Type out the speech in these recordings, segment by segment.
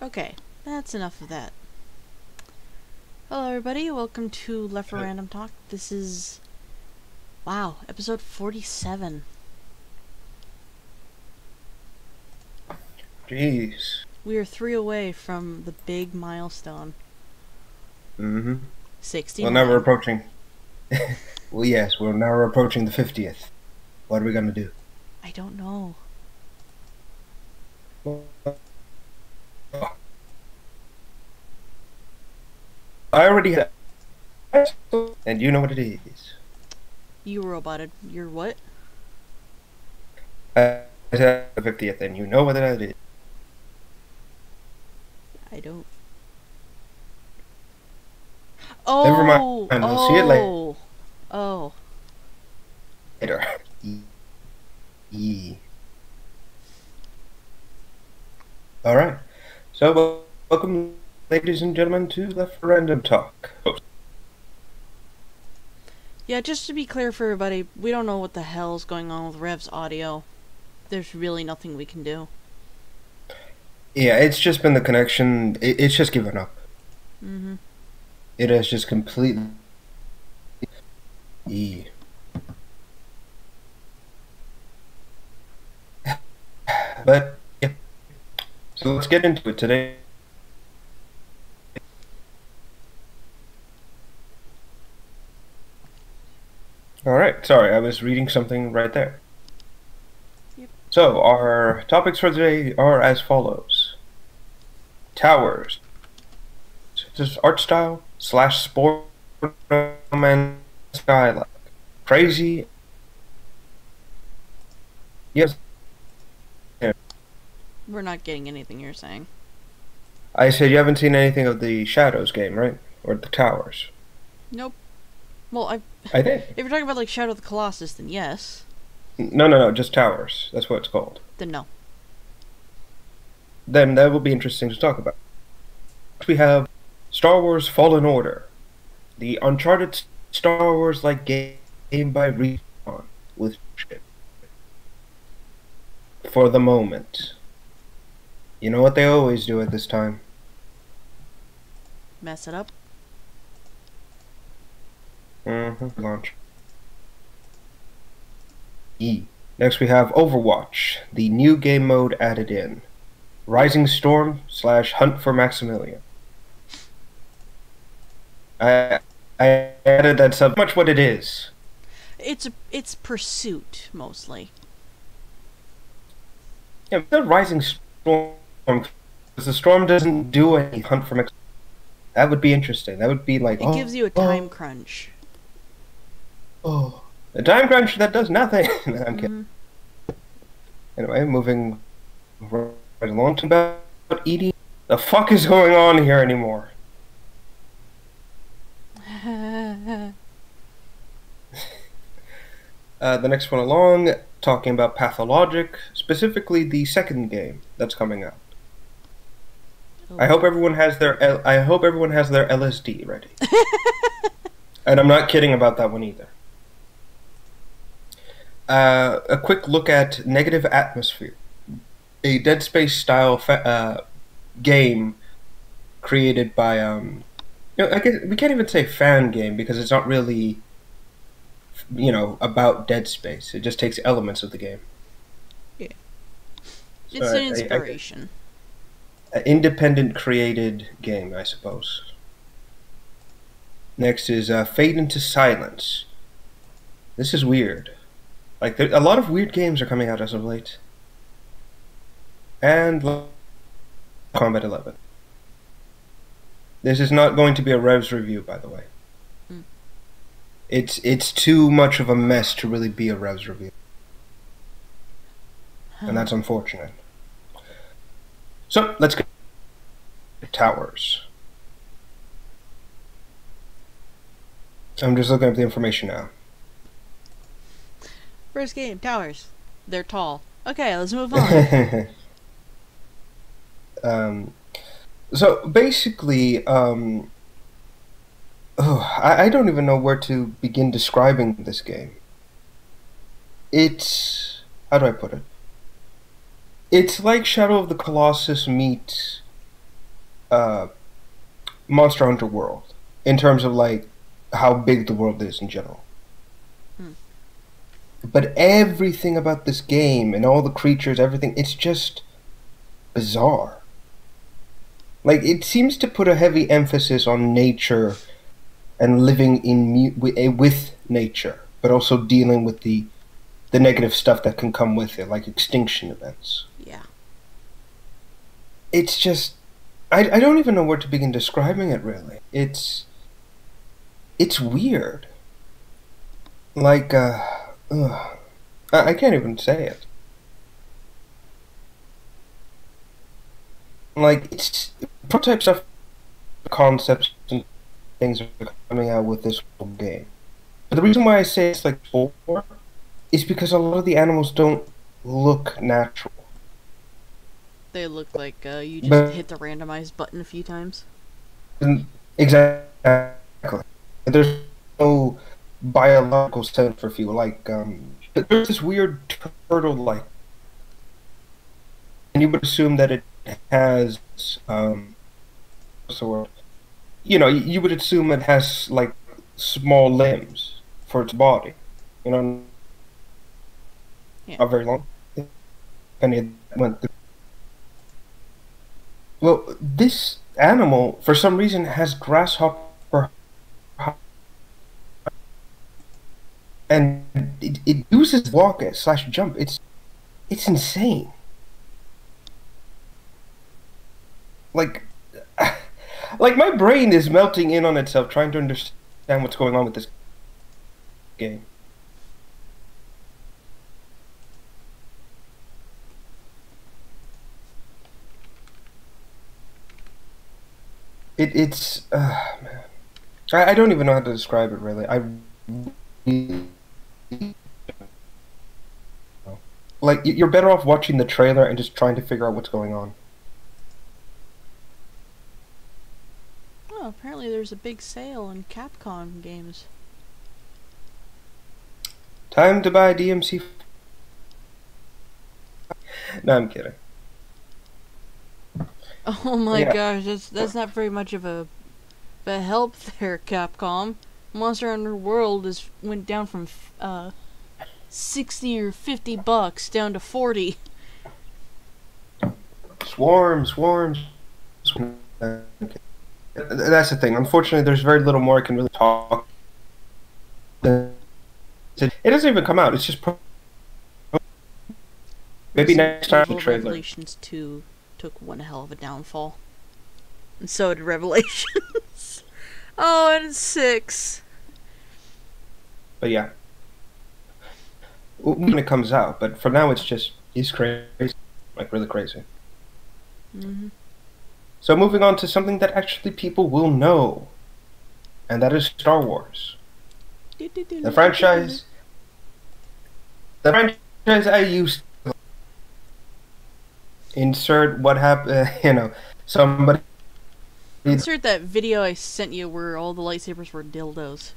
Okay, that's enough of that. Hello everybody, welcome to Left for Random Talk. This is... wow, episode 47. Jeez. We are 3 away from the big milestone. Mm-hmm. 69. Well, now we're approaching... well, yes, we're approaching the 50th. What are we gonna do? I don't know. I already have... and you know what it is. You roboted. You're what? I have the 50th, and you know what that is. I don't... Never mind, Oh! we'll see it Oh! Oh. later. Alright. So, welcome, ladies and gentlemen, to Left for Random Talk. Yeah, just to be clear for everybody, we don't know what the hell's going on with Rev's audio. There's really nothing we can do. Yeah, it's just been the connection. It's just given up. Mm-hmm. It has just completely... But, yeah. So let's get into it today. Alright, sorry, I was reading something right there. Yep. So, our topics for today are as follows. Towers. This is art style / sport and skyline. Crazy. Yes. We're not getting anything you're saying. I said you haven't seen anything of the Shadows game, right? Or the Towers. Nope. Well, I did. if you're talking about, like, Shadow of the Colossus, then yes. No, just Towers. That's what it's called. Then no. Then that will be interesting to talk about. We have Star Wars Fallen Order, the Uncharted Star Wars-like game by Respawn with ship. For the moment. You know what they always do at this time? Mess it up. Launch. Next we have Overwatch, the new game mode added in. Rising Storm / Hunt for Maximilian. I added that so much what it is. It's pursuit mostly. Yeah, the Rising Storm, because the storm doesn't do any Hunt for Maximilian. That would be interesting. That would be like... It gives you a time crunch. Oh. A time crunch that does nothing. No, I'm kidding. Anyway, moving right along to about eating. The fuck is going on here anymore? The next one along, talking about Pathologic, specifically the second game that's coming out. Oh. I hope everyone has their LSD ready. And I'm not kidding about that one either. A quick look at Negative Atmosphere, a Dead Space style game created by I guess we can't even say fan game because it's not really about Dead Space. It just takes elements of the game. Yeah, it's an inspiration. An independent created game, I suppose. Next is Fade into Silence. This is weird. Like, a lot of weird games are coming out as of late. And Combat 11. This is not going to be a Revs review, by the way. It's too much of a mess to really be a Revs review. And that's unfortunate. So, let's go. Towers. I'm just looking up the information now. First game, Towers. They're tall. Okay, let's move on. So basically, I don't even know where to begin describing this game. It's... how do I put it? It's like Shadow of the Colossus meets uh, Monster Hunter World in terms of like how big the world is in general. Hmm. But everything about this game and all the creatures, everything, it's just bizarre. Like, it seems to put a heavy emphasis on nature and living with nature, but also dealing with the negative stuff that can come with it, like extinction events. Yeah. It's just, I don't even know where to begin describing it, really. It's weird. Like, I can't even say it. Like, it's prototype stuff, concepts and things are coming out with this whole game. But the reason why I say it's like 4 is because a lot of the animals don't look natural. They look like you just hit the randomize button a few times. Exactly. There's no biological sense for fuel. Like, there's this weird turtle-like, and you would assume that it has, what's the word? You know, you would assume it has like small limbs for its body. You know, Yeah. not very long. And it went through. Well, this animal, for some reason, has grasshopper, and it uses walk / jump. It's insane. Like, like my brain is melting in on itself trying to understand what's going on with this game. It's man. I don't even know how to describe it, really. Like, you're better off watching the trailer and just trying to figure out what's going on. Oh, apparently there's a big sale in Capcom games. Time to buy DMC. No, I'm kidding. Oh my Yeah. gosh, that's not very much of a help there, Capcom. Monster Hunter World went down from 60 or $50 down to 40. Swarms. That's the thing. Unfortunately, there's very little more I can really talk. It doesn't even come out. It's just maybe next time the trailer. Revelations 2 took one hell of a downfall. And so did Revelations. Oh, and it's 6. But yeah, when it comes out. But for now, it's crazy, like really crazy. Mm-hmm. So moving on to something that actually people will know, and that is Star Wars. The franchise I used to insert what happened, somebody. Insert that video I sent you where all the lightsabers were dildos.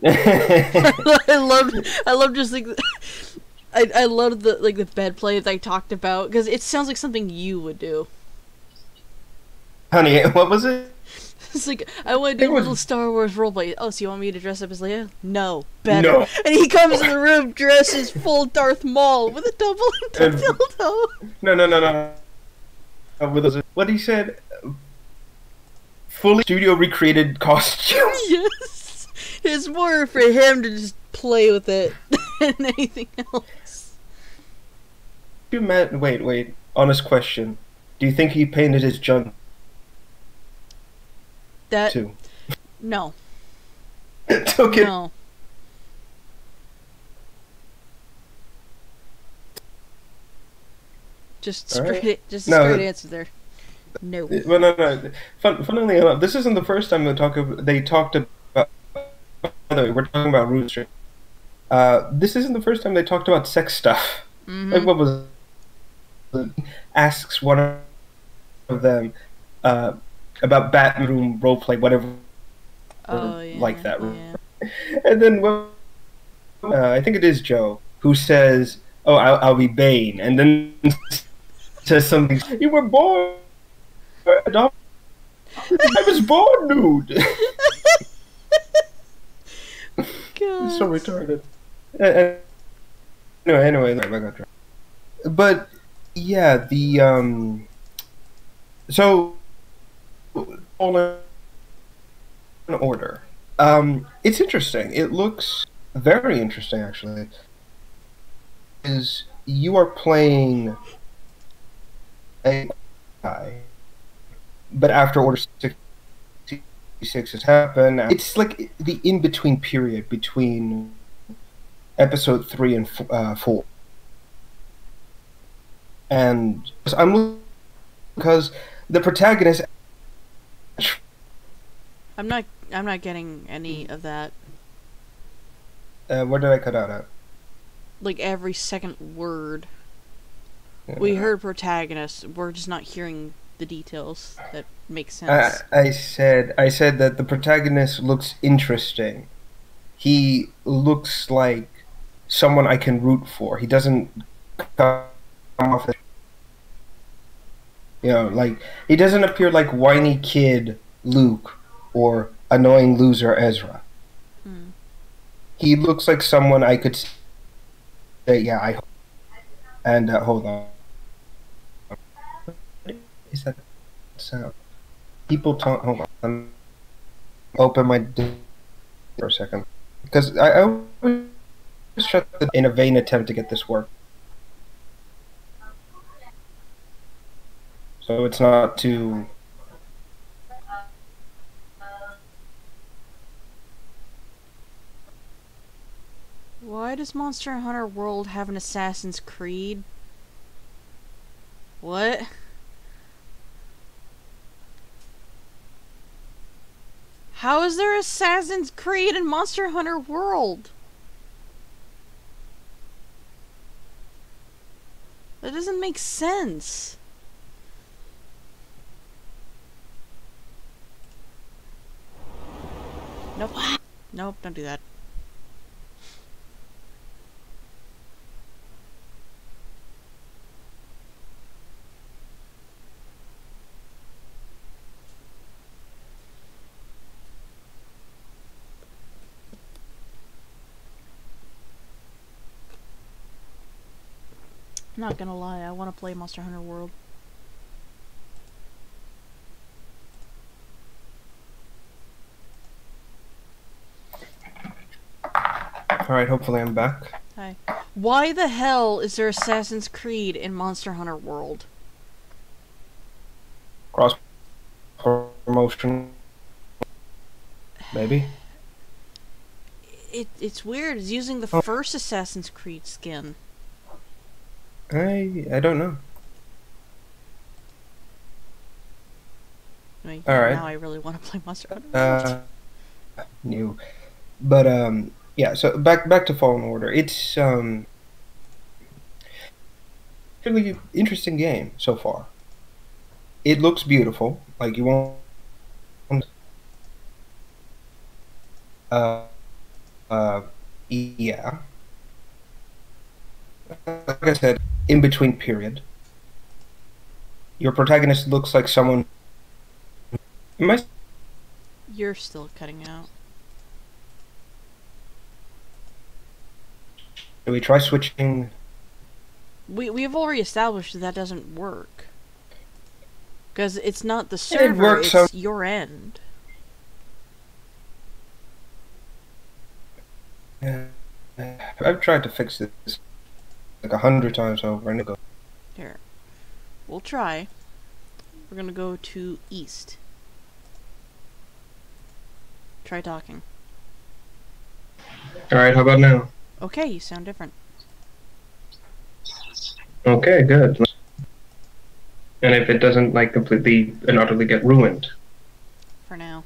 I love just like I love the bed play that I talked about because it sounds like something you would do. Honey, what was it? It's like, I want to do a little Star Wars roleplay. Oh, so you want me to dress up as Leia? No, better. No. And he comes in the room dressed as full Darth Maul with a double dildo. No. What he said? Fully studio recreated costume. Yes. It's more for him to just play with it than anything else. Wait. Honest question. Do you think he painted his junk? That too? No. Okay. No. Just straight answer there. No. Well, no. Funnily enough, this isn't the first time they talked about. By the way, we're talking about Rooster. This isn't the first time they talked about sex stuff. Mm-hmm. Like, what was it? Asks one of them about Batroom roleplay, whatever. Oh, yeah, like that. Yeah. And then, I think it is Joe who says, "Oh, I'll be Bane," and then says something. You were born adopted I was born nude. God. So retarded. Anyway, I got drunk. But yeah, so all in order. It's interesting. It looks very interesting, actually. Is you are playing a guy, but after Order 66 has happened, it's like the in-between period between episode 3 and 4. And I'm looking because the protagonist. I'm not getting any of that. Where did I cut out at? Like every second word. We heard protagonist. We're just not hearing the details that make sense. I said that the protagonist looks interesting. He looks like someone I can root for. He doesn't come off as, like he doesn't appear like whiny kid Luke or annoying loser Ezra. He looks like someone I could say, yeah, I hope. And hold on. Is that sound? People talk. Hold on. Open my for a second, because I always shut in a vain attempt to get this work, so it's not too. Why does Monster Hunter World have an Assassin's Creed? What? How is there Assassin's Creed in Monster Hunter World? That doesn't make sense. Nope. Nope, don't do that. Not gonna lie, I want to play Monster Hunter World. Alright, hopefully I'm back. Hi. Why the hell is there Assassin's Creed in Monster Hunter World? Cross promotion, maybe. It's weird. It's using the first Assassin's Creed skin. I don't know. I mean, Alright. now I really want to play Monster Hunter World. New. But, yeah, so back to Fallen Order. It's, really interesting game so far. It looks beautiful. Like, you won't... yeah. Like I said, in between period. Your protagonist looks like someone... You're still cutting out. Do we try switching? We've already established that doesn't work. Because it's not the server, it works, it's your end. I've tried to fix this like 100 times over and it goes. Here. We'll try. We're gonna go to east. Try talking. Alright, how about now? Okay, you sound different. Okay, good. And if it doesn't, like, completely and utterly get ruined? For now.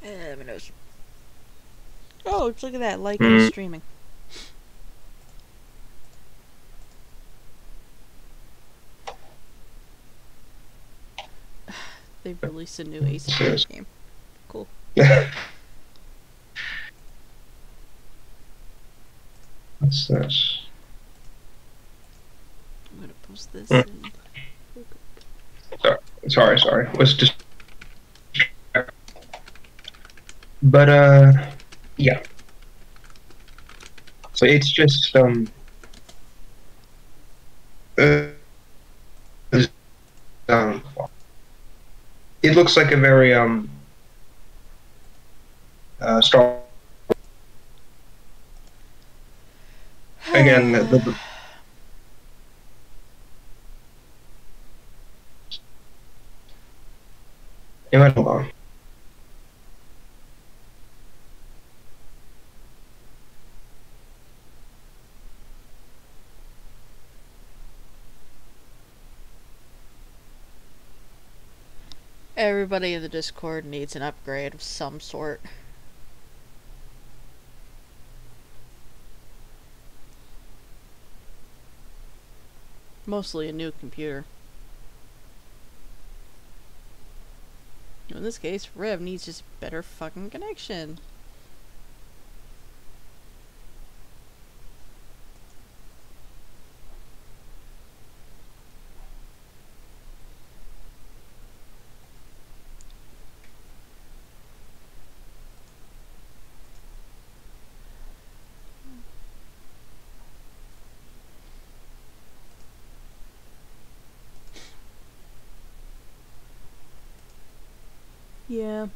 My nose. Oh, look at that, like it's streaming. They've released a new Ace game. Cool. What's this? I'm gonna post this in. Sorry. Was just, but yeah. So it's just uh, um it looks like a very Star. Again, it went along. Everybody in the Discord needs an upgrade of some sort. Mostly a new computer. In this case, Rev needs just better fucking connection. Yeah.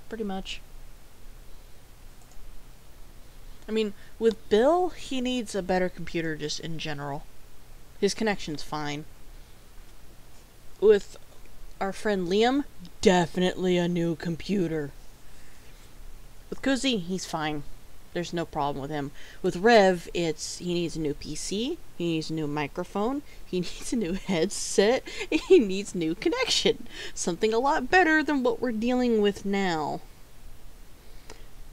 Pretty much. I mean, with Bill, he needs a better computer just in general. His connection's fine. With our friend Liam, definitely a new computer. With Kuzi, he's fine. There's no problem with him. With Rev, he needs a new PC, he needs a new microphone, he needs a new headset, he needs new connection. Something a lot better than what we're dealing with now.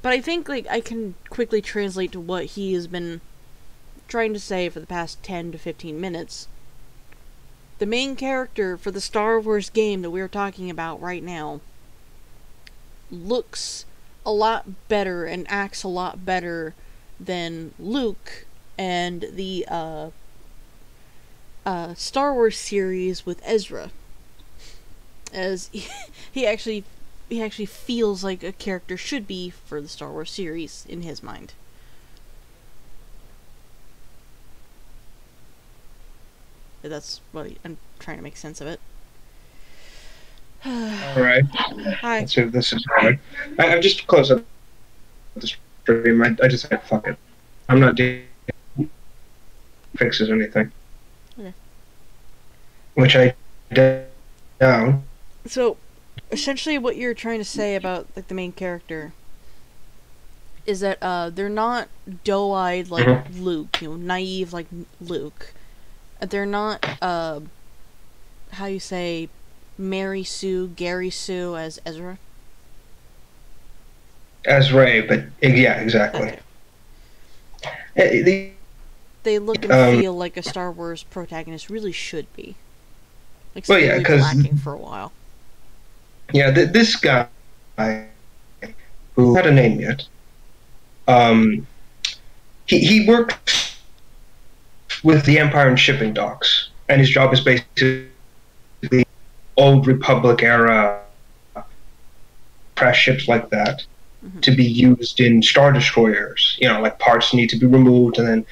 But I think, like, I can quickly translate to what he has been trying to say for the past 10 to 15 minutes. The main character for the Star Wars game that we're talking about right now looks a lot better and acts a lot better than Luke and the Star Wars series with Ezra, as he actually feels like a character should be for the Star Wars series in his mind. That's what I'm trying to make sense of it. Alright. Hi. Let's see if this is good. I'm just close up the stream. I just said, fuck it. I'm not doing fixes or anything. Okay. Which I don't. So, essentially what you're trying to say about, like, the main character is that they're not doe-eyed like Luke, naive like Luke. They're not how you say Mary Sue, Gary Sue as Ezra? As Ray, but yeah, exactly. Okay. They look and feel like a Star Wars protagonist really should be. Like, well, yeah, because lacking for a while. Yeah, this guy who had a name yet, he worked with the Empire and shipping docks, and his job is basically Old Republic era crash ships like that to be used in Star Destroyers. Like parts need to be removed and then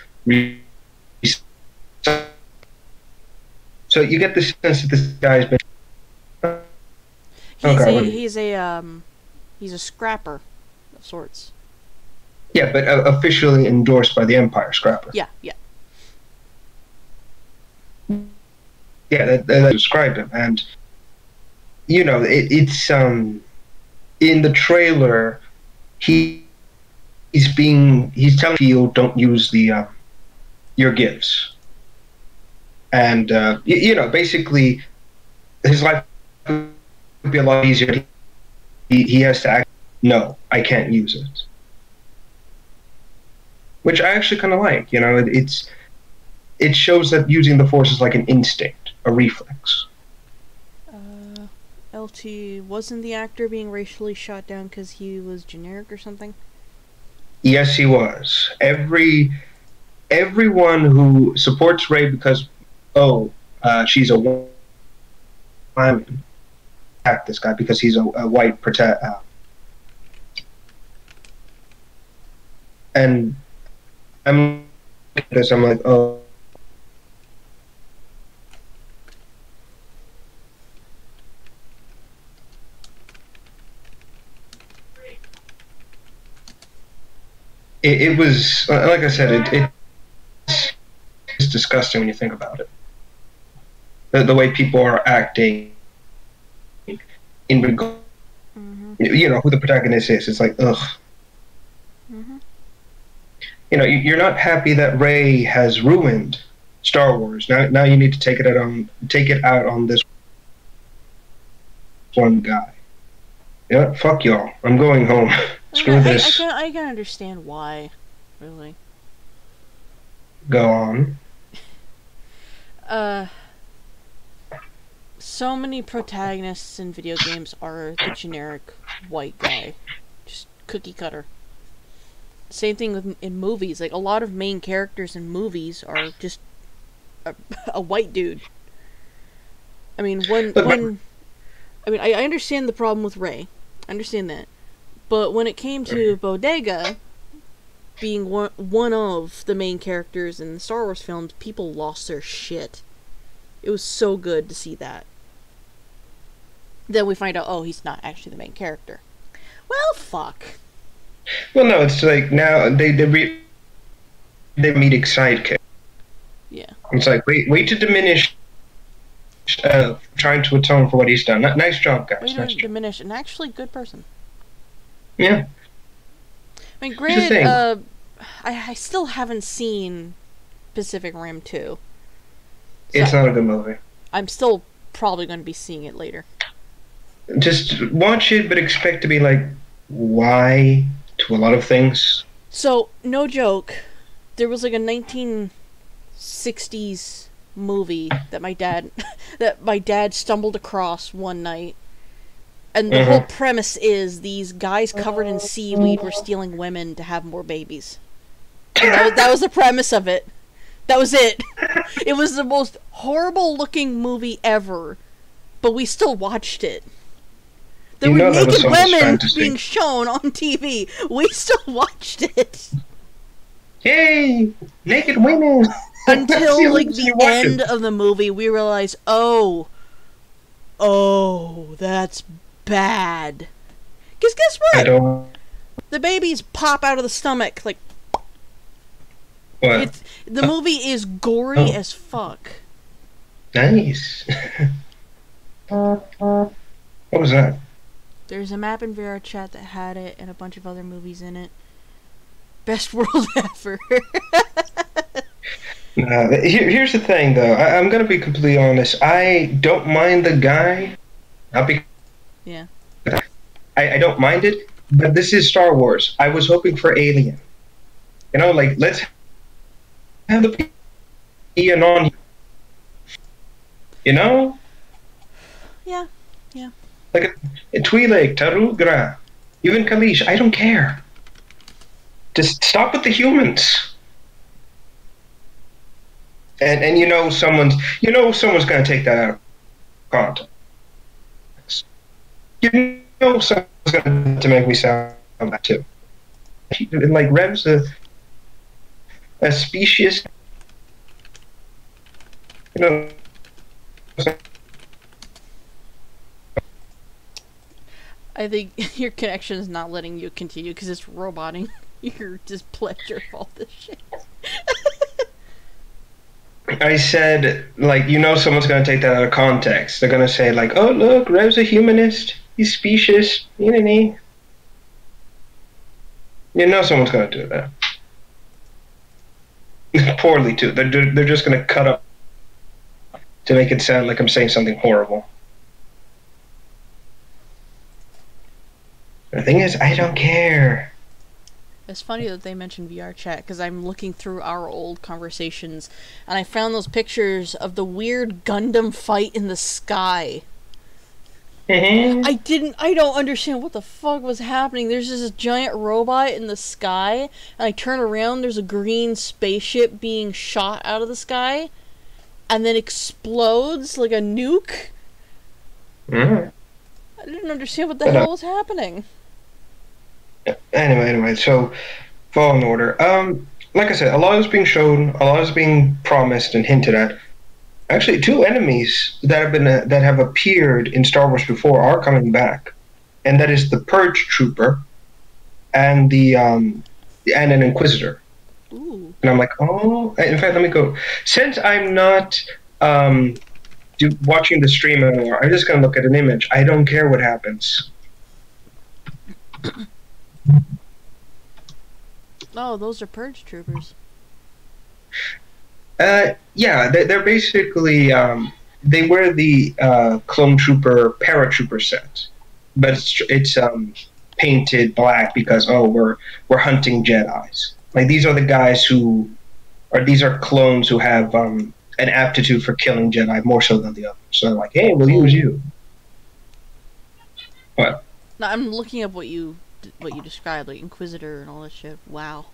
so you get the sense that this guy's been. He's a scrapper of sorts. Yeah, but officially endorsed by the Empire scrapper. Yeah. Yeah, that described him, and it's in the trailer. He's telling people don't use the your gifs, and basically his life would be a lot easier. He has to act. No, I can't use it, which I actually kind of like. It shows that using the Force is like an instinct, a reflex. LT, wasn't the actor being racially shot down because he was generic or something? Yes, he was. Everyone who supports Rey because she's a woman I'm attack this guy because he's a white and I'm because I'm like, oh, it was like I said, it's disgusting when you think about it. The way people are acting in regard, you know, who the protagonist is. It's like, ugh. You know, you're not happy that Rey has ruined Star Wars. Now you need to take it out on this one guy. You know what? Fuck y'all. I'm going home. Screw this. I can understand why, really. Go on. So many protagonists in video games are the generic white guy. Just cookie cutter. Same thing in movies. Like, a lot of main characters in movies are just a white dude. I mean, I understand the problem with Rey. I understand that. But when it came to Bodega being one of the main characters in the Star Wars films, people lost their shit. It was so good to see that. Then we find out, oh, he's not actually the main character. Well, fuck. Well, no, it's like now they meet sidekick. Yeah. It's like wait to diminish trying to atone for what he's done. Nice job, guys. Wait to diminish an actually good person. Yeah. I mean, granted, I still haven't seen Pacific Rim 2. So it's not a good movie. I'm still probably going to be seeing it later. Just watch it, but expect to be like, why to a lot of things. So, no joke, there was like a 1960s movie that my dad stumbled across one night. And the whole premise is these guys covered in seaweed were stealing women to have more babies. That was the premise of it. That was it. It was the most horrible looking movie ever, but we still watched it. There were naked women being shown on TV. We still watched it. Yay! Naked women! Until like the end of the movie, we realized, oh, that's bad. Because guess what? The babies pop out of the stomach like. What? The movie is gory as fuck. Nice. What was that? There's a map in VR chat that had it and a bunch of other movies in it. Best world ever. Here's the thing, though. I'm going to be completely honest. I don't mind the guy. Yeah. I don't mind it, but this is Star Wars. I was hoping for Alien. You know, like, let's have the Ian on here. You know? Yeah. Like a Twi'lek, Tarugra, even Kalish. I don't care. Just stop with the humans. And you know someone's going to take that out of context. You know someone's going to make me sound that too. Like Rev's a species. You know. I think your connection is not letting you continue because it's roboting your displeasure of all this shit. I said, like, you know someone's going to take that out of context. They're going to say, like, oh, look, Rev's a humanist. He's specious. You know someone's going to do that. Poorly, too. They're just going to cut up to make it sound like I'm saying something horrible. The thing is, I don't care. It's funny that they mentioned VR chat, because I'm looking through our old conversations, and I found those pictures of the weird Gundam fight in the sky. I don't understand what the fuck was happening. There's this giant robot in the sky, and I turn around, there's a green spaceship being shot out of the sky, and then explodes like a nuke. Alright. I didn't understand what the But, hell was happening. anyway, so Fallen Order. Like I said, a lot is being shown, a lot is being promised and hinted at. Actually, two enemies that have appeared in Star Wars before are coming back, and that is the Purge Trooper and the and an Inquisitor. Ooh. And I'm like, oh. In fact, let me go. Since I'm not watching the stream anymore, I'm just gonna look at an image. I don't care what happens. Oh, those are Purge troopers. Yeah, they're basically they wear the clone trooper paratrooper set, but it's painted black because we're hunting Jedis. Like these are the guys these are clones who have an aptitude for killing Jedi more so than the others. So they're like, hey, we'll use you. What? No, I'm looking up what you described, like Inquisitor and all that shit. Wow.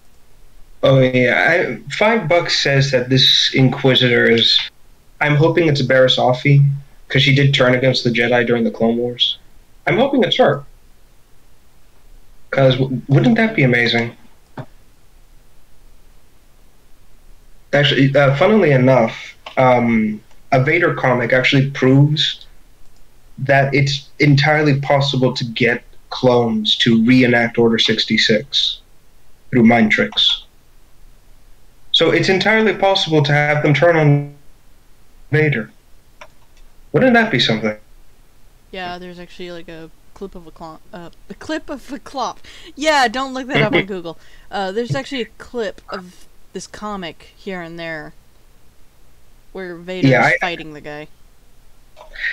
Oh yeah, $5 says that this Inquisitor is. I'm hoping it's Barriss Offee because she did turn against the Jedi during the Clone Wars. I'm hoping it's her because wouldn't that be amazing? Actually, funnily enough, a Vader comic actually proves that it's entirely possible to get clones to reenact Order 66 through mind tricks. So it's entirely possible to have them turn on Vader. Wouldn't that be something? Yeah, there's actually like a clip of a clip of a clop. Yeah, don't look that up on Google. There's actually a clip of this comic here and there where Vader is fighting the guy.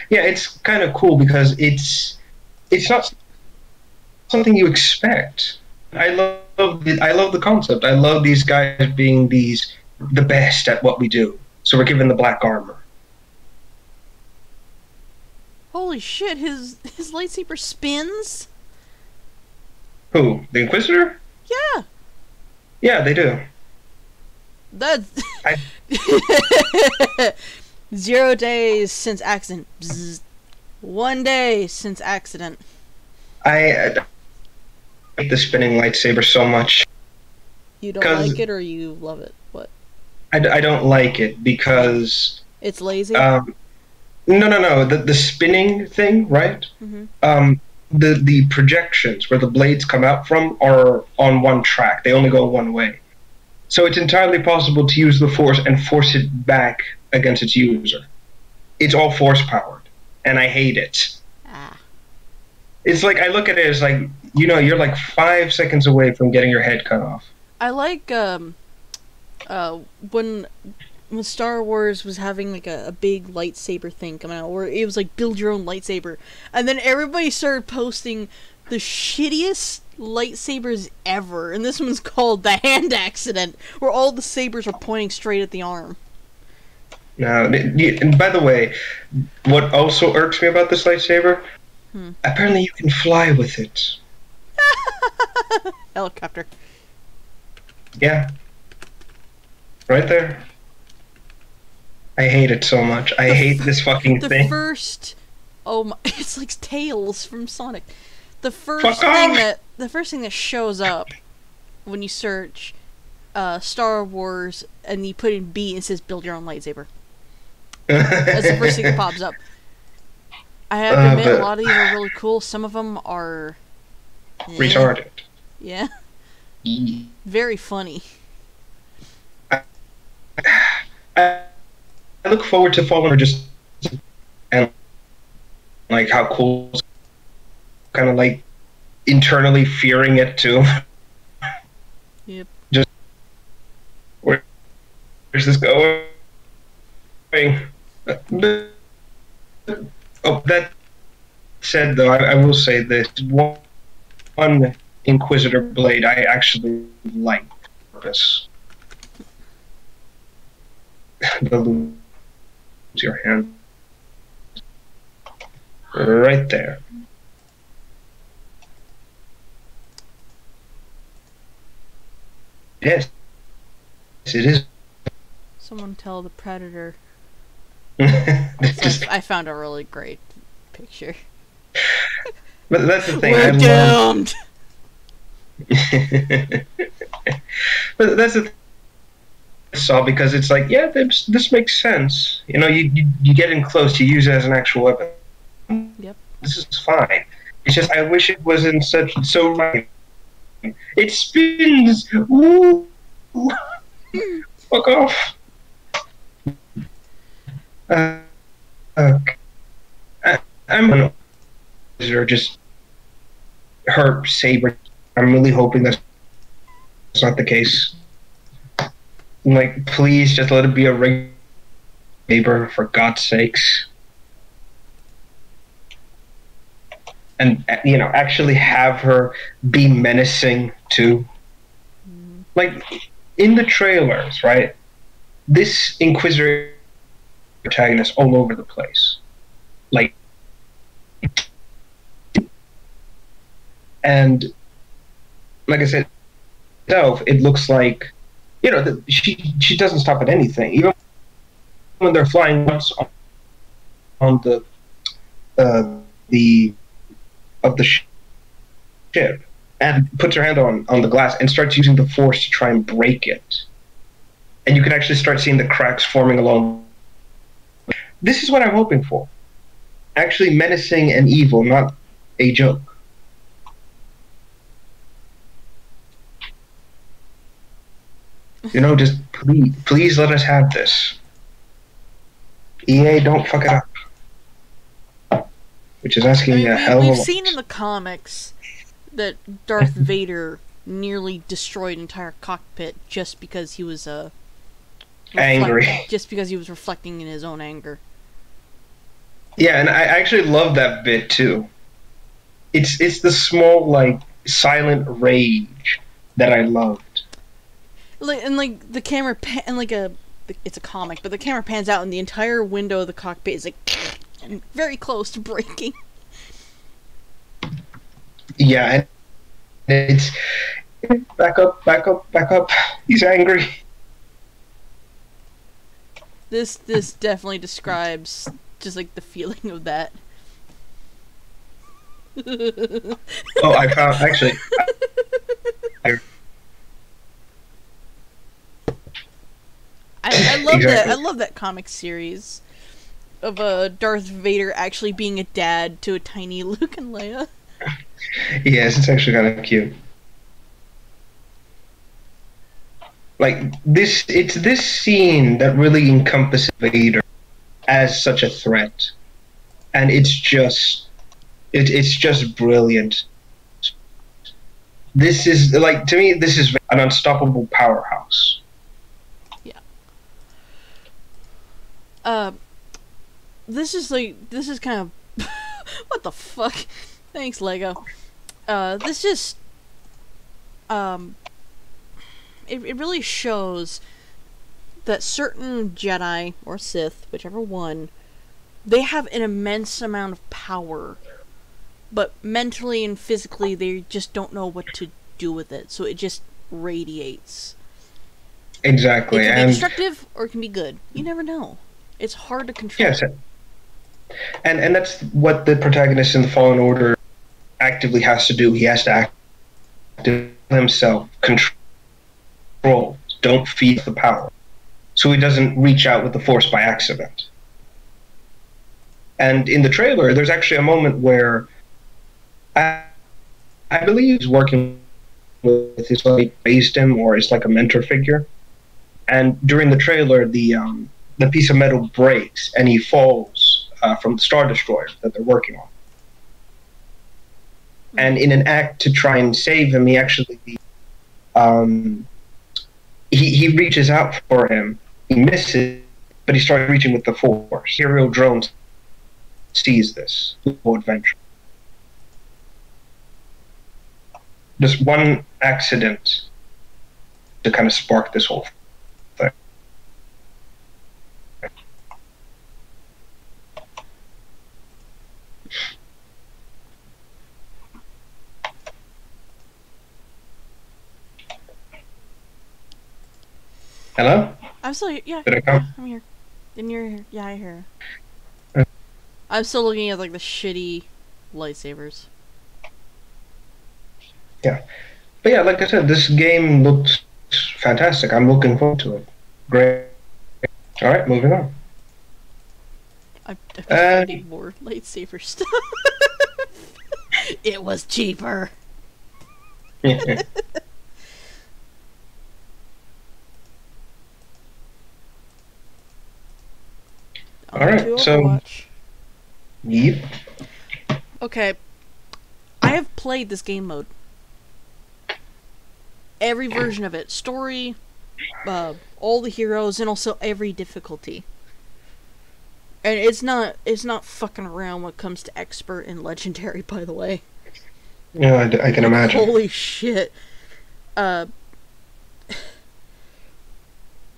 Yeah, it's kind of cool because it's not something you expect. I love the concept. I love these guys being the best at what we do. So we're given the black armor. Holy shit! His lightsaber spins. Who? The Inquisitor? Yeah. Yeah, they do. That's 0 days since accident. Bzz. 1 day since accident. I hate the spinning lightsaber so much. You don't like it or you love it? What? I don't like it because it's lazy. No. The spinning thing, right? Mm-hmm. The projections where the blades come out from are on one track. They only go one way. So it's entirely possible to use the Force and force it back against its user. It's all Force powered, and I hate it. Ah. It's like I look at it as like, you're like 5 seconds away from getting your head cut off. I like when Star Wars was having like a big lightsaber thing coming out, where it was like build your own lightsaber, and then everybody started posting the shittiest lightsabers ever, and this one's called the hand accident, where all the sabers are pointing straight at the arm. Now, and by the way, what also irks me about this lightsaber, apparently you can fly with it. Helicopter. Yeah. Right there. I hate it so much. I hate this fucking thing. Oh my, it's like Tails from Sonic. The first thing that shows up when you search Star Wars and you put in B and it says build your own lightsaber. That's the first thing that pops up. I have to admit, a lot of these are really cool. Some of them are retarded. Yeah. Very funny. I look forward to Fallen Order just and like how cool, kind of like internally fearing it too. Yep. Just where's this going? Oh, that said though, I will say this one Inquisitor blade I actually like purpose. Lose your hand right there. Yes, it is. Someone tell the Predator. I I found it really great. picture. But that's the thing. We're doomed. But that's the thing I saw, because it's like, yeah, this makes sense. You know, you get in close, you use it as an actual weapon. Yep. This is fine. It's just I wish it wasn't so right. It spins. Ooh. Fuck off. Okay. I'm gonna just her saber. I'm really hoping that's not the case. Like, please just let it be a regular saber, for God's sakes. And, you know, actually have her be menacing too. Like, in the trailers, right? This Inquisitor protagonist all over the place. Like, and like I said, it looks like, you know, she doesn't stop at anything. Even when they're flying on the of the ship, and puts her hand on the glass and starts using the force to try and break it. And you can actually start seeing the cracks forming along. This is what I'm hoping for. Actually menacing and evil, not a joke. You know, just please let us have this. EA, don't fuck it up. Which is asking a hell of a lot. We've seen in the comics that Darth Vader nearly destroyed an entire cockpit just because he was angry. Just because he was reflecting in his own anger. Yeah, and I actually love that bit too. It's the small, like, silent rage that I loved. Like the camera it's a comic, but the camera pans out and the entire window of the cockpit is like very close to breaking. Yeah, and it's back up. He's angry. This definitely describes just like the feeling of that. Oh, I found actually. I love exactly. that. I love that comic series of Darth Vader actually being a dad to a tiny Luke and Leia. Yes, it's actually kind of cute. Like it's this scene that really encompasses Vader as such a threat, and it's just brilliant. This is, like, to me, this is an unstoppable powerhouse. Yeah. This is kind of what the fuck? Thanks, Lego. This just it really shows that certain Jedi or Sith, whichever one, they have an immense amount of power, but mentally and physically they just don't know what to do with it, so it just radiates. Exactly. It can be destructive or it can be good. You never know. It's hard to control. Yes, and that's what the protagonist in the Fallen Order actively has to do. He has to act himself, control. Don't feed the power, so he doesn't reach out with the Force by accident. And in the trailer, there's actually a moment where I believe he's working with his, like, raised him, or is like a mentor figure. And during the trailer, the piece of metal breaks and he falls from the Star Destroyer that they're working on. And in an act to try and save him, he actually he reaches out for him. He misses, but he starts reaching with the Force. Serial drone sees this little adventure. Just one accident to kind of spark this whole thing. Hello? I'm still here. Yeah. Did I come? I'm here. And you're here. Yeah, I hear. I'm still looking at like the shitty lightsabers. Yeah. But yeah, like I said, this game looks fantastic. I'm looking forward to it. Great. All right, moving on. I'm finding more lightsaber stuff. It was cheaper. All right, so yep. Okay, I have played this game mode. Every version of it, story, all the heroes, and also every difficulty. And it's not fucking around when it comes to expert and legendary, by the way. Yeah, I can imagine. Holy shit.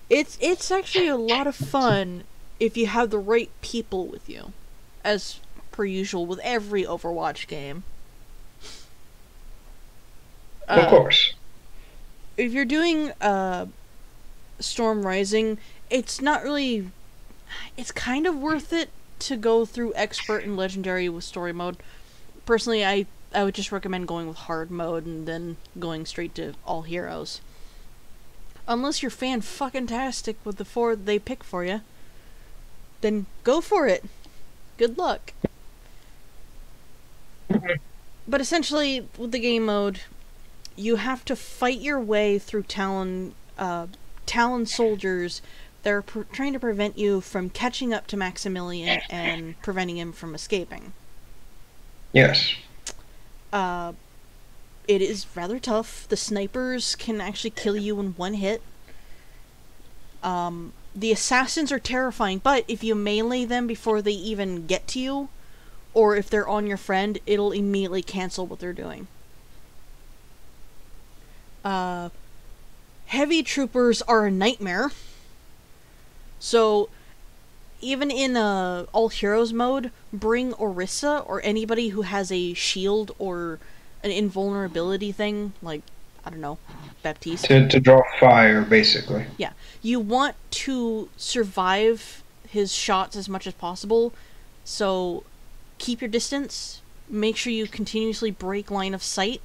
It's actually a lot of fun if you have the right people with you, as per usual with every Overwatch game. Of course. If you're doing Storm Rising, it's not really... It's kind of worth it to go through expert and legendary with story mode. Personally, I would just recommend going with hard mode and then going straight to all heroes. Unless you're fan-fucking-tastic with the 4 they pick for you, then go for it. Good luck. But essentially, with the game mode, you have to fight your way through Talon soldiers that are trying to prevent you from catching up to Maximilian and preventing him from escaping. Yes. It is rather tough. The snipers can actually kill you in one hit. The assassins are terrifying, but if you melee them before they even get to you, or if they're on your friend, it'll immediately cancel what they're doing. Heavy troopers are a nightmare. So, even in all heroes mode, bring Orisa or anybody who has a shield or an invulnerability thing, like, I don't know, Baptiste. To draw fire, basically. Yeah. You want to survive his shots as much as possible, so keep your distance, make sure you continuously break line of sight.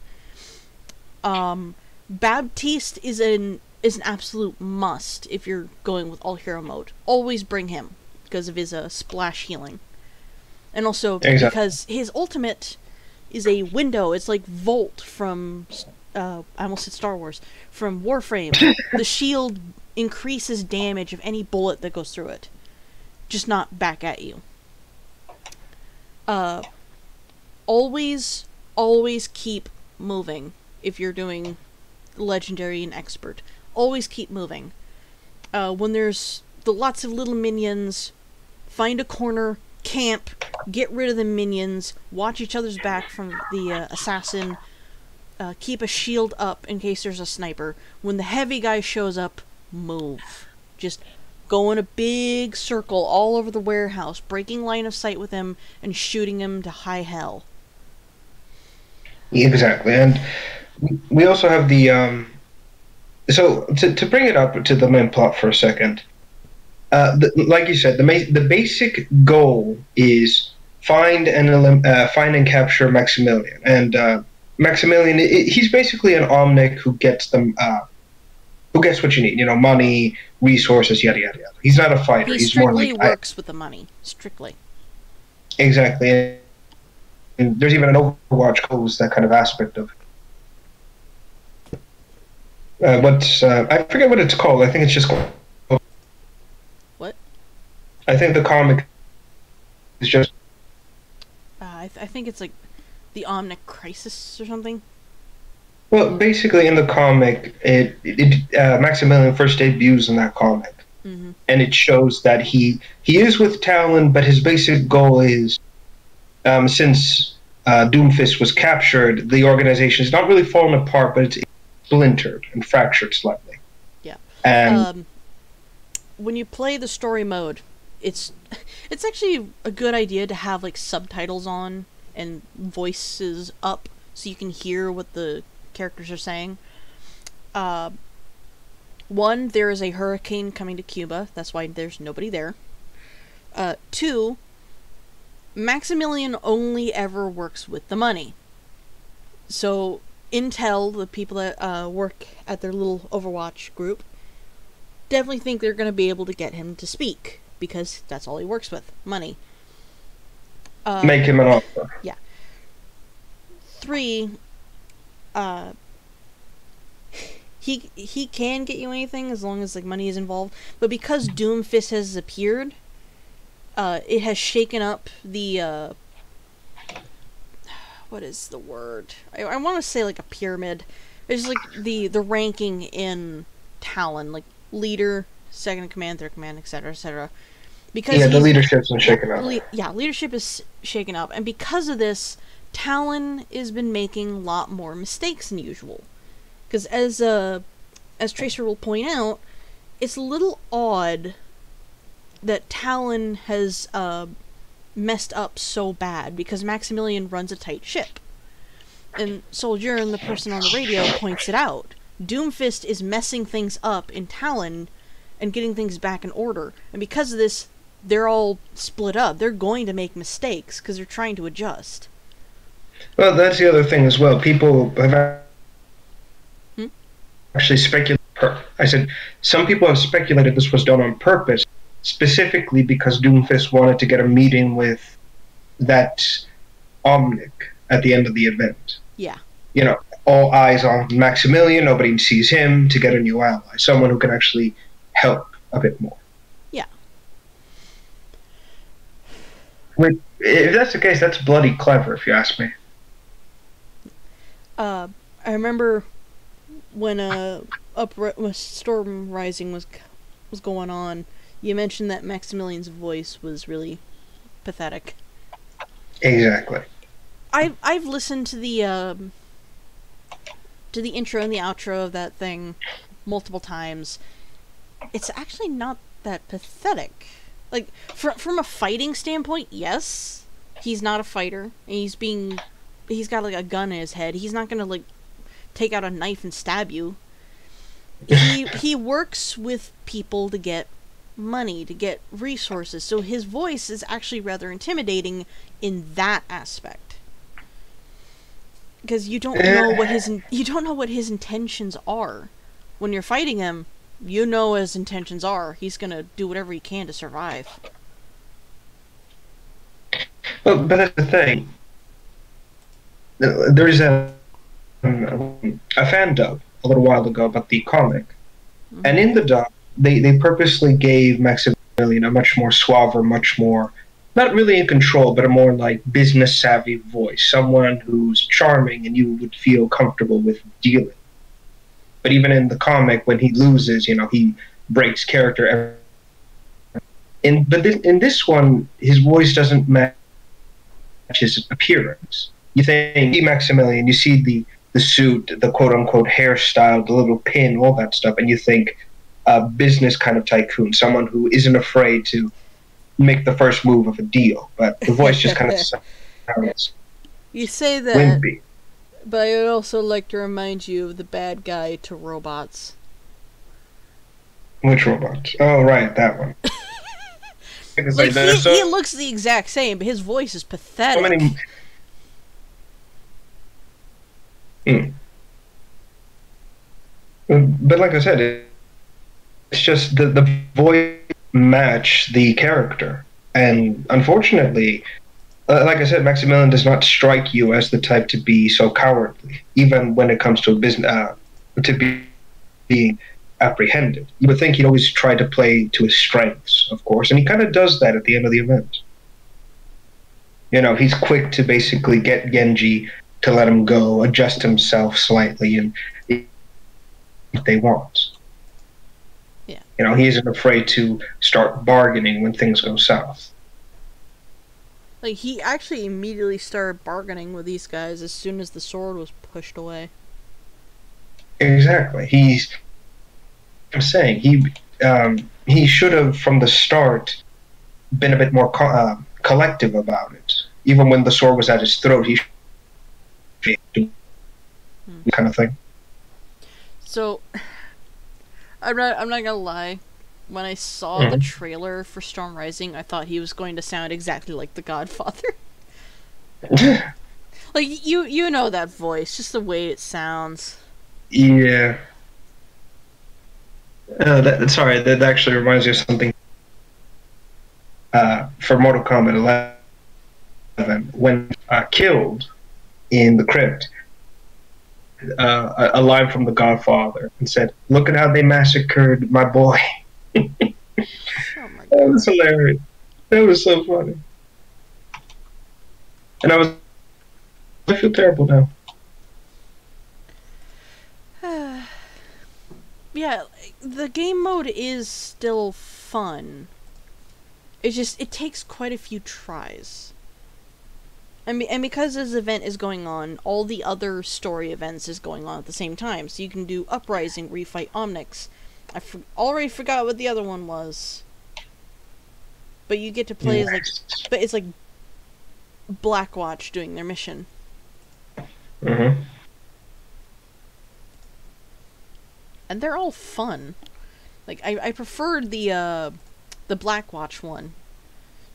Baptiste is an absolute must if you're going with all hero mode. Always bring him, because of his splash healing. And also, because his ultimate is a window, it's like Volt from... I almost said Star Wars. From Warframe. The shield increases damage of any bullet that goes through it. Just not back at you. Always keep moving if you're doing legendary and expert. Always keep moving. When there's lots of little minions, find a corner, camp, get rid of the minions, watch each other's back from the assassin, keep a shield up in case there's a sniper. When the heavy guy shows up, move. Just go in a big circle all over the warehouse, breaking line of sight with him and shooting him to high hell. Exactly, and we also have the... So, to bring it up to the main plot for a second, like you said, the basic goal is find and capture Maximilian. And Maximilian, he's basically an omnic who gets them... who gets what you need, money, resources, yada yada yada. He's not a fighter. He strictly works with the money. Strictly. Exactly. And there's even an Overwatch goes that kind of aspect of it. I forget what it's called. I think it's just called... What? I think the comic is just... I think it's like the Omnic Crisis or something. Well, basically, in the comic, Maximilian first debuts in that comic, and it shows that he is with Talon, but his basic goal is, since Doomfist was captured, the organization is not really fallen apart, but it's splintered and fractured slightly. Yeah. And when you play the story mode, it's actually a good idea to have like subtitles on and voices up so you can hear what the characters are saying. One, there is a hurricane coming to Cuba. That's why there's nobody there. Two, Maximilian only ever works with the money. So Intel, the people that work at their little Overwatch group, definitely think they're going to be able to get him to speak, because that's all he works with, money. Make him an offer. Yeah. 3, he can get you anything as long as like money is involved, but because Doomfist has appeared, it has shaken up the what is the word? I want to say like a pyramid. It's like the ranking in Talon, like leader, second in command, third command, etc., etc. Because the leadership's been shaken up. Leadership is shaken up, and because of this, Talon has been making a lot more mistakes than usual. Because as Tracer will point out, it's a little odd that Talon has messed up so bad, because Maximilian runs a tight ship. And Soldier and the person on the radio points it out. Doomfist is messing things up in Talon and getting things back in order. And because of this, they're all split up. They're going to make mistakes because they're trying to adjust. Well, that's the other thing as well. People have actually speculated. I said some people have speculated this was done on purpose, specifically because Doomfist wanted to get a meeting with that Omnic at the end of the event. Yeah. You know, all eyes on Maximilian, nobody sees him, to get a new ally, someone who can actually help a bit more. Yeah. If that's the case, that's bloody clever, if you ask me. I remember when Storm Rising was going on, you mentioned that Maximilian's voice was really pathetic. Exactly. I've listened to the intro and the outro of that thing multiple times. It's actually not that pathetic. Like, from a fighting standpoint, yes, he's not a fighter. He's got like a gun in his head. He's not gonna like take out a knife and stab you. He works with people to get money, to get resources. So his voice is actually rather intimidating in that aspect. Because you don't know what his intentions are. When you're fighting him, you know what his intentions are. He's gonna do whatever he can to survive. Well, but that's the thing. There's a fan dub a little while ago about the comic, and in the dub, they purposely gave Maximilian a much more suave, much more, not really in control, but a more like business savvy voice, someone who's charming and you would feel comfortable with dealing. But even in the comic, when he loses, you know, he breaks character. In this one, his voice doesn't match his appearance. You see Maximilian, you see the suit, the quote-unquote hairstyle, the little pin, all that stuff, and you think a business kind of tycoon, someone who isn't afraid to make the first move of a deal. But the voice just kind of sounds you say that, wimpy. but I would also like to remind you of the bad guy to Robots. Which robot? Oh, right, that one. Like, he looks the exact same, but his voice is pathetic. So many... But like I said, it's just the voice match the character, and unfortunately, like I said, Maximilian does not strike you as the type to be so cowardly, even when it comes to business, being apprehended. You would think he'd always try to play to his strengths, of course, and he kind of does that at the end of the event. You know, he's quick to basically get Genji to let him go, adjust himself slightly, and if they want. Yeah. You know, he isn't afraid to start bargaining when things go south. Like, he actually immediately started bargaining with these guys as soon as the sword was pushed away. Exactly. I'm saying, he should have, from the start, been a bit more collective about it. Even when the sword was at his throat, he should kind of thing. So, I'm not gonna lie. When I saw the trailer for Storm Rising, I thought he was going to sound exactly like the Godfather. Like, you know that voice, just the way it sounds. Yeah. Sorry, that actually reminds me of something. For Mortal Kombat 11, when killed in the crypt, a line from the Godfather and said, "Look at how they massacred my boy." Oh my God. That was hilarious. That was so funny. And I feel terrible now. Yeah, the game mode is still fun. It's just, it takes quite a few tries. And because this event is going on, all the other story events is going on at the same time. So you can do Uprising, where you fight Omnix. I already forgot what the other one was. But you get to play as, like... But it's like Blackwatch doing their mission. Mm-hmm. And they're all fun. Like, I preferred the Blackwatch one.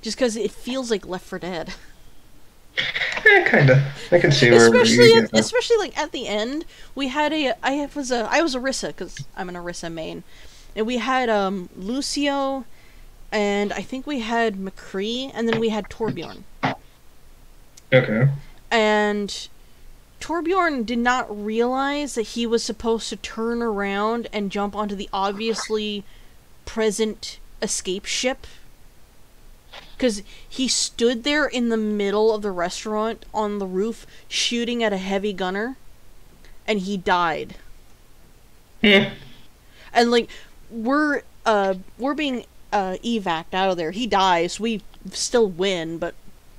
Just because it feels like Left 4 Dead. Yeah, kinda. I can see where Especially like at the end, we had I was Orisa, because I'm an Orisa main, and we had Lucio, and I think we had McCree, and then we had Torbjorn. Okay. And Torbjorn did not realize that he was supposed to turn around and jump onto the obviously present escape ship. Because he stood there in the middle of the restaurant on the roof shooting at a heavy gunner, and he died. Yeah. And like, we're being evac'd out of there. He dies, we still win, but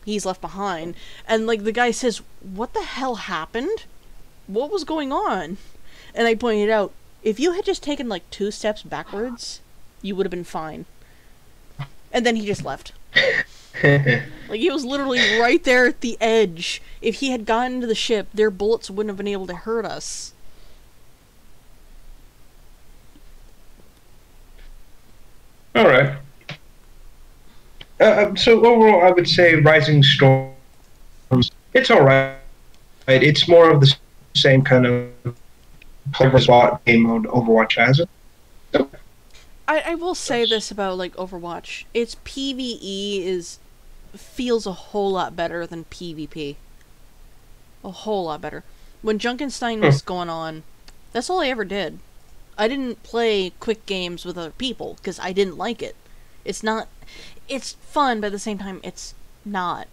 he's left behind. And like, the guy says, "What the hell happened? What was going on?" And I pointed out, if you had just taken like 2 steps backwards, you would have been fine. And then he just left. Like, he was literally right there at the edge. If he had gotten into the ship, their bullets wouldn't have been able to hurt us. Alright. So overall, I would say Rising Storms, it's alright. It's more of the same kind of game mode Overwatch has it. So, I will say this about, like, Overwatch. Its PvE feels a whole lot better than PvP. A whole lot better. When Junkenstein was going on, that's all I ever did. I didn't play quick games with other people, because I didn't like it. It's not... It's fun, but at the same time, it's not.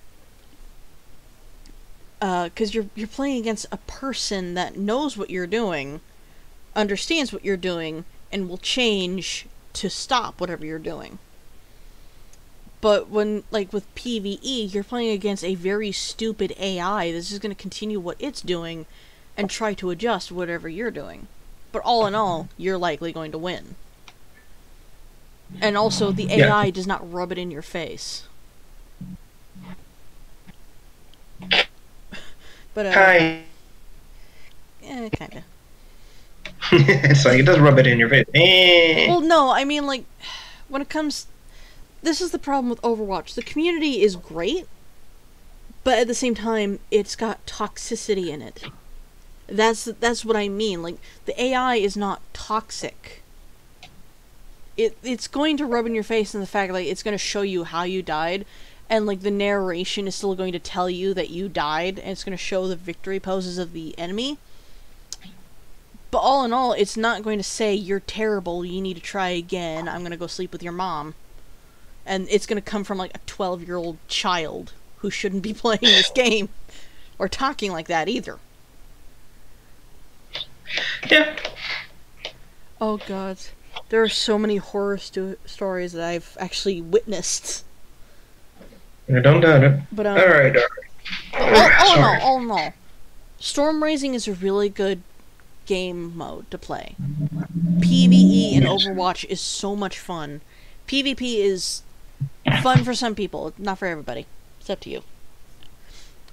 Because you're playing against a person that knows what you're doing, understands what you're doing, and will change to stop whatever you're doing. But when, like, with PvE, you're playing against a very stupid AI that's just going to continue what it's doing and try to adjust whatever you're doing. But all in all, you're likely going to win. And also, the AI does not rub it in your face. But, Hi. yeah, kinda. It's like, it does rub it in your face. Well, no, I mean, like, when it comes... This is the problem with Overwatch. The community is great, but at the same time, it's got toxicity in it. That's what I mean. Like, the AI is not toxic. It's going to rub in your face in the fact, like, it's going to show you how you died, and, like, the narration is still going to tell you that you died, and it's going to show the victory poses of the enemy. But all in all, it's not going to say, "You're terrible, you need to try again, I'm going to go sleep with your mom." And it's going to come from, like, a 12-year-old child who shouldn't be playing this game. Or talking like that, either. Yeah. Oh, God. There are so many horror stories that I've actually witnessed. I don't doubt it. But, alright. All in all, Storm Rising is a really good game mode to play. PvE in Overwatch is so much fun. PvP is fun for some people, not for everybody. It's up to you.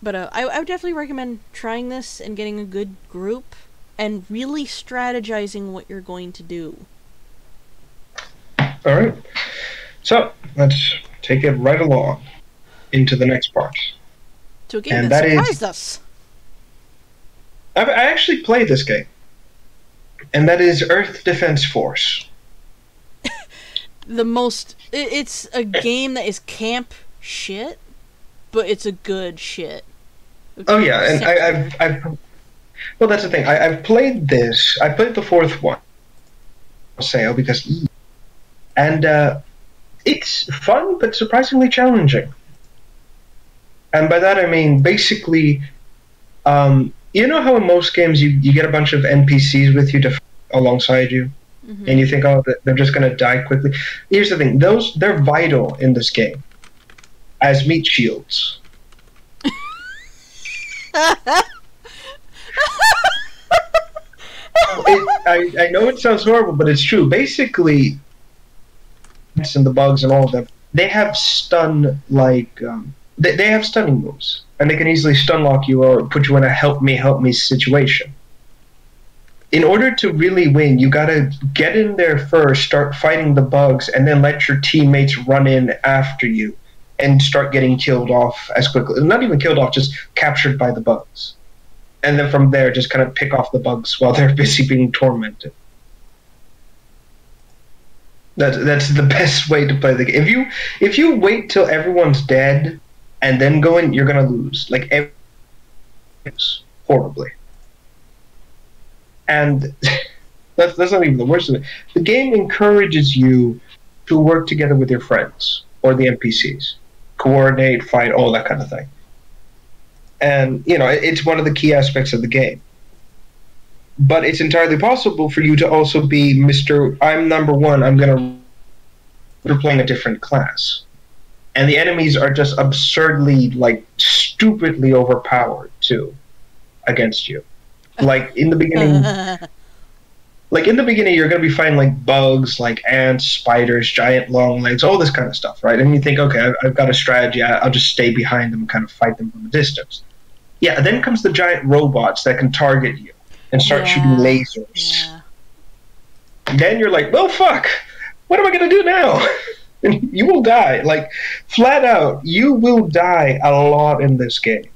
But I would definitely recommend trying this and getting a good group and really strategizing what you're going to do. All right. So let's take it right along into the next part. To a game And that that is- surprised us. I actually played this game, and that is Earth Defense Force. It's a game that is camp shit, but it's a good shit. Oh yeah, and I've well, that's the thing. I've played this. I played the fourth one, sale because, and it's fun but surprisingly challenging. And by that I mean basically, you know how in most games you get a bunch of NPCs with you to alongside you, and you think, oh, they're just gonna die quickly. Here's the thing: they're vital in this game as meat shields. I know it sounds horrible, but it's true. Basically, and the bugs and all of them, they have they have stunning moves, and they can easily stun lock you or put you in a help me situation. In order to really win, you gotta get in there first, start fighting the bugs, and then let your teammates run in after you and start getting killed off as quickly. Not even killed off, just captured by the bugs. And then from there, just kind of pick off the bugs while they're busy being tormented. That's the best way to play the game. If you wait till everyone's dead and then go in, you're gonna lose. Like, horribly. And that's not even the worst of it. The game encourages you to work together with your friends or the NPCs, coordinate, fight, all that kind of thing. And, you know, it's one of the key aspects of the game. But it's entirely possible for you to also be Mr. I'm number one, you're playing a different class. And the enemies are just absurdly, like, stupidly overpowered, too, against you. Like, in the beginning... you're going to be fighting, like, bugs, like ants, spiders, giant long legs, all this kind of stuff, right? And you think, okay, I've got a strategy, I'll just stay behind them and kind of fight them from a distance. Yeah, then comes the giant robots that can target you and start shooting lasers. Yeah. Then you're like, well, fuck, what am I going to do now? And you will die. Like, flat out, you will die a lot in this game.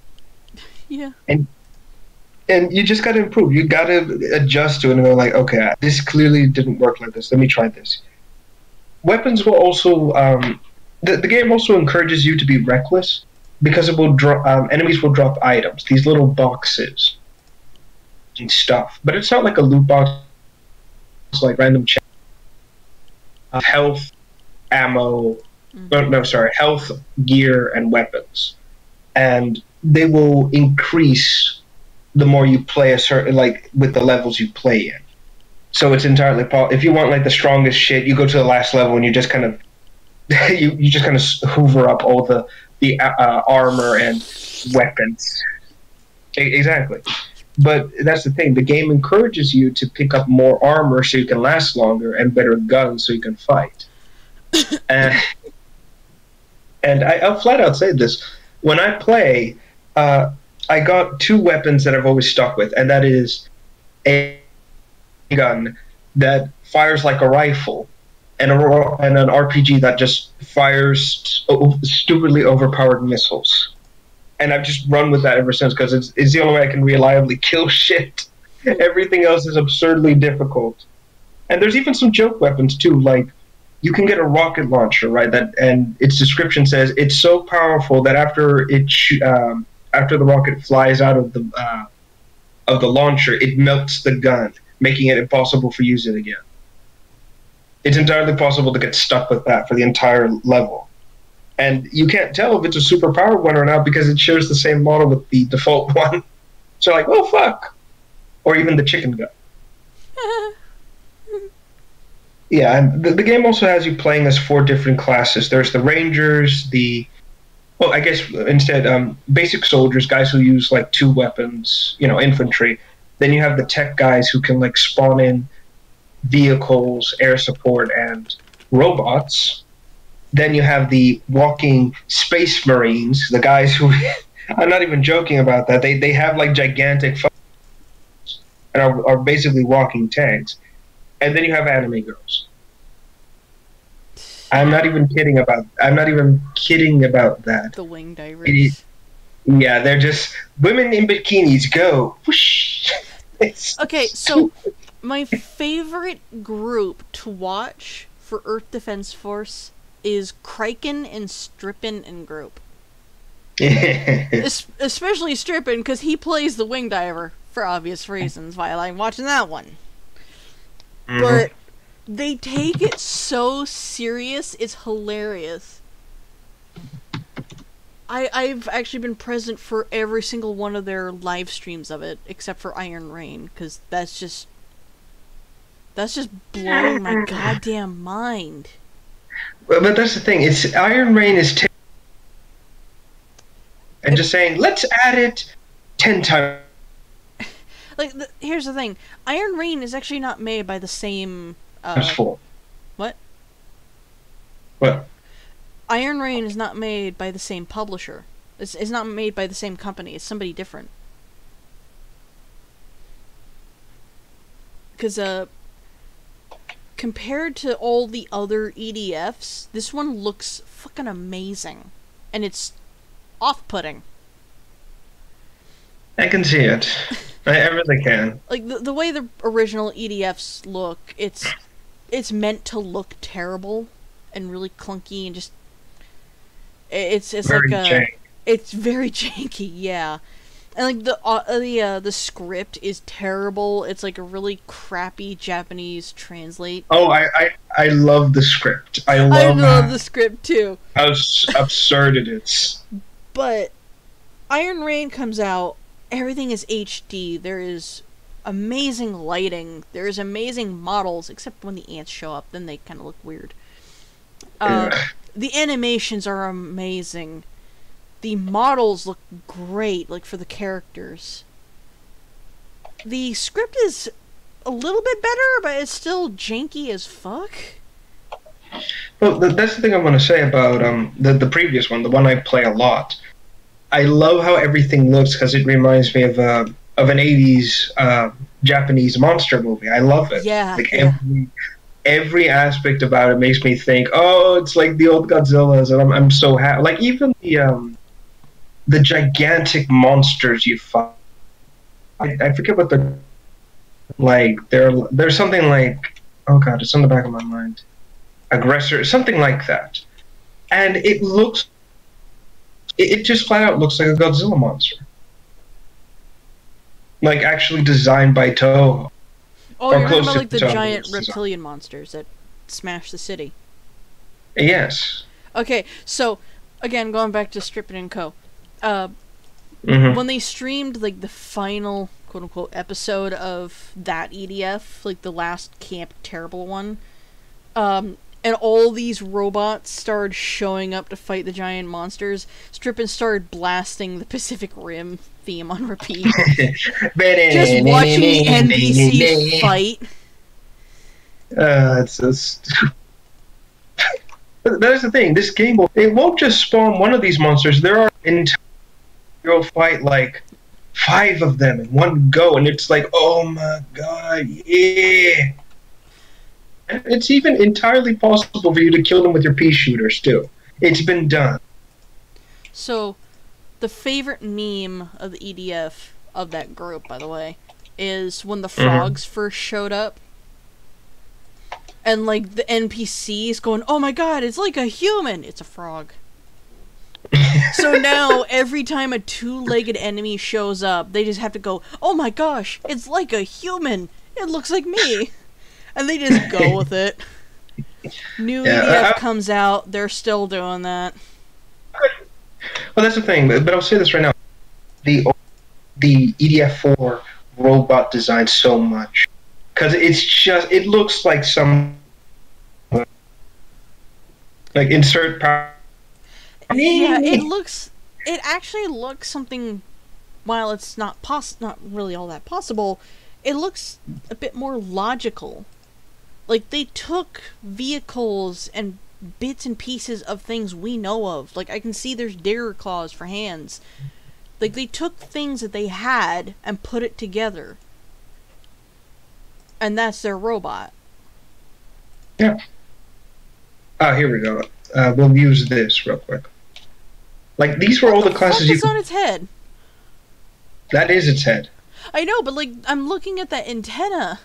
Yeah. And you just got to improve. You got to adjust to it and go like, okay, this clearly didn't work like this. Let me try this. Weapons will also... the game also encourages you to be reckless, because it will enemies will drop items, these little boxes and stuff. But it's not like a loot box. It's like random health, ammo, health, gear, and weapons. And they will increase the more you play a certain, like, with the levels you play in. So it's entirely if you want, like, the strongest shit, you go to the last level and you just kind of you just kind of hoover up all the armor and weapons. Exactly. But that's the thing. The game encourages you to pick up more armor so you can last longer and better guns so you can fight. And I'll flat out say this. When I play, I got two weapons that I've always stuck with, and that is a gun that fires like a rifle, and an RPG that just fires stupidly overpowered missiles. And I've just run with that ever since, because it's the only way I can reliably kill shit. Everything else is absurdly difficult. And there's even some joke weapons, too, like, you can get a rocket launcher, right? And its description says it's so powerful that after the rocket flies out of the launcher, it melts the gun, making it impossible for use it again. It's entirely possible to get stuck with that for the entire level. And you can't tell if it's a superpowered one or not because it shares the same model with the default one. So like, oh, fuck. Or even the chicken gun. Yeah, and the game also has you playing as 4 different classes. There's the Rangers, basic soldiers, guys who use, like, 2 weapons, infantry. Then you have the tech guys who can, like, spawn in vehicles, air support, and robots. Then you have the walking space marines, the guys who... I'm not even joking about that. They have, like, gigantic and are basically walking tanks. And then you have anime girls. I'm not even kidding about. I'm not even kidding about that. The wing divers. Yeah, they're just women in bikinis. Go. Whoosh. Okay, so my favorite group to watch for Earth Defense Force is Kraken and Strippin and group. Especially Strippin, because he plays the wing diver for obvious reasons. Why I like watching that one. Mm-hmm. But they take it so serious, it's hilarious. I've actually been present for every single one of their live streams of it, except for Iron Rain, because that's just blowing my goddamn mind. But that's the thing. It's Iron Rain is and just saying, let's add it 10 times. Like, here's the thing. Iron Rain is actually not made by the same... What? What? Iron Rain is not made by the same publisher. It's not made by the same company. It's somebody different. Because, compared to all the other EDFs, this one looks fucking amazing. And it's off-putting. I can see it. I really can. Like, the way the original EDFs look, it's meant to look terrible and really clunky and just... It's very like a... Jank. It's very janky, yeah. And, like, the script is terrible. It's, like, a really crappy Japanese translate. Oh, I love the script. I love the script, too. How absurd it is. But Iron Rain comes out, everything is HD, there is amazing lighting, there is amazing models, except when the ants show up, then they kind of look weird. The animations are amazing. The models look great, like, for the characters. The script is a little bit better, but it's still janky as fuck. Well, that's the thing I want to say about the previous one, the one I play a lot. I love how everything looks because it reminds me of an 80s Japanese monster movie. I love it. Yeah. Like every aspect about it makes me think, oh, it's like the old Godzillas, and I'm so happy. Like even the gigantic monsters you find. I forget what they're like. There's something like, oh god, it's on the back of my mind. Aggressor, something like that, and it looks. It just flat out looks like a Godzilla monster. Like, actually designed by Toho. Oh, you're talking about, like, the giant reptilian monsters that smash the city. Yes. Okay, so, again, going back to Strippin' & Co. When they streamed, like, the final, quote-unquote, episode of that EDF, like, the last Camp Terrible one, and all these robots started showing up to fight the giant monsters, Strippin' started blasting the Pacific Rim theme on repeat. Just watching the NPCs fight. It's just... That's the thing, this game, it won't just spawn one of these monsters, there are you'll fight like 5 of them in one go, and it's like, oh my god, yeah! It's even entirely possible for you to kill them with your pea shooters, too. It's been done. So, the favorite meme of the EDF, of that group, by the way, is when the frogs first showed up. And, like, the NPCs going, oh my god, it's like a human! It's a frog. So now, every time a 2-legged enemy shows up, they just have to go, oh my gosh, it's like a human! It looks like me! And they just go with it. New EDF comes out, they're still doing that. Well, that's the thing, but I'll say this right now. The EDF4 robot design so much. Because it looks like some... Like, insert power... Yeah, it actually looks something... While it's not really all that possible, it looks a bit more logical. Like, they took vehicles and bits and pieces of things we know of. Like, I can see there's digger claws for hands. Like, they took things that they had and put it together. And that's their robot. Yeah. Oh, here we go. We'll use this real quick. Like, these were all the classes you... What's on its head? That is its head. I know, but, like, I'm looking at that antenna.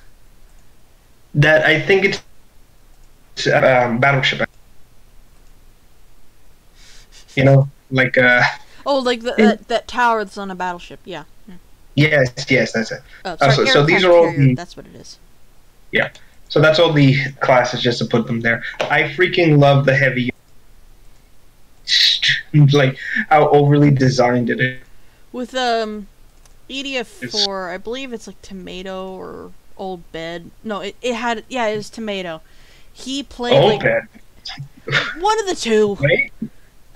That, I think it's battleship. You know, like, Oh, like that tower that's on a battleship, yeah. Yes, that's it. Oh, sorry, so these are all carrier, that's what it is. Yeah. So that's all the classes, just to put them there. I freaking love the heavy... like, how overly designed it is. With, ep4, I believe it's like Tomato or Old Bed. No, it was Tomato. He played, Old Bed? One of the two. Wait.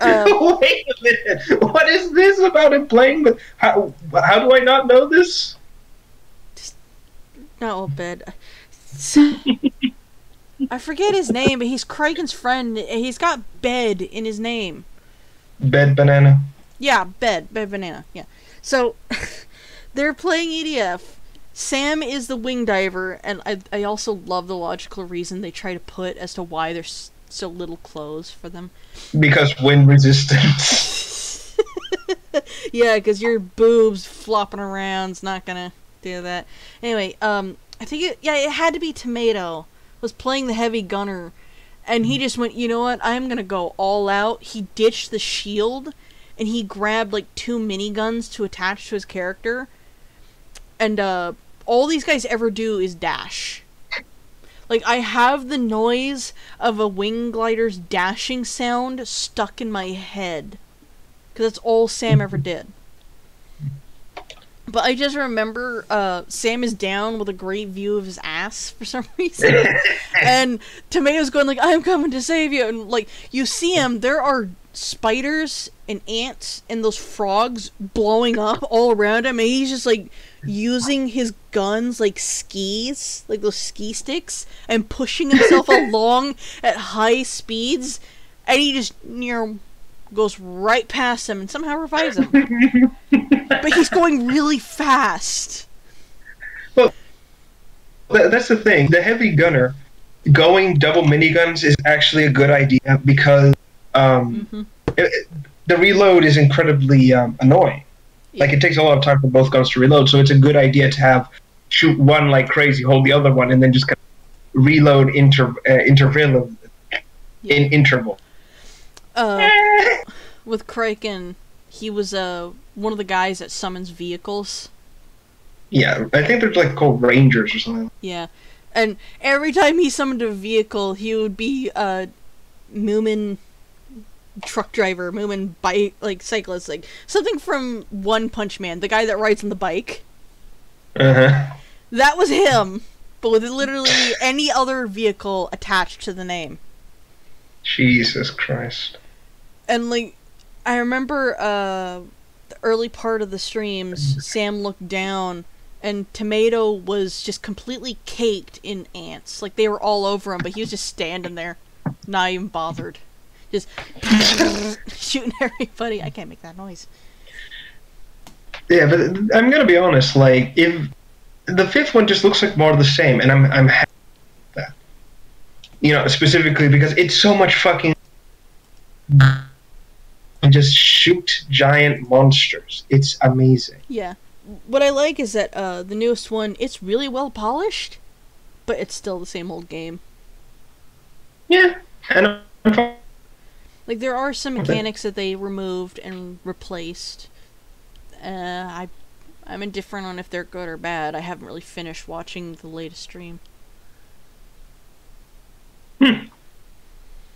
Wait a minute. What is this about him playing with... How do I not know this? Not Old Bed. I forget his name, but he's Kraken's friend. He's got Bed in his name. Bed Banana? Yeah, Bed Banana, yeah. So, they're playing EDF. Sam is the wing diver, and I also love the logical reason they try to put as to why there's so little clothes for them. Because wind resistance. Yeah, because your boobs flopping around's not gonna do that. Anyway, I think it had to be Tomato was playing the heavy gunner, and he just went, you know what, I'm gonna go all out. He ditched the shield, and he grabbed like 2 miniguns to attach to his character, and all these guys ever do is dash. Like, I have the noise of a wing glider's dashing sound stuck in my head, because that's all Sam ever did. But I just remember Sam is down with a great view of his ass for some reason. And Tomato's going like, I'm coming to save you. And like, you see him, there are spiders and ants and those frogs blowing up all around him. And he's just like using his guns like skis, like those ski sticks, and pushing himself along at high speeds. And he just, goes right past him and somehow revives him. But he's going really fast. Well, that's the thing. The heavy gunner going double miniguns is actually a good idea because the reload is incredibly annoying. Yeah. Like, it takes a lot of time for both guns to reload, so it's a good idea to have shoot one like crazy, hold the other one, and then just kind of reload interval. With Kraken, he was one of the guys that summons vehicles. Yeah, I think they're like called Rangers or something. Yeah, and every time he summoned a vehicle, he would be Moomin truck driver, Moomin bike, like cyclist, like something from One Punch Man, the guy that rides on the bike. That was him, but with literally any other vehicle attached to the name. Jesus Christ. And like, I remember the early part of the streams, Sam looked down and Tomato was just completely caked in ants. Like, they were all over him, but he was just standing there, not even bothered. Just shooting everybody. I can't make that noise. Yeah, but I'm gonna be honest, like, if the fifth one just looks like more of the same, and I'm happy with that. You know, specifically because it's so much fucking and just shoot giant monsters. It's amazing. Yeah. What I like is that the newest one, it's really well polished, but it's still the same old game. Yeah, and like, there are some mechanics that they removed and replaced. I'm indifferent on if they're good or bad. I haven't really finished watching the latest stream.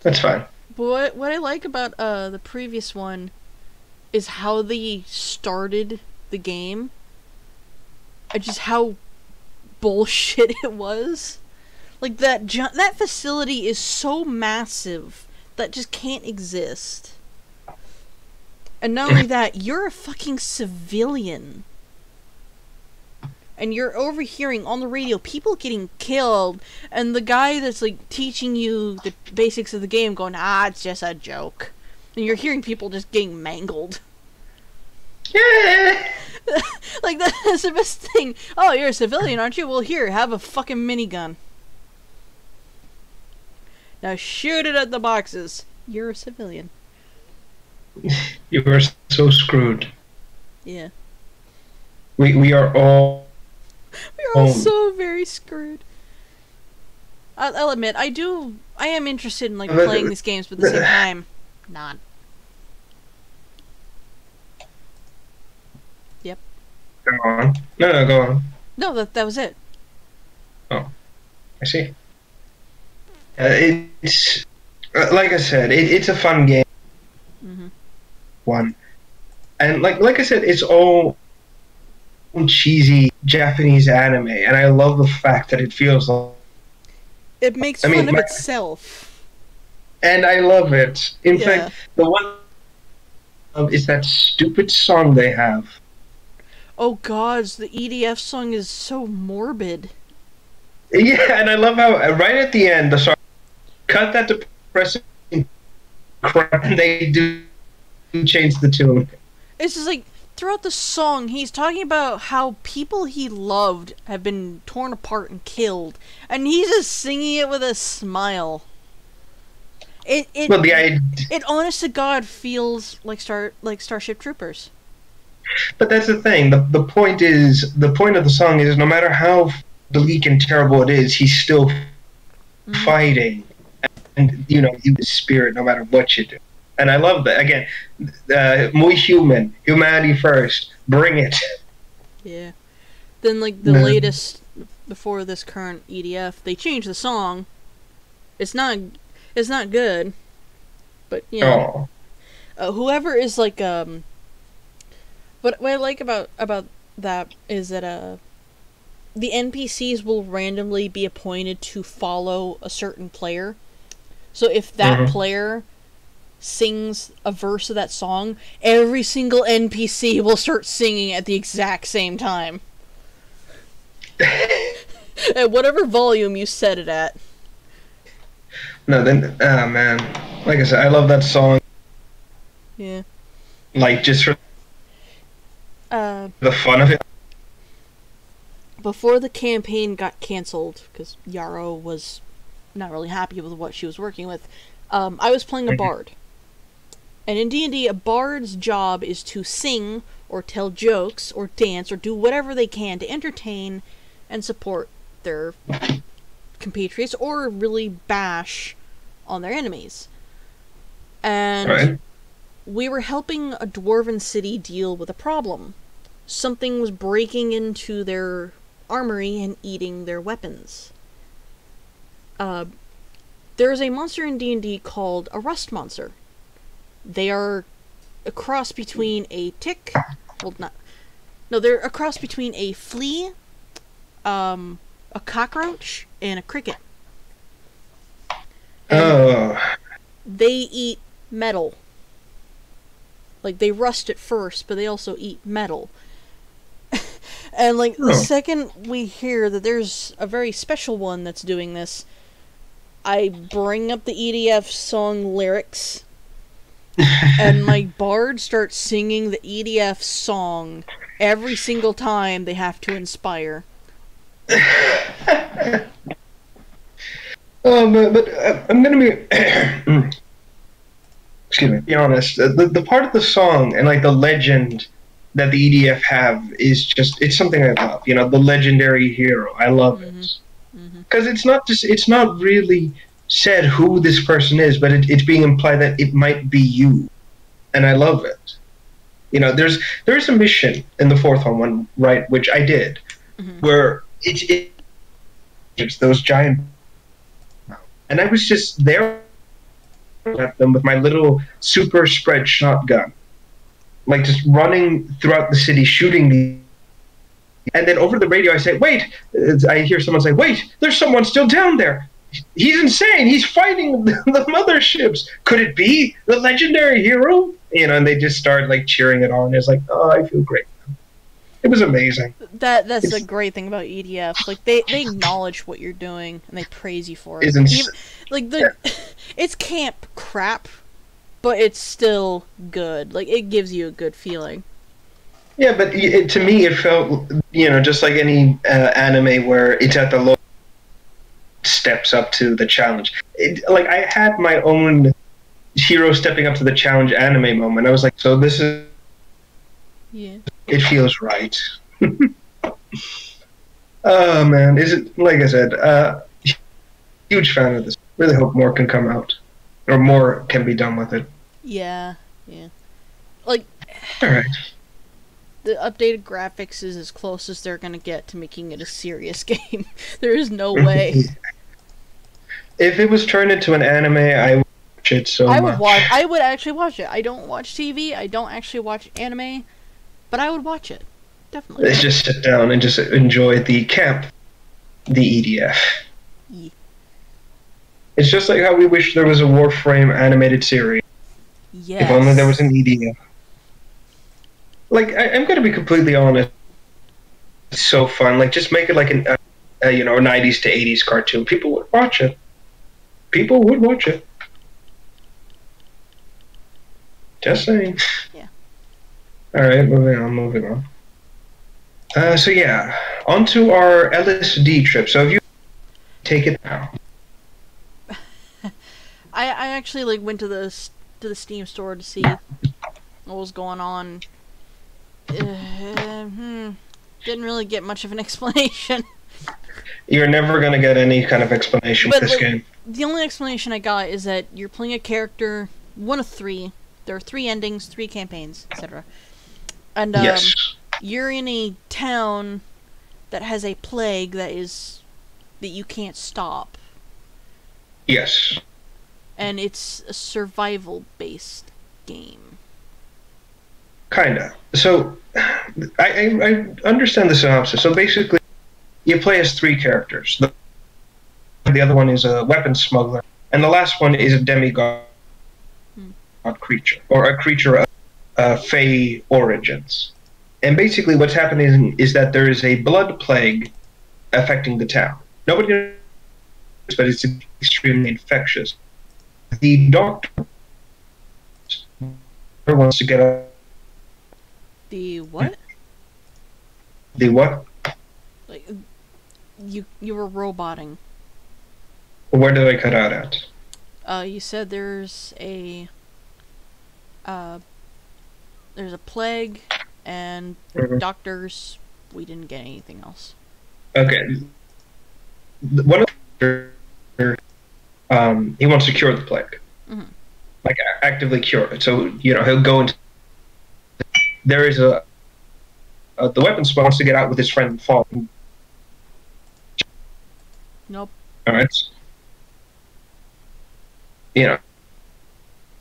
That's fine. But what I like about the previous one is how they started the game. And just how bullshit it was. Like, that facility is so massive that just can't exist. And not only that, you're a fucking civilian. And you're overhearing on the radio people getting killed, and the guy that's like teaching you the basics of the game going, it's just a joke. And you're hearing people just getting mangled. Yeah. Like, that's the best thing. Oh, you're a civilian, aren't you? Well, here, have a fucking minigun. Now shoot it at the boxes. You're a civilian. You are so screwed. Yeah. We are all. We're all so very screwed. I'll admit, I am interested in, like, playing these games, but at the same time, not. Yep. Go on. No, go on. No, that was it. Oh, I see. It's like I said, it's a fun game. Mm-hmm. One, and like I said, it's all cheesy Japanese anime, and I love the fact that it feels like it makes fun of itself. And I love it. In fact, the one is that stupid song they have. Oh God, the EDF song is so morbid. Yeah, and I love how right at the end the song cut that depressing crap, and they do change the tune. It's just like throughout the song, he's talking about how people he loved have been torn apart and killed, and he's just singing it with a smile. It honest to God feels like Starship Troopers. But that's the thing. The point of the song is no matter how bleak and terrible it is, he's still fighting, and you know, he was spirit no matter what you do. And I love that. Again, muy human, humanity first. Bring it. Yeah. Then, like, the latest, before this current EDF, they changed the song. It's not good, but you know, whoever is like What I like about that is that the NPCs will randomly be appointed to follow a certain player. So if that player sings a verse of that song, every single NPC will start singing at the exact same time. At whatever volume you set it at. No, then, man. Like I said, I love that song. Yeah. Like, just for the fun of it. Before the campaign got cancelled, because Yarrow was not really happy with what she was working with, I was playing a bard. And in D&D, a bard's job is to sing, or tell jokes, or dance, or do whatever they can to entertain and support their compatriots, or really bash on their enemies. And we were helping a dwarven city deal with a problem. Something was breaking into their armory and eating their weapons. There's a monster in D&D called a rust monster. They are a cross between a tick... they're a cross between a flea, a cockroach, and a cricket. And they eat metal. Like, they rust at first, but they also eat metal. And, like, the second we hear that there's a very special one that's doing this, I bring up the EDF song lyrics, and my bard starts singing the EDF song every single time they have to inspire. But I'm gonna be... excuse me, be honest. The part of the song and, like, the legend that the EDF have is just, it's something I love. You know, the legendary hero. I love it. Because it's not really said who this person is, but it's being implied that it might be you. And I love it. You know, there's a mission in the fourth one, right, which I did, where it's those giant, and I was just there at them with my little super spread shotgun, like just running throughout the city shooting these. And then over the radio I say, wait, I hear someone say, wait, there's someone still down there. He's insane. He's fighting the motherships. Could it be the legendary hero? You know, and they just start, like, cheering it on. It's like, oh, I feel great. It was amazing. That's a great thing about EDF. Like, they acknowledge what you're doing and they praise you for it. It's camp crap, but it's still good. Like, it gives you a good feeling. Yeah, but to me it felt, you know, just like any anime where it's at the low. steps up to the challenge. Like, I had my own hero stepping up to the challenge anime moment. I was like, so this is... Yeah. It feels right. Oh, man. Is it... Like I said, huge fan of this. Really hope more can come out. Or more can be done with it. Yeah, yeah. Like... Alright. The updated graphics is as close as they're gonna get to making it a serious game. There is no way. If it was turned into an anime, I would watch it so much. I would actually watch it. I don't watch TV. I don't actually watch anime, but I would watch it. Definitely. Let's just sit down and just enjoy the camp, the EDF. Yeah. It's just like how we wish there was a Warframe animated series. Yes. If only there was an EDF. Like, I'm gonna be completely honest. It's so fun. Like, just make it like a 90s to 80s cartoon. People would watch it. People would watch it. Just saying. Yeah. Alright, moving on. So yeah, on to our LSD trip. So if you take it now. I actually like went to the Steam store to see what was going on. Didn't really get much of an explanation. You're never gonna get any kind of explanation with this game. The only explanation I got is that you're playing a character, one of three. There are 3 endings, 3 campaigns, etc. And yes. You're in a town that has a plague that you can't stop. Yes. And it's a survival-based game. Kinda. So, I understand the synopsis. So basically, you play as 3 characters. The other one is a weapons smuggler, and the last one is a demigod creature, or a creature of Fey origins. And basically what's happening is that there is a blood plague affecting the town. Nobody knows, but it's extremely infectious. The doctor wants to get a... The what? The what? Like, you were roboting. Where did I cut out at? You said there's a plague and doctors. We didn't get anything else. Okay. One of he wants to cure the plague. Mm-hmm. Like, actively cure it. So, he'll go into... There is the weapon smuggler wants to get out with his friend Fall. Nope. Alright.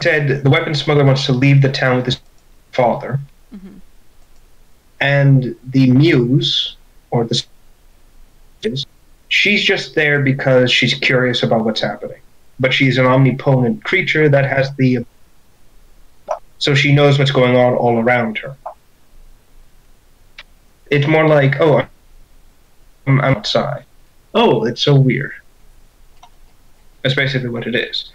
Said the weapon smuggler wants to leave the town with his father. Mm-hmm. And the muse, or the... She's just there because she's curious about what's happening. But she's an omnipotent creature that has the... So she knows what's going on all around her. It's more like, oh, I'm outside. Oh, it's so weird. That's basically what it is.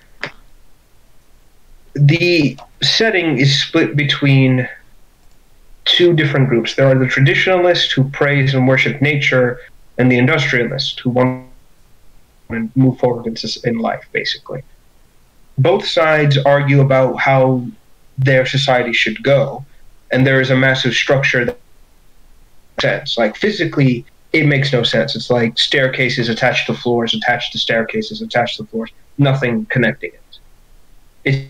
The setting is split between 2 different groups. There are the traditionalists who praise and worship nature, and the industrialists who want to move forward in life, basically. Both sides argue about how their society should go, and there is a massive structure that makes sense. Like, physically, it makes no sense. It's like staircases attached to floors, attached to staircases, attached to floors, nothing connecting it. It's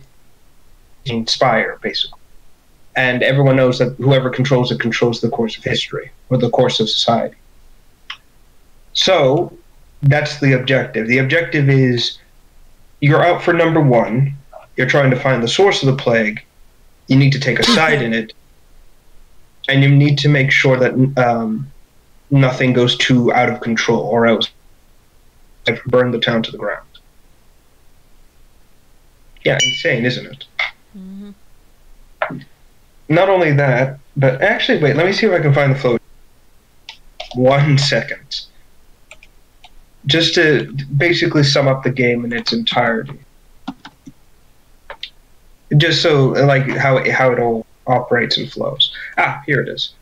inspire, basically. And everyone knows that whoever controls it controls the course of history, or the course of society. So, that's the objective. The objective is, you're out for number 1, you're trying to find the source of the plague, you need to take a side in it, and you need to make sure that nothing goes too out of control, or else burn the town to the ground. Yeah, insane, isn't it? Mm-hmm. Not only that, but actually, wait, let me see if I can find the flow. 1 second. Just to basically sum up the game in its entirety. Just so, like, how it all operates and flows. Ah, here it is.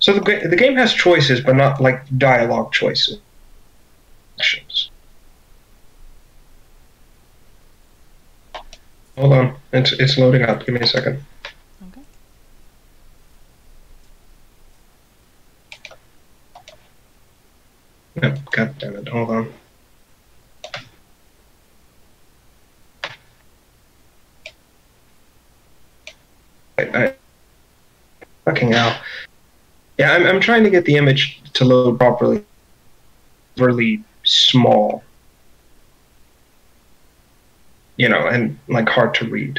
So the game has choices, but not, like, dialogue choices. Hold on, it's loading up. Give me a second. Okay. No, God damn it! Hold on. I fucking hell. Yeah, I'm trying to get the image to load properly. Really small, you know, and like hard to read.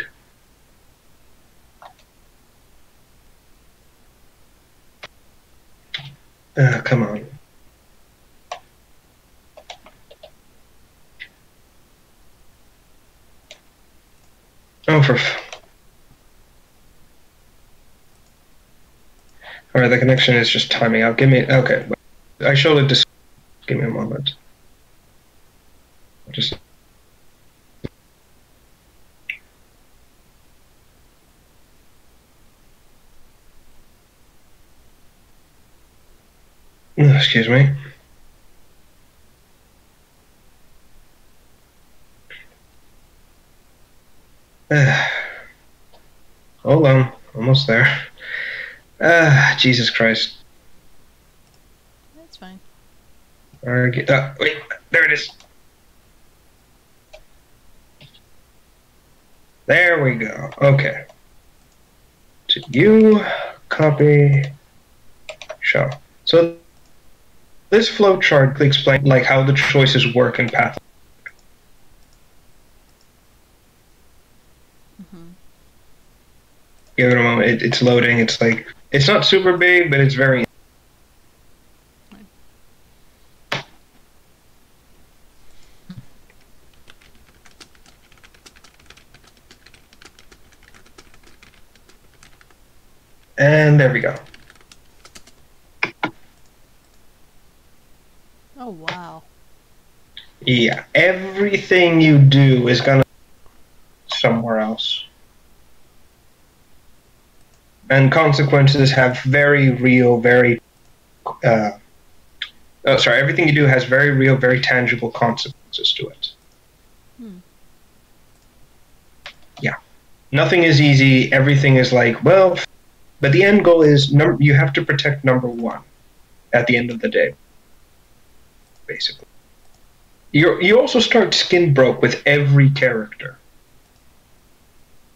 Come on. Oh, all right, the connection is just timing out. Give me, okay. I showed it to, give me a moment. Just. Excuse me. Hold on, almost there. Jesus Christ. That's fine. Wait, there it is. There we go. Okay. To you, copy, show. So this flowchart explains like how the choices work in Path. Give it a moment. It's loading. It's like it's not super big, but it's very. And there we go. Oh, wow. Yeah, everything you do is gonna somewhere else. And consequences have very real, very everything you do has very real, very tangible consequences to it. Yeah. Nothing is easy, everything is like, well, but the end goal is you have to protect number one at the end of the day. Basically. You also start skin broke with every character.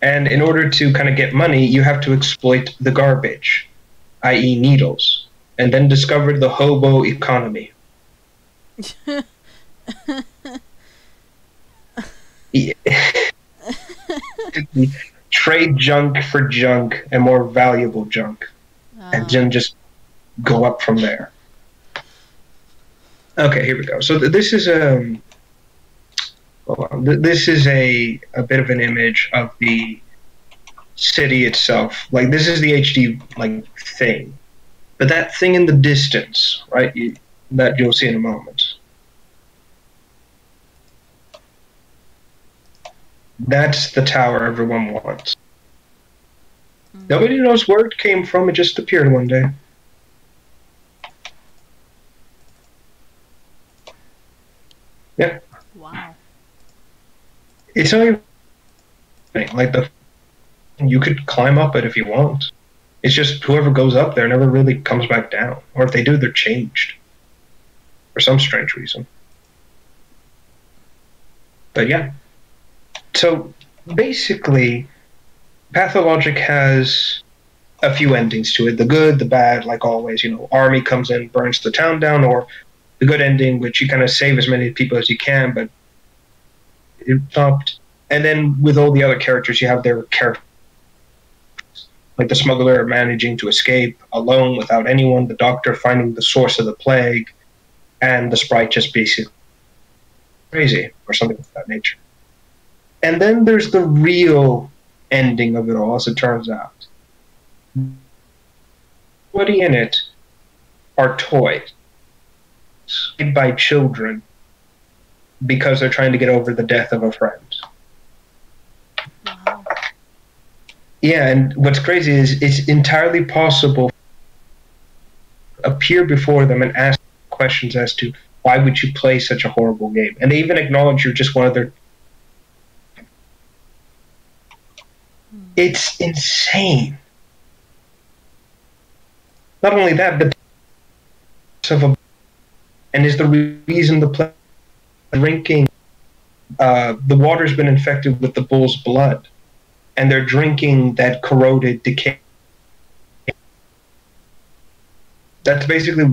And in order to kind of get money, you have to exploit the garbage, i.e. needles, and then discover the hobo economy. Trade junk for junk and more valuable junk, and then just go up from there. Okay, here we go. So this is this is a bit of an image of the city itself. Like this is the HD like thing, but that thing in the distance, right? That you'll see in a moment. That's the tower everyone wants. Nobody knows where it came from. It just appeared one day. Yeah. Wow. It's not even like you could climb up it if you want. It's just whoever goes up there never really comes back down. Or if they do, they're changed. For some strange reason. But yeah. So basically, Pathologic has a few endings to it. The good, the bad, like always, you know, army comes in, burns the town down, or the good ending, which you kind of save as many people as you can, but it stopped. And then with all the other characters, you have their characters. Like the smuggler managing to escape alone without anyone, the doctor finding the source of the plague, and the sprite just basically crazy, or something of that nature. And then there's the real ending of it all, as it turns out. Everybody in it are toys made by children because they're trying to get over the death of a friend. Wow. Yeah, and what's crazy is it's entirely possible to appear before them and ask questions as to Why would you play such a horrible game? And they even acknowledge you're just one of their. It's insane. Not only that, but and is the reason the plague drinking. The water's been infected with the bull's blood, and they're drinking that corroded, decay. That's basically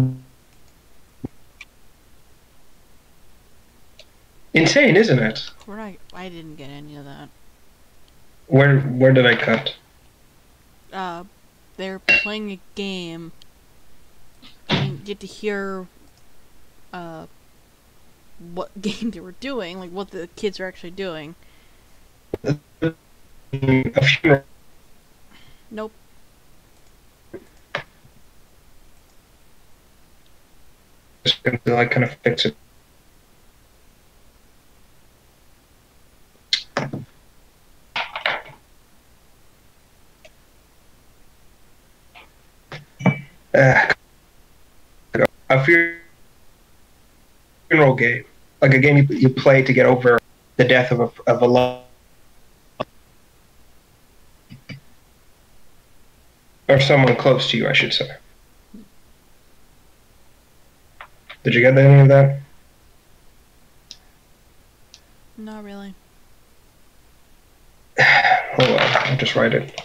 insane, isn't it? Right. I didn't get any of that. Where did I cut? They're playing a game. You get to hear, what game they were doing, like what the kids are actually doing. A funeral. Nope. To like kind of fix it. A funeral game, like a game you play to get over the death of a loved, or someone close to you, I should say. Did you get any of that? Not really. Hold on, I'll just write it.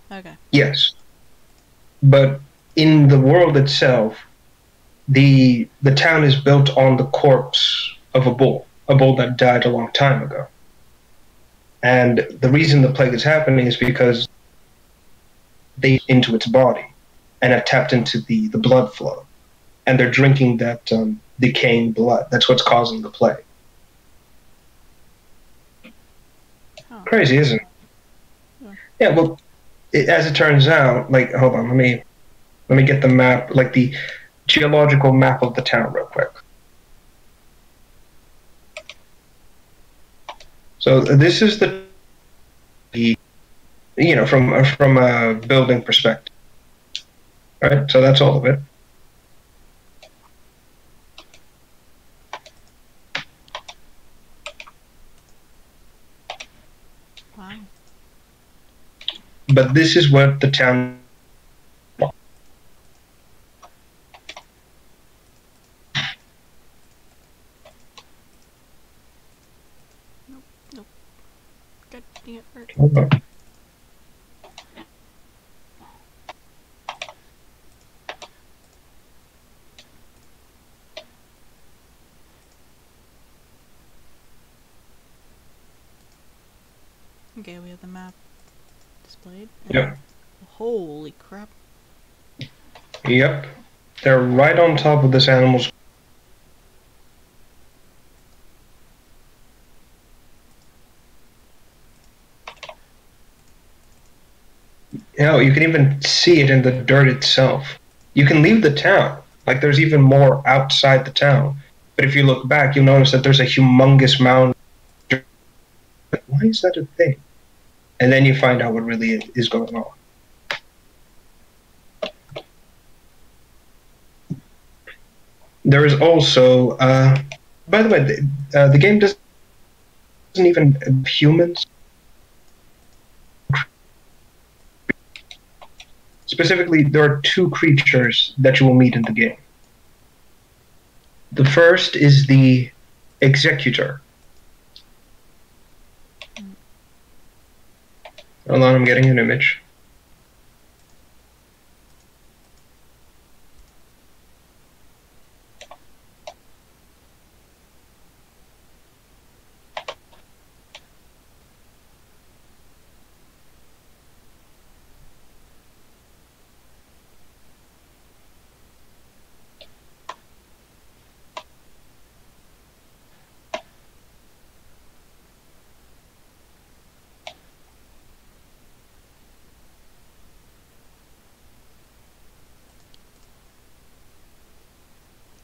Okay. Yes, but in the world itself, the town is built on the corpse of a bull that died a long time ago. And the reason the plague is happening is because they into its body and have tapped into the blood flow, and they're drinking that decaying blood. That's what's causing the plague. Oh. Crazy, isn't it? Yeah. Well, as it turns out, like, hold on, let me get the map, like the geological map of the town, real quick. So this is the from a building perspective, right? So that's all of it. Wow. But this is what the town. Nope. God dang it. Hold on. Okay, we have the map displayed. Yep. Holy crap. Yep. They're right on top of this animal's. You can even see it in the dirt itself. You can leave the town. Like, there's even more outside the town. But if you look back, you'll notice that there's a humongous mound. Why is that a thing? And then you find out what really is going on. There is also, by the way, the game doesn't even have humans. Specifically, there are two creatures that you will meet in the game. The first is the Executor. Hold on, I'm getting an image.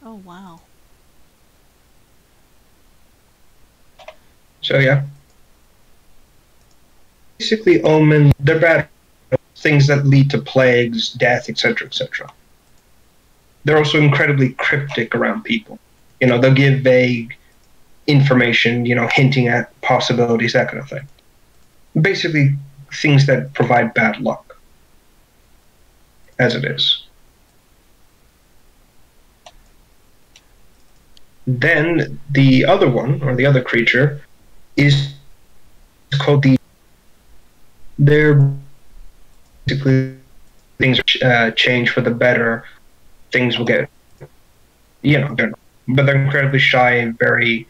Oh, wow. So yeah, basically omen. They're bad things that lead to plagues, death, etc., etc. They're also incredibly cryptic around people. They'll give vague information, hinting at possibilities, that kind of thing. Basically, things that provide bad luck, as it is. Then the other one, or the other creature, is called the. They're basically things change for the better. Things will get, but they're incredibly shy and very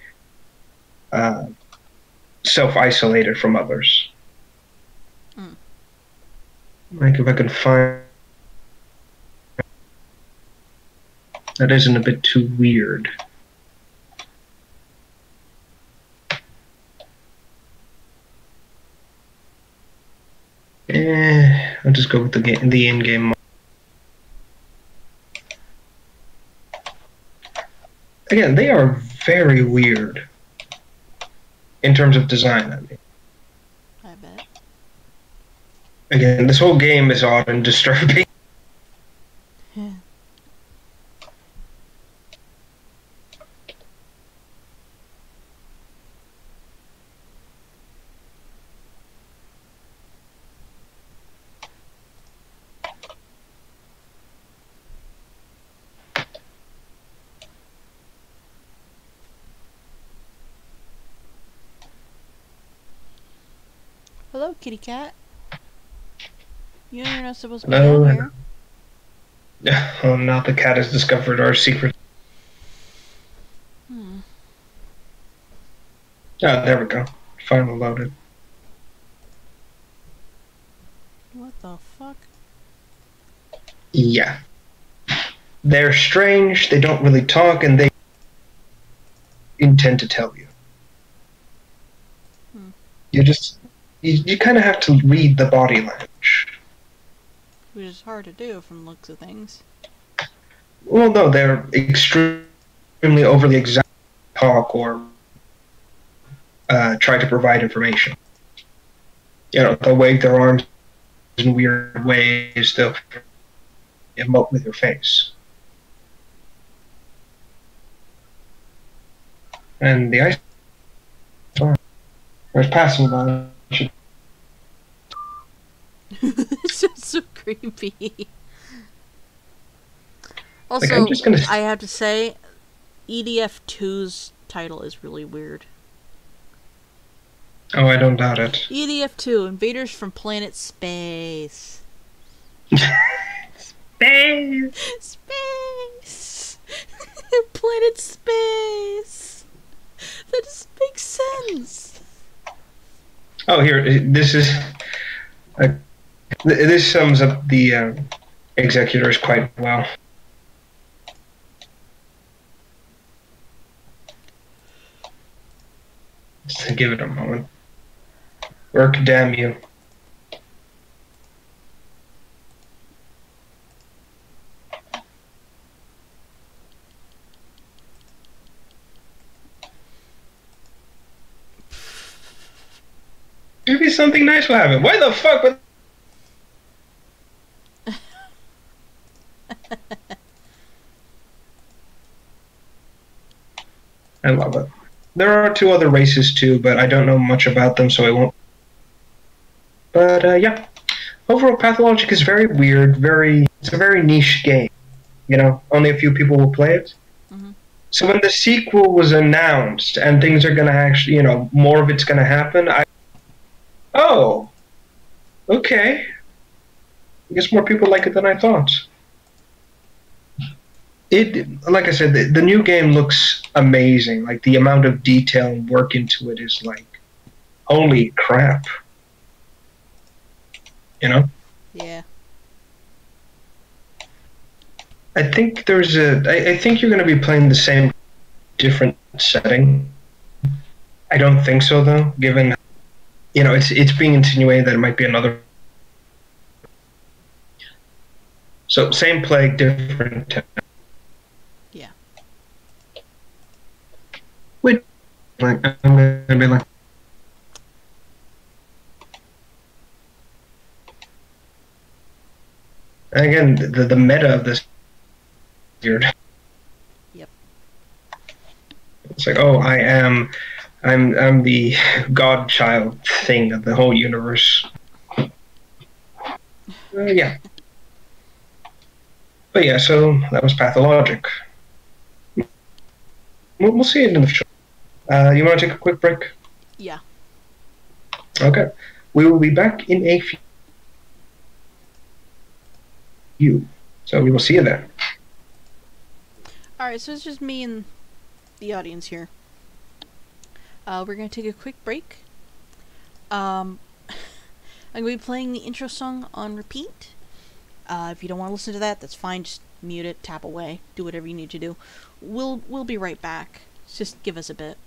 self-isolated from others. Like if I can find that isn't a bit too weird. I'll just go with the in-game. Again, they are very weird in terms of design. I mean, I bet. Again, this whole game is odd and disturbing. Yeah. Hello, kitty cat. You're not supposed to be down here. Oh, now the cat has discovered our secret. Hmm. Ah, there we go. Finally loaded. What the fuck? Yeah. They're strange, they don't really talk, and they intend to tell you. You kind of have to read the body language. Which is hard to do from the looks of things. Well, no, they're extremely overly exact talk or try to provide information. They'll wave their arms in weird ways, they'll emote with their face. And the ice was passing by. It's just so creepy. Also, Like, I have to say, EDF2's title is really weird. Oh, I don't doubt it. EDF2, Invaders from Planet Space. Space! Space! Planet Space! That just makes sense. Oh, here, this is... this sums up the executors quite well. Just give it a moment. Work, damn you. Maybe something nice will happen. Why the fuck would... I love it. There are two other races too, but I don't know much about them, so I won't. But yeah, overall, Pathologic is very weird. It's a very niche game. Only a few people will play it. Mm-hmm. So when the sequel was announced and things are gonna actually, more of it's gonna happen, oh, okay. I guess more people like it than I thought. Like I said, the new game looks amazing. Like, the amount of detail and work into it is like, holy crap. Yeah. I think I think you're going to be playing the same different setting. I don't think so, though, given, it's being insinuated that it might be another. So, same plague, different town. Yeah. Wait, I'm going to be like, Again, the meta of this weird. Yep. It's like, oh, I'm the godchild thing of the whole universe. Yeah. But yeah, so that was pathologic. We'll see it in the future. You want to take a quick break? Yeah. Okay. We will be back in a few. So we will see you then. Alright, so it's just me and the audience here. We're gonna take a quick break. I'm gonna be playing the intro song on repeat. If you don't want to listen to that, that's fine. Just mute it, tap away, do whatever you need to do. We'll be right back. Just give us a bit.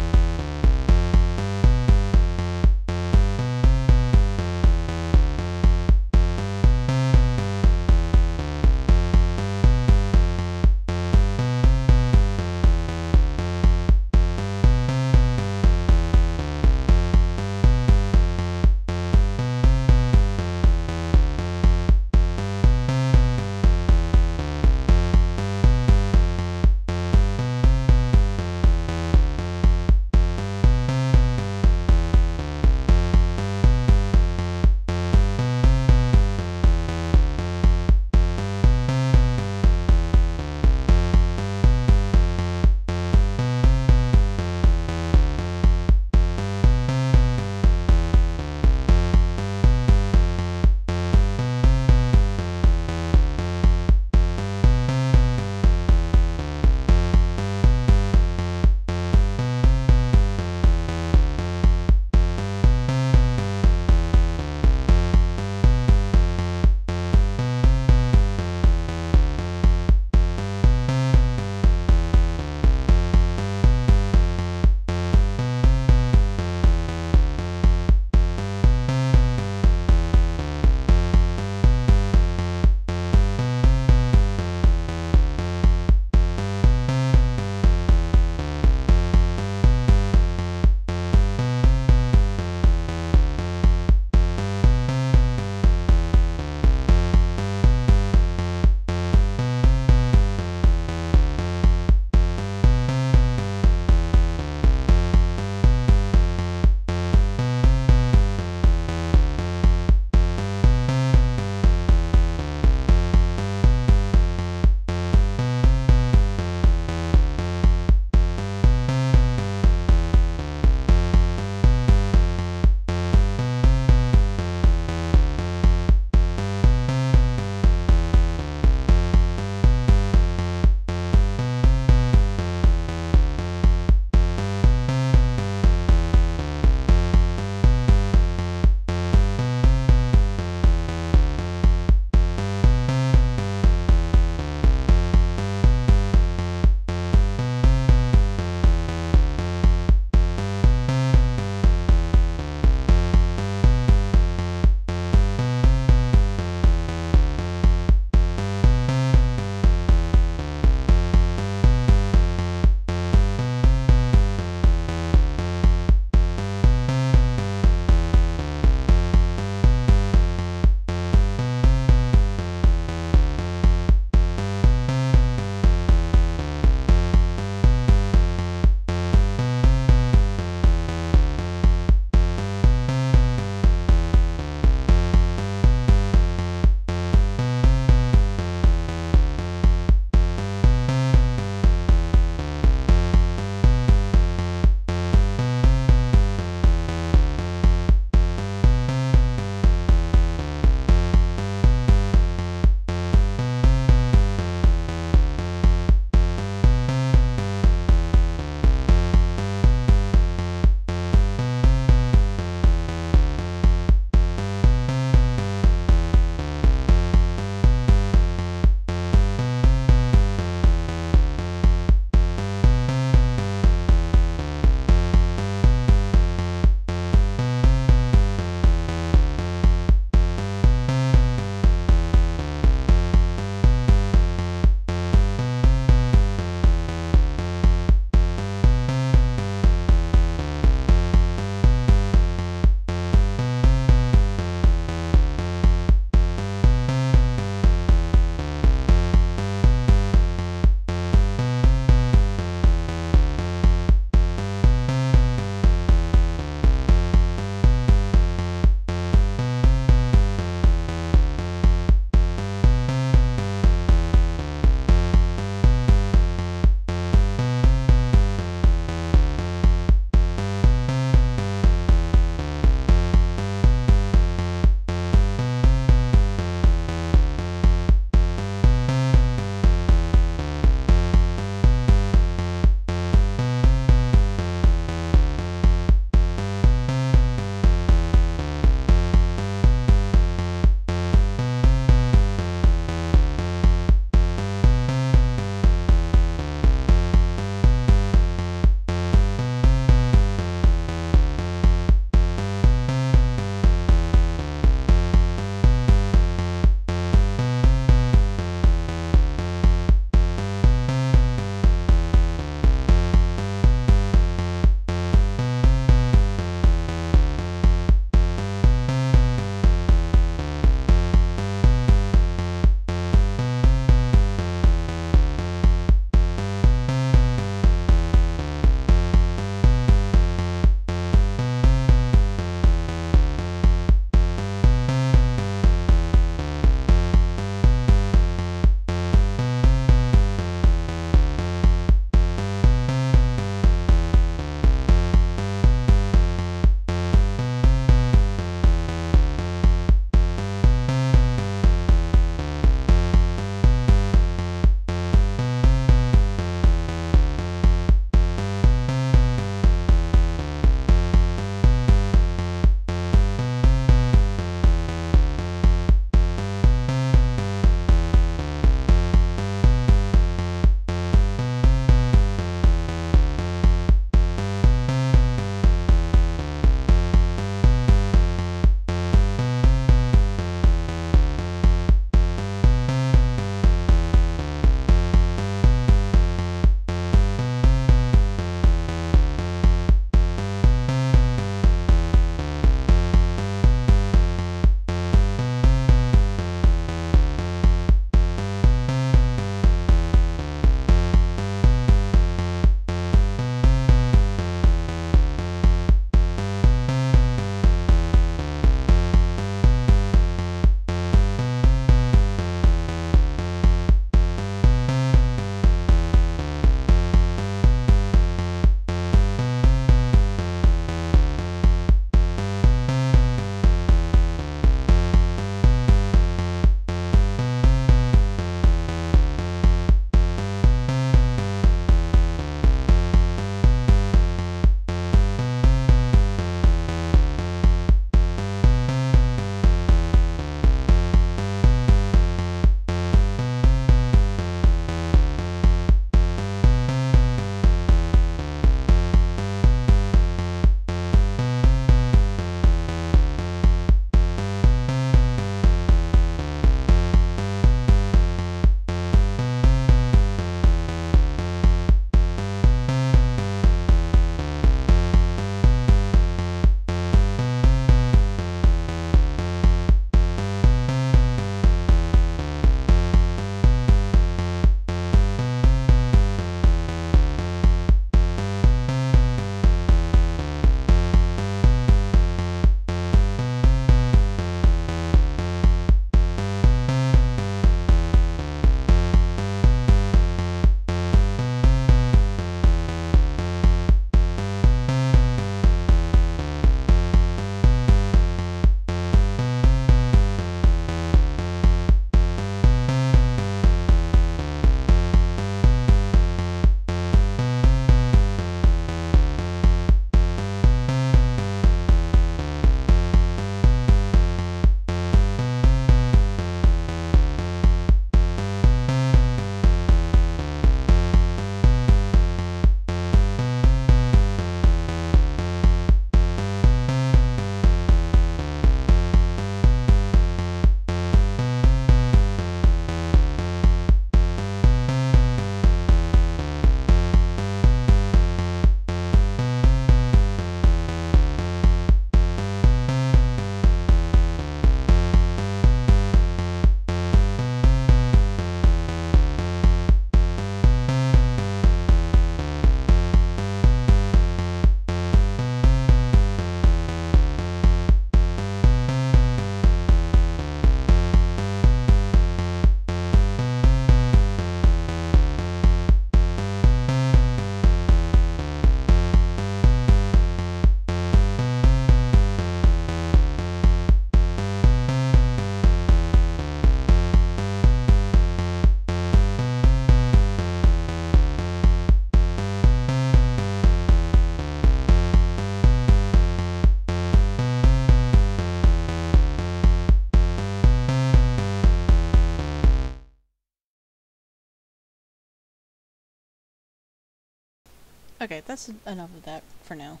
Okay, that's enough of that for now.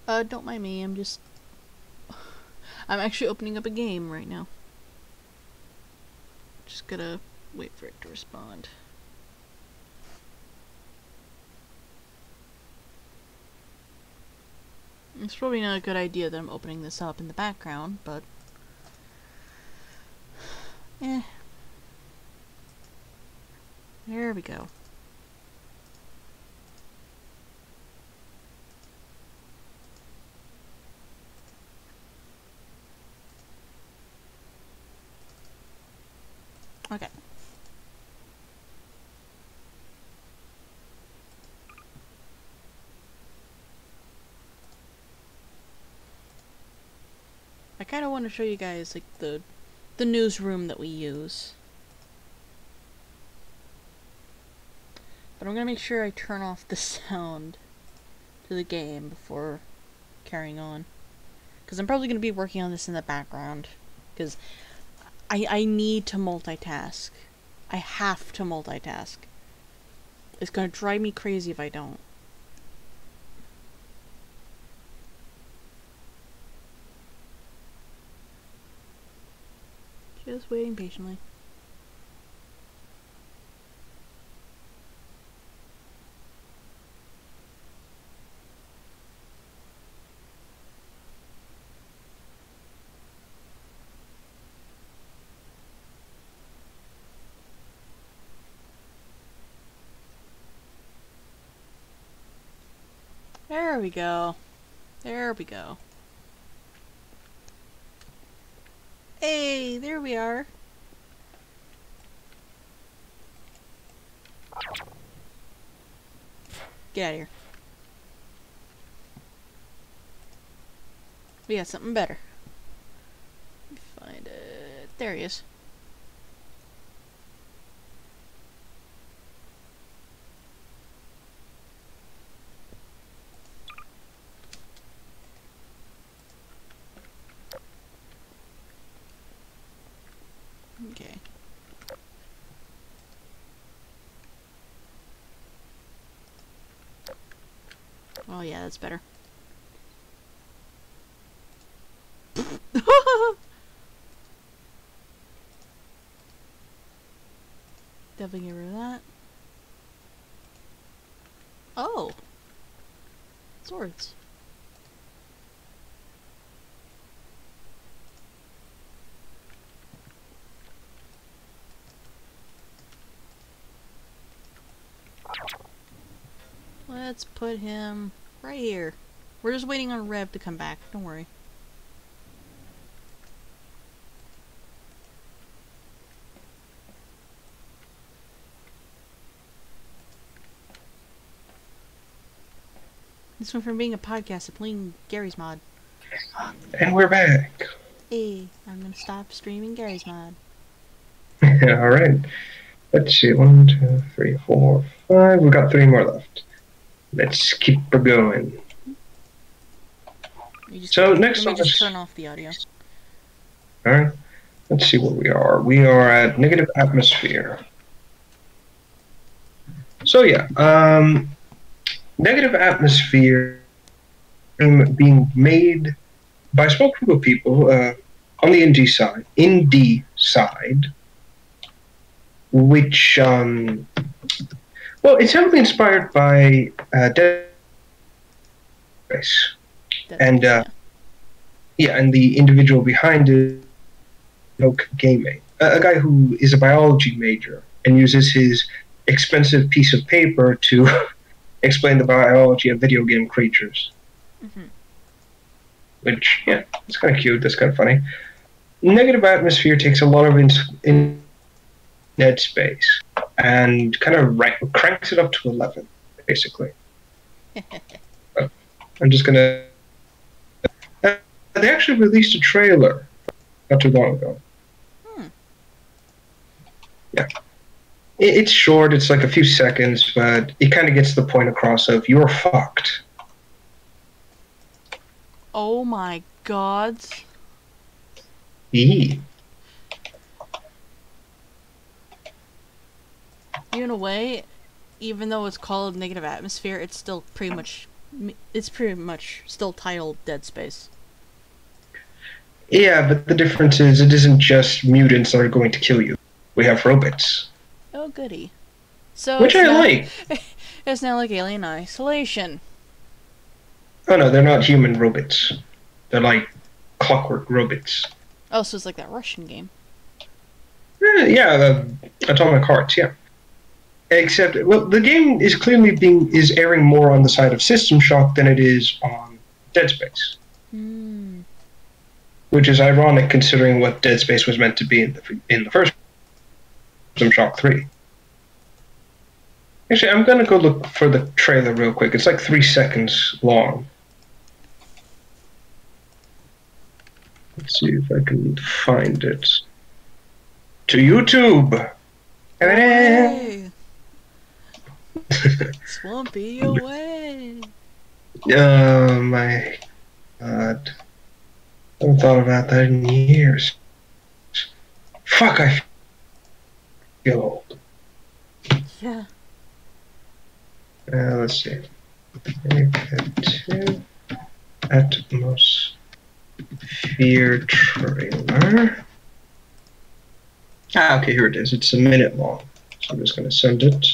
Don't mind me, I'm actually opening up a game right now. Just gotta wait for it to respond. It's probably not a good idea that I'm opening this up in the background, but... eh. There we go. Okay. I kind of want to show you guys like the newsroom that we use. But I'm gonna make sure I turn off the sound to the game before carrying on. Because I'm probably gonna be working on this in the background. Because I need to multitask. I have to multitask. It's gonna drive me crazy if I don't. Just waiting patiently. There we go. There we go. Hey, there we are. Get out of here. We got something better. Let me find it. There he is. Okay. Oh yeah, that's better. Definitely get rid of that. Oh! Swords. Let's put him right here. We're just waiting on Rev to come back. Don't worry. This one from being a podcast to playing Gary's mod. And we're back. Hey, I'm gonna stop streaming Gary's mod. Alright. Let's see. 1, 2, 3, 4, 5. We've got 3 more left. Let's keep her going. So next let me on just this... turn off the audio. Alright. Let's see where we are. We are at negative atmosphere. So yeah, negative atmosphere being made by a small group of people on the indie side, which well, it's heavily inspired by Dead Space, and yeah, and the individual behind it, Oak Gaming, a guy who is a biology major and uses his expensive piece of paper to explain the biology of video game creatures. Mm-hmm. Which, yeah, it's kind of cute. That's kind of funny. Negative atmosphere takes a lot of in Dead Space and kind of cranks it up to 11, basically. I'm just gonna. They actually released a trailer not too long ago. Yeah. It's short, it's like a few seconds, but it kind of gets the point across of you're fucked. Oh my god. Eee. In a way, even though it's called negative atmosphere, it's still pretty much still titled Dead Space. Yeah, but the difference is it isn't just mutants that are going to kill you. We have robots. Oh, goody. So Which I like. It's now like Alien Isolation. Oh no, they're not human robots. They're like clockwork robots. Oh, so it's like that Russian game. Yeah, Atomic Hearts, yeah. Except, well, the game is clearly is airing more on the side of System Shock than it is on Dead Space. Which is ironic considering what Dead Space was meant to be in the first System Shock 3. Actually, I'm gonna go look for the trailer real quick. It's like 3 seconds long. Let's see if I can find it. To YouTube! Away. Swampy away! Oh my god. I haven't thought about that in years. Fuck, I feel old. Yeah. Let's see. Negative atmosphere trailer. Ah, okay, here it is. It's a minute long. So I'm just going to send it.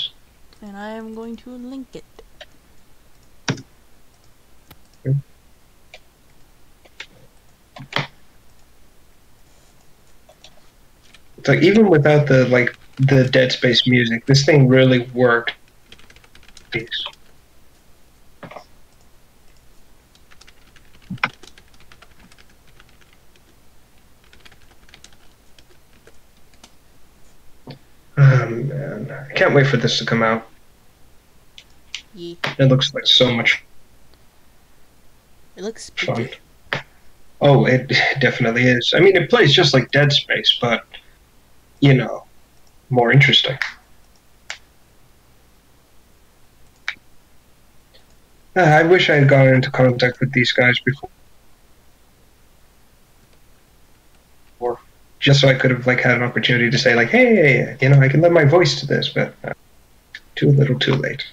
And I am going to link it. It's like, even without the Dead Space music, this thing really worked. Peace. Oh man, I can't wait for this to come out. Yeah. It looks like so much It looks fun. spooky. Oh, it definitely is. I mean, it plays just like Dead Space, but, you know, more interesting. I wish I had gotten into contact with these guys before. Just so I could have had an opportunity to say hey, I can lend my voice to this, but too little, too late.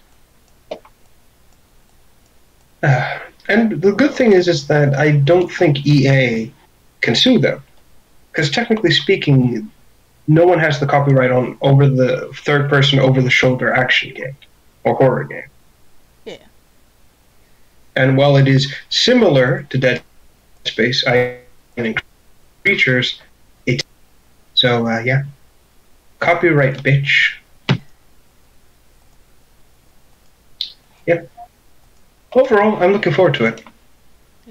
And the good thing is that I don't think EA can sue them, because technically speaking, no one has the copyright over the third-person, over-the-shoulder action game or horror game. Yeah. And while it is similar to Dead Space, creatures. So, yeah. Copyright, bitch. Yeah. Overall, I'm looking forward to it.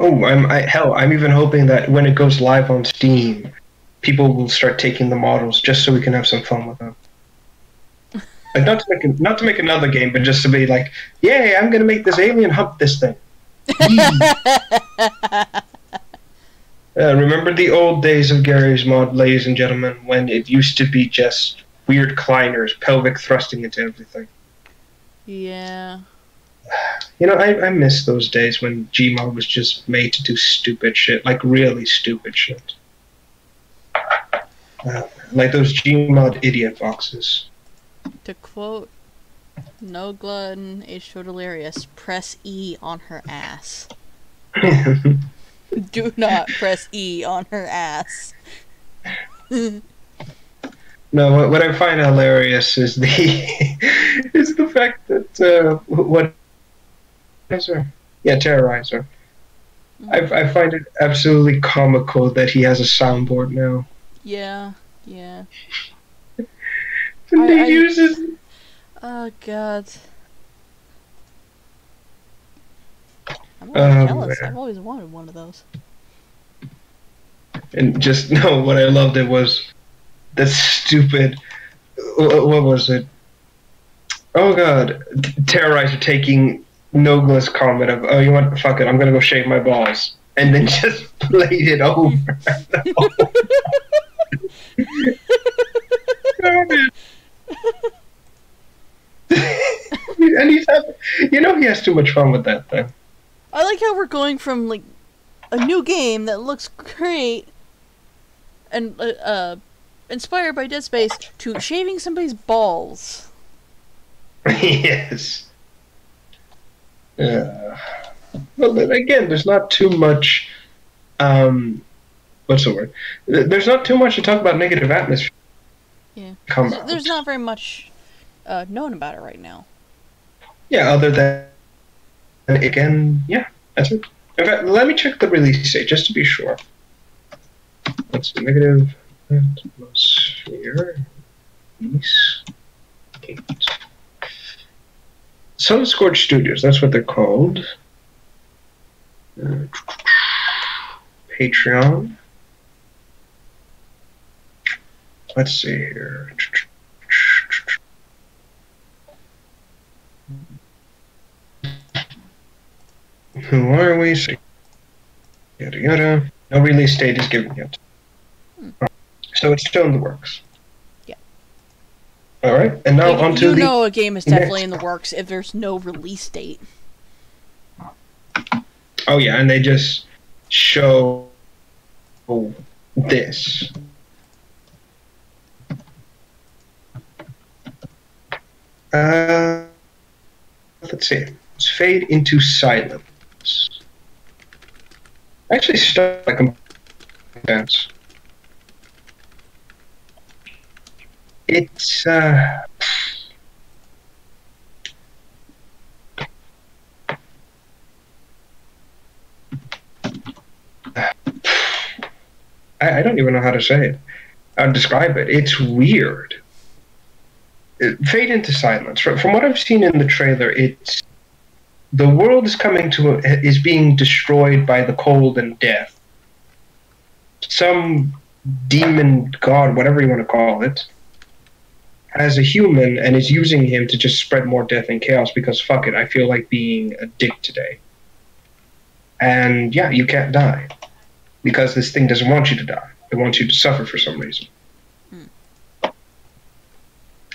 Oh, I'm even hoping that when it goes live on Steam, people will start taking the models just so we can have some fun with them. Like, not to make another game, but just to be like, yay, I'm gonna make this alien hump this thing. Remember the old days of Gary's Mod, ladies and gentlemen, when it used to be just weird climbers, pelvic thrusting into everything. Yeah. I miss those days when Gmod was just made to do stupid shit, like really stupid shit. Like those Gmod idiot boxes. To quote Nogla and H. Delirious, press E on her ass. Do not press E on her ass. No, what I find hilarious is the fact that what is her? Yeah, Terrorizer. I find it absolutely comical that he has a soundboard now. Yeah. And he uses. Oh god. I'm jealous. Man. I've always wanted one of those. And just no, what I loved it was that stupid. What was it? Oh god, Terrorizer taking Nogla's comment of, "Oh, you want? Fuck it, I'm gonna go shave my balls," and then just played it over. And he's having, he has too much fun with that thing. I like how we're going from a new game that looks great and inspired by Dead Space to shaving somebody's balls. Yes. Yeah. Well, then again, there's not too much. What's the word? There's not too much to talk about negative atmosphere. Yeah. Come There's out. not very much known about it right now. Yeah, other than again, yeah, that's it. In fact, let me check the release date just to be sure. Let's see, negative atmosphere release date. Sunscorched Studios, that's what they're called. Patreon. Let's see here. Who are we? Yada yada. No release date is given yet. So it's still in the works. Yeah. Alright, and now onto the... a game is definitely in the works if there's no release date. Oh yeah, and they just show this. Let's see. Let's fade into silence. Actually, stuff like a dance. It's I don't even know how to say it. I'll describe it. It's weird. Fade into silence. From what I've seen in the trailer, it's the world is being destroyed by the cold and death. Some demon god, whatever you want to call it, has a human and is using him to just spread more death and chaos because fuck it, I feel like being a dick today. And yeah, you can't die. Because this thing doesn't want you to die. It wants you to suffer for some reason.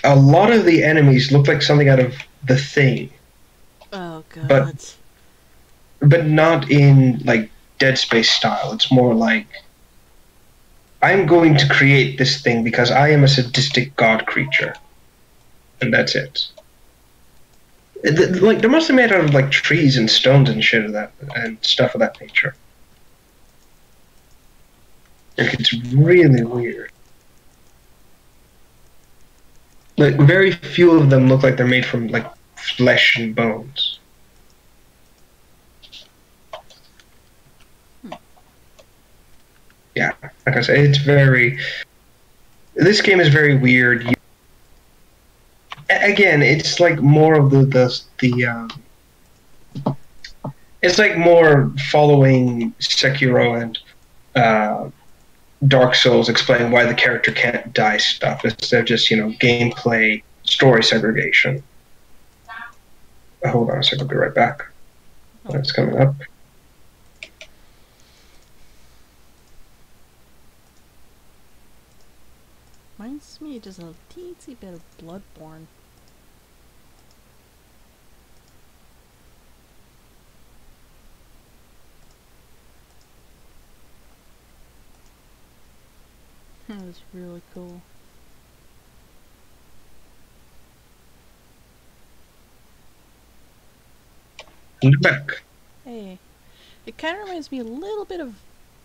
A lot of the enemies look like something out of The Thing. Oh god. But not in like Dead Space style. It's more like I'm going to create this thing because I am a sadistic god creature. And that's it. Like, they must have made out of like trees and stones and shit of that and stuff of that nature. Like, it's really weird. Like, very few of them look like they're made from like flesh and bones. Yeah, like I said, it's very... This game is very weird. Again, it's like more of it's like more following Sekiro and Dark Souls, explaining why the character can't die stuff, instead of just, gameplay, story segregation. Hold on a second, I'll be right back. That's coming up. Reminds me just a teensy bit of Bloodborne. That was really cool. And back. Hey, it kind of reminds me a little bit of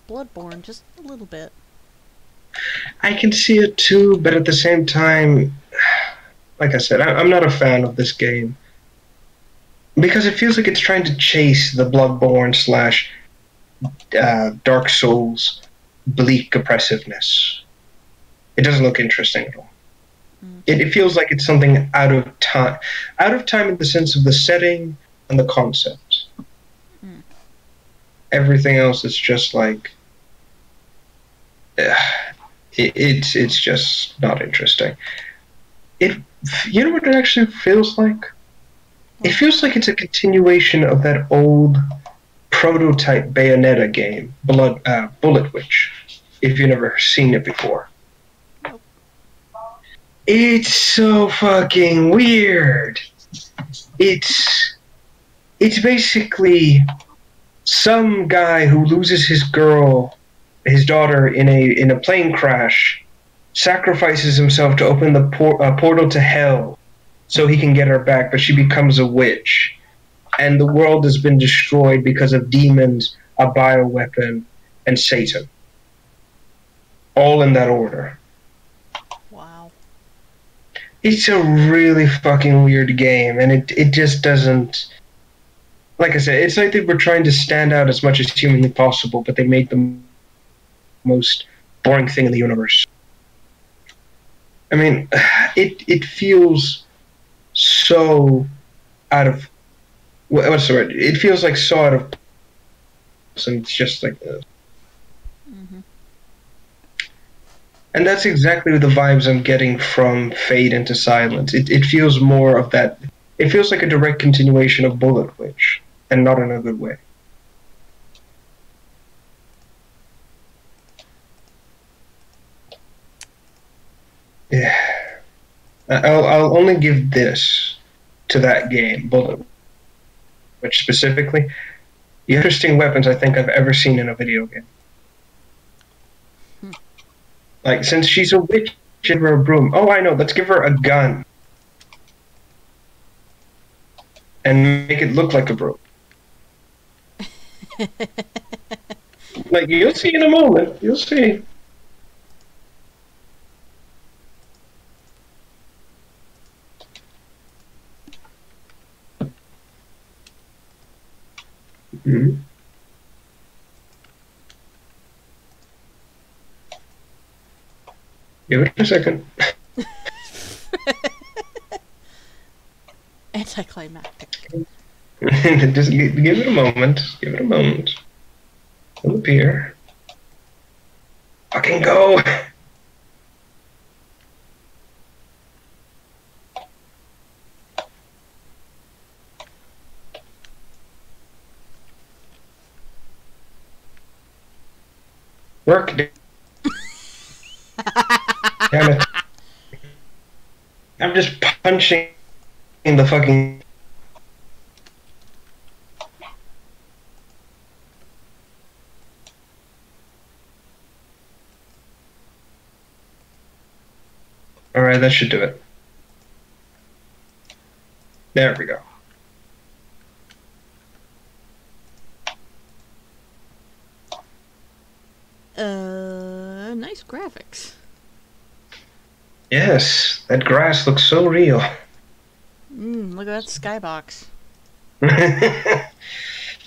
Bloodborne, just a little bit. I can see it too, but at the same time, like I said, I'm not a fan of this game. Because it feels like it's trying to chase the Bloodborne / Dark Souls bleak oppressiveness. It doesn't look interesting at all. It feels like it's something out of time. Out of time in the sense of the setting and the concept. Everything else is just like... It's just not interesting. You know what it actually feels like? It feels like it's a continuation of that old prototype Bayonetta game, Bullet Witch, if you've never seen it before. It's so fucking weird. It's basically some guy who loses his daughter in a plane crash, sacrifices himself to open the portal to hell, so he can get her back, but she becomes a witch. And the world has been destroyed because of demons, a bioweapon, and Satan. All in that order. Wow. It's a really fucking weird game, and it just doesn't... Like I said, it's like they were trying to stand out as much as humanly possible, but they made the most boring thing in the universe. I mean, it feels so out of... What's the word? It feels like so out of... And it's just like... Mm-hmm. And that's exactly the vibes I'm getting from Fade into Silence. It feels more of that... It feels like a direct continuation of Bullet Witch, and not in a good way. Yeah. I'll only give this to that game, Bullet Witch specifically. The interesting weapons I think I've ever seen in a video game. Like, since she's a witch, give her a broom. Oh, I know, let's give her a gun. And make it look like a broom. Like, you'll see in a moment. You'll see. Mm-hmm. Give it a second. Anticlimactic. Just give it a moment. Give it a moment. It'll appear. Fucking go! Work. Damn it. I'm just punching in the fucking... Alright, that should do it. There we go. Nice graphics. Yes, that grass looks so real. Look at that skybox.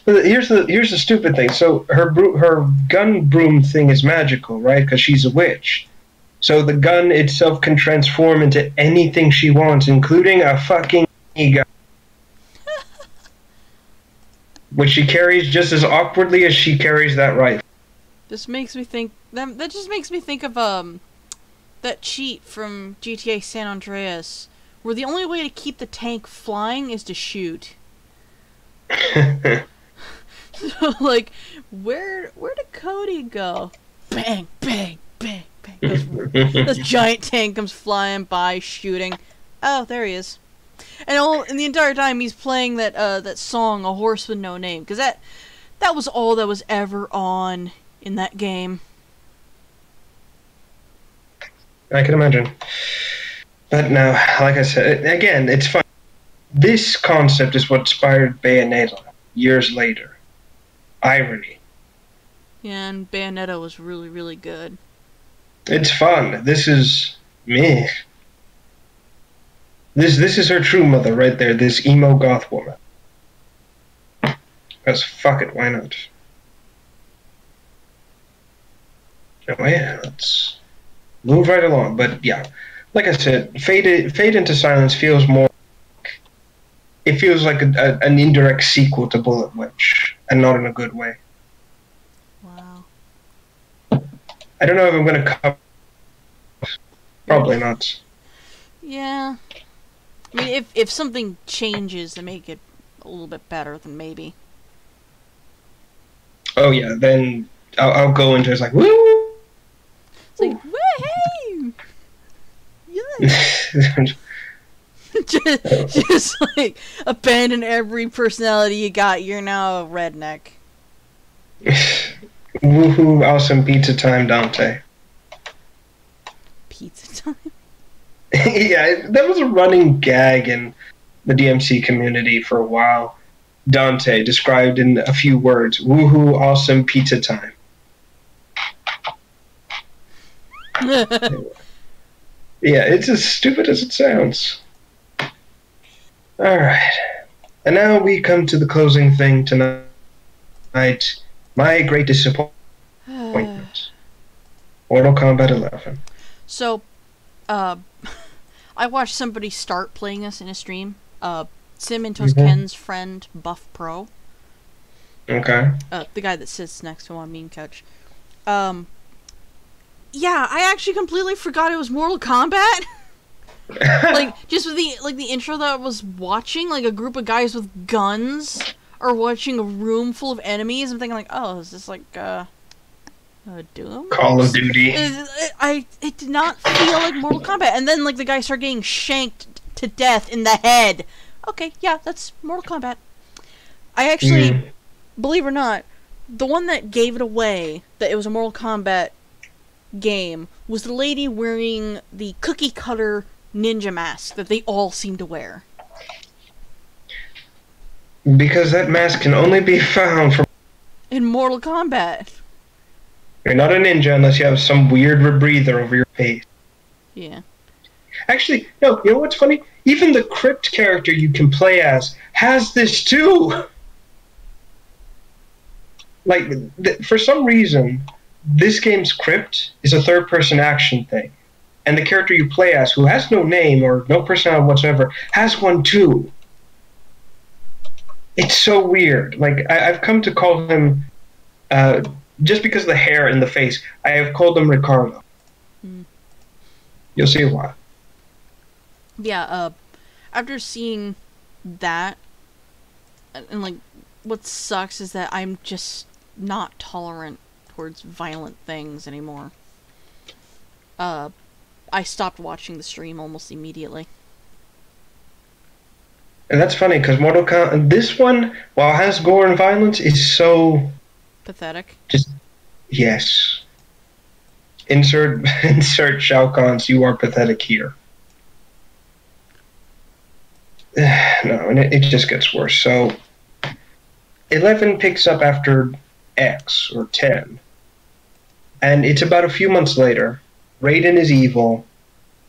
Here's the stupid thing. So her gun broom thing is magical, right? Because she's a witch. So the gun itself can transform into anything she wants, including a fucking gun, which she carries just as awkwardly as she carries that rifle. This makes me think that just makes me think of that cheat from GTA San Andreas, where the only way to keep the tank flying is to shoot. So, like, where did Cody go? Bang, bang, bang, bang. This giant tank comes flying by, shooting. Oh, there he is. And the entire time he's playing that song, "A Horse with No Name," because that was all that was ever on in that game. I can imagine. But no, like I said, again, it's fun. This concept is what inspired Bayonetta years later. Irony. Yeah, and Bayonetta was really, really good. It's fun. This is me. This is her true mother right there, this emo goth woman. Because fuck it, why not? Oh yeah, let's move right along. But yeah, like I said, Fade into Silence feels more... It feels like an indirect sequel to Bullet Witch, and not in a good way. Wow. I don't know if I'm going to cover... Probably not. Yeah. I mean, if something changes to make it a little bit better, then maybe. Oh yeah, then I'll go into it, it's like, woo! It's like, woohoo! Yeah. just like, abandon every personality you got, you're now a redneck. Woohoo, awesome pizza time, Dante. Pizza time? Yeah, that was a running gag in the DMC community for a while. Dante described in a few words, woohoo, awesome pizza time. Yeah, it's as stupid as it sounds. Alright. And now we come to the closing thing tonight. My great disappointment. Mortal Kombat 11. So, I watched somebody start playing this in a stream. Sim and Ken's friend, Buff Pro. Okay. The guy that sits next to him on Meme Couch. Yeah, I actually completely forgot it was Mortal Kombat. Like, just with the intro that I was watching, like a group of guys with guns are watching a room full of enemies. I'm thinking like, oh, is this like Doom? Call of Duty. It did not feel like Mortal Kombat. And then like the guy started getting shanked to death in the head. Okay, yeah, that's Mortal Kombat. I actually, believe it or not, the one that gave it away that it was a Mortal Kombat game was the lady wearing the cookie cutter ninja mask that they all seem to wear. Because that mask can only be found in Mortal Kombat. You're not a ninja unless you have some weird rebreather over your face. Yeah. Actually, no, you know what's funny? Even the Crypt character you can play as has this too! Like, for some reason, this game's Crypt is a third-person action thing. And the character you play as, who has no name or no personality whatsoever, has one too. It's so weird. Like, I've come to call him, just because of the hair and the face, I have called him Ricardo. You'll see why. Yeah, after seeing that, and like, what sucks is that I'm just not tolerant towards violent things anymore. I stopped watching the stream almost immediately. And that's funny, because Mortal Kombat, this one, while it has gore and violence, is so... pathetic. Just, yes. Insert Shao Kahn's, you are pathetic here. No, and it just gets worse. So, 11 picks up after X, or 10. And it's about a few months later. Raiden is evil.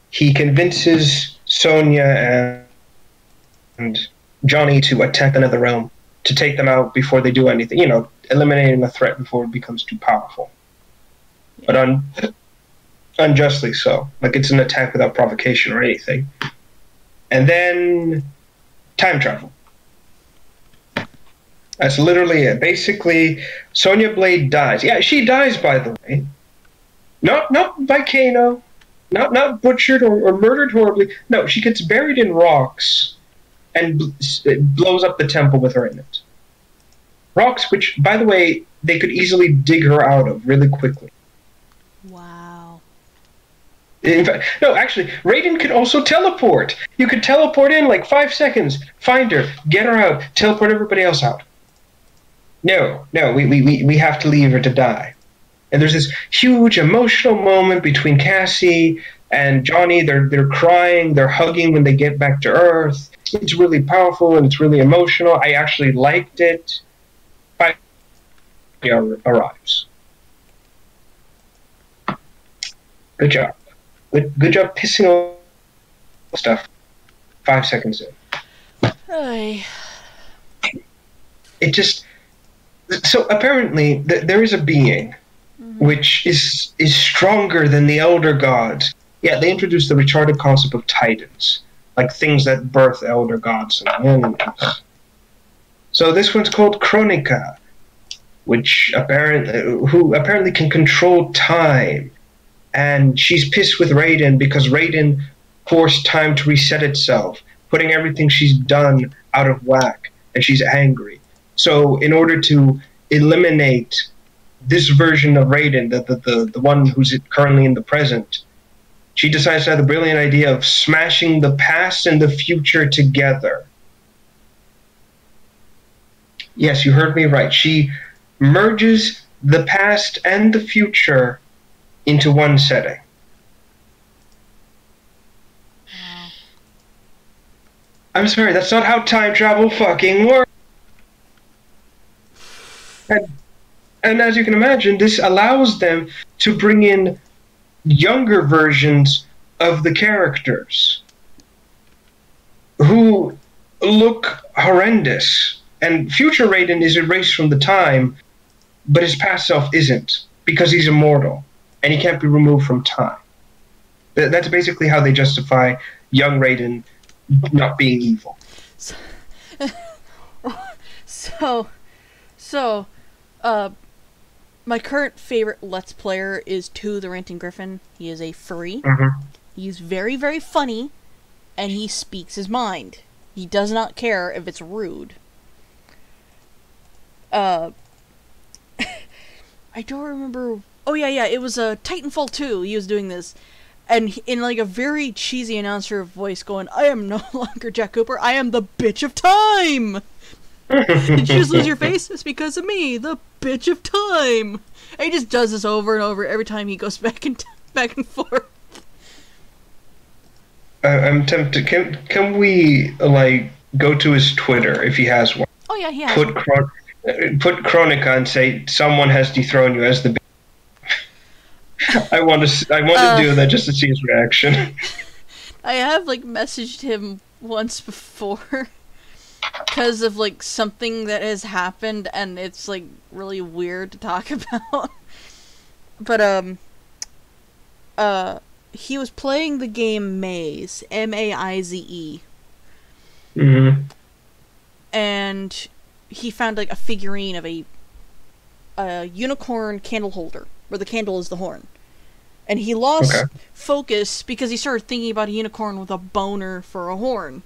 He convinces Sonya and Johnny to attack another realm, to take them out before they do anything. You know, eliminating the threat before it becomes too powerful. But unjustly so. Like, it's an attack without provocation or anything. And then time travel. That's literally it. Basically, Sonya Blade dies. Yeah, she dies, by the way. Not by Kano. Not butchered or murdered horribly. No, she gets buried in rocks and blows up the temple with her in it. Rocks which, by the way, they could easily dig her out of really quickly. Wow. In fact, no, actually, Raiden could also teleport. You could teleport in like 5 seconds, find her, get her out, teleport everybody else out. No, we have to leave her to die. And there's this huge emotional moment between Cassie and Johnny. They're crying, they're hugging when they get back to Earth. It's really powerful and it's really emotional. I actually liked it. Arrives. Good job. Good job pissing all stuff 5 seconds in. Hey. It just... So apparently there is a being which is stronger than the elder gods. Yeah, they introduced the retarded concept of titans, like things that birth elder gods. So this one's called Kronika, who apparently can control time. And she's pissed with Raiden because Raiden forced time to reset itself, putting everything she's done out of whack, and she's angry. So in order to eliminate this version of Raiden, the one who's currently in the present, she decides to have the brilliant idea of smashing the past and the future together. Yes, you heard me right. She merges the past and the future into one setting. I'm sorry, that's not how time travel fucking works. And, and as you can imagine, this allows them to bring in younger versions of the characters who look horrendous. And future Raiden is erased from the time, but his past self isn't, because he's immortal, and he can't be removed from time. That's basically how they justify young Raiden not being evil. So, my current favorite Let's Player is the Ranting Griffin. He is a furry. Mm-hmm. He's very, very funny, and he speaks his mind. He does not care if it's rude. I don't remember. Oh yeah, it was Titanfall 2. He was doing this, and in like a very cheesy announcer voice, going, "I am no longer Jack Cooper. I am the bitch of time. Did you just lose your face? It's because of me, the bitch of time." And he just does this over and over every time he goes back and forth. I'm tempted. Can we like go to his Twitter if he has one? Oh yeah, he has. Put Chronica and say someone has dethroned you as the. I want to do that just to see his reaction. I have like messaged him once before because of like something that has happened, and it's like really weird to talk about. But he was playing the game Maze, Maize. Mm-hmm. And he found like a figurine of a unicorn candle holder, where the candle is the horn. And he lost focus because he started thinking about a unicorn with a boner for a horn.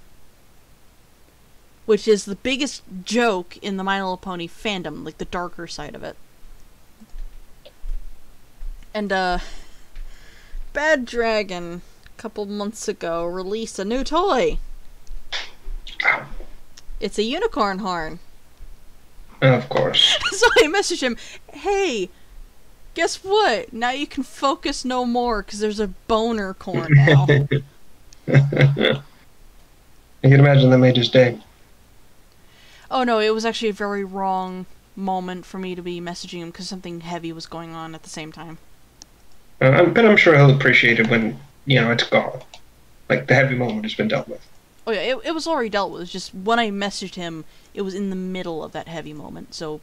Which is the biggest joke in the My Little Pony fandom, like the darker side of it. And Bad Dragon, a couple months ago, released a new toy. It's a unicorn horn. Of course. So I messaged him, "Hey, guess what? Now you can focus no more because there's a boner corn now." I can imagine that made his day. Oh no, it was actually a very wrong moment for me to be messaging him because something heavy was going on at the same time. But I'm sure he'll appreciate it when, it's gone. Like, the heavy moment has been dealt with. Oh yeah, it was already dealt with. It's just when I messaged him, it was in the middle of that heavy moment, so...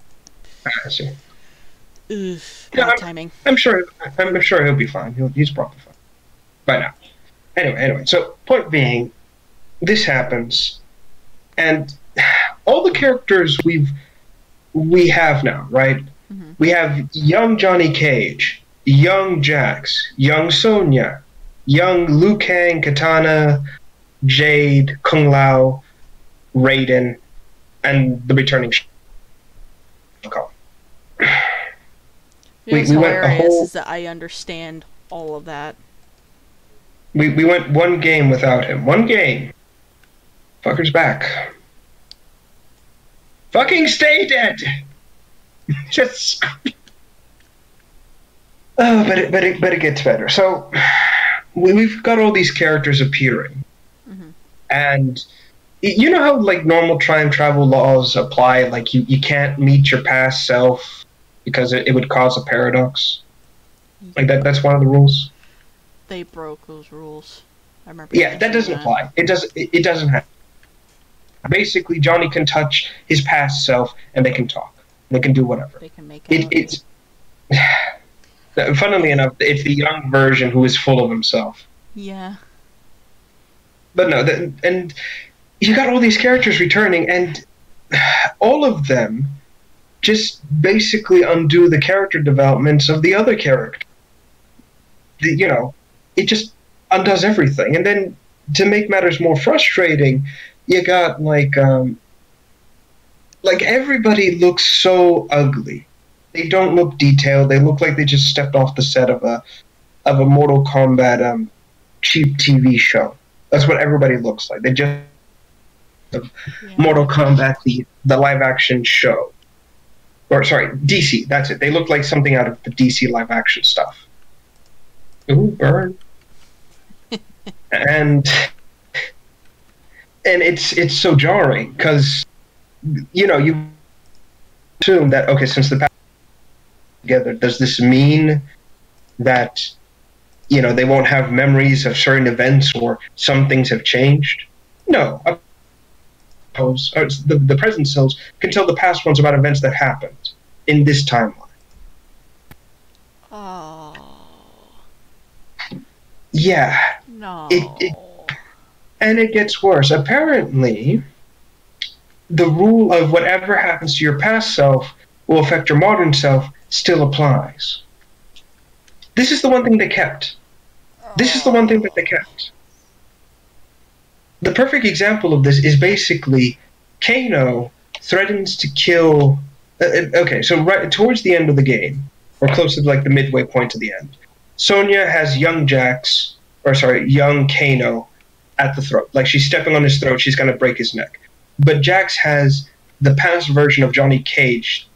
I see. Bad timing. I'm sure he'll be fine. He's probably fine by now. Anyway, so point being, this happens, and all the characters we have now, right? Mm-hmm. We have young Johnny Cage, young Jax, young Sonya, young Liu Kang, Katana, Jade, Kung Lao, Raiden, and the returning Shao. What's hilarious is that I understand all of that. We went one game without him. One game. Fucker's back. Fucking stay dead! Just... Oh, but it gets better. So, we've got all these characters appearing. Mm-hmm. And you know how, like, normal time travel laws apply? Like, you can't meet your past self because it would cause a paradox? Like, that's one of the rules? They broke those rules. I remember. Yeah, that doesn't apply. It doesn't happen. Basically, Johnny can touch his past self, and they can talk. They can do whatever. They can make it's funnily enough, it's the young version who is full of himself. Yeah. But no, and you got all these characters returning, and all of them just basically undo the character developments of the other character. It just undoes everything. And then, to make matters more frustrating, you got, like everybody looks so ugly. They don't look detailed. They look like they just stepped off the set of a Mortal Kombat cheap TV show. That's what everybody looks like. They just Mortal Kombat, the live action show. Or sorry, DC. That's it. They look like something out of the DC live action stuff. Ooh, burn. And and it's so jarring because you assume that, okay, since the past together, does this mean that they won't have memories of certain events or some things have changed? No. Or the present selves can tell the past ones about events that happened in this timeline. Oh. Yeah. No. And it gets worse. Apparently, the rule of whatever happens to your past self will affect your modern self still applies. This is the one thing they kept. This is the one thing that they kept. The perfect example of this is basically Kano threatens to kill. Okay, so right towards the end of the game, or close to like the midway point to the end, Sonya has young Kano at the throat. Like she's stepping on his throat, she's gonna break his neck. But Jax has the past version of Johnny Cage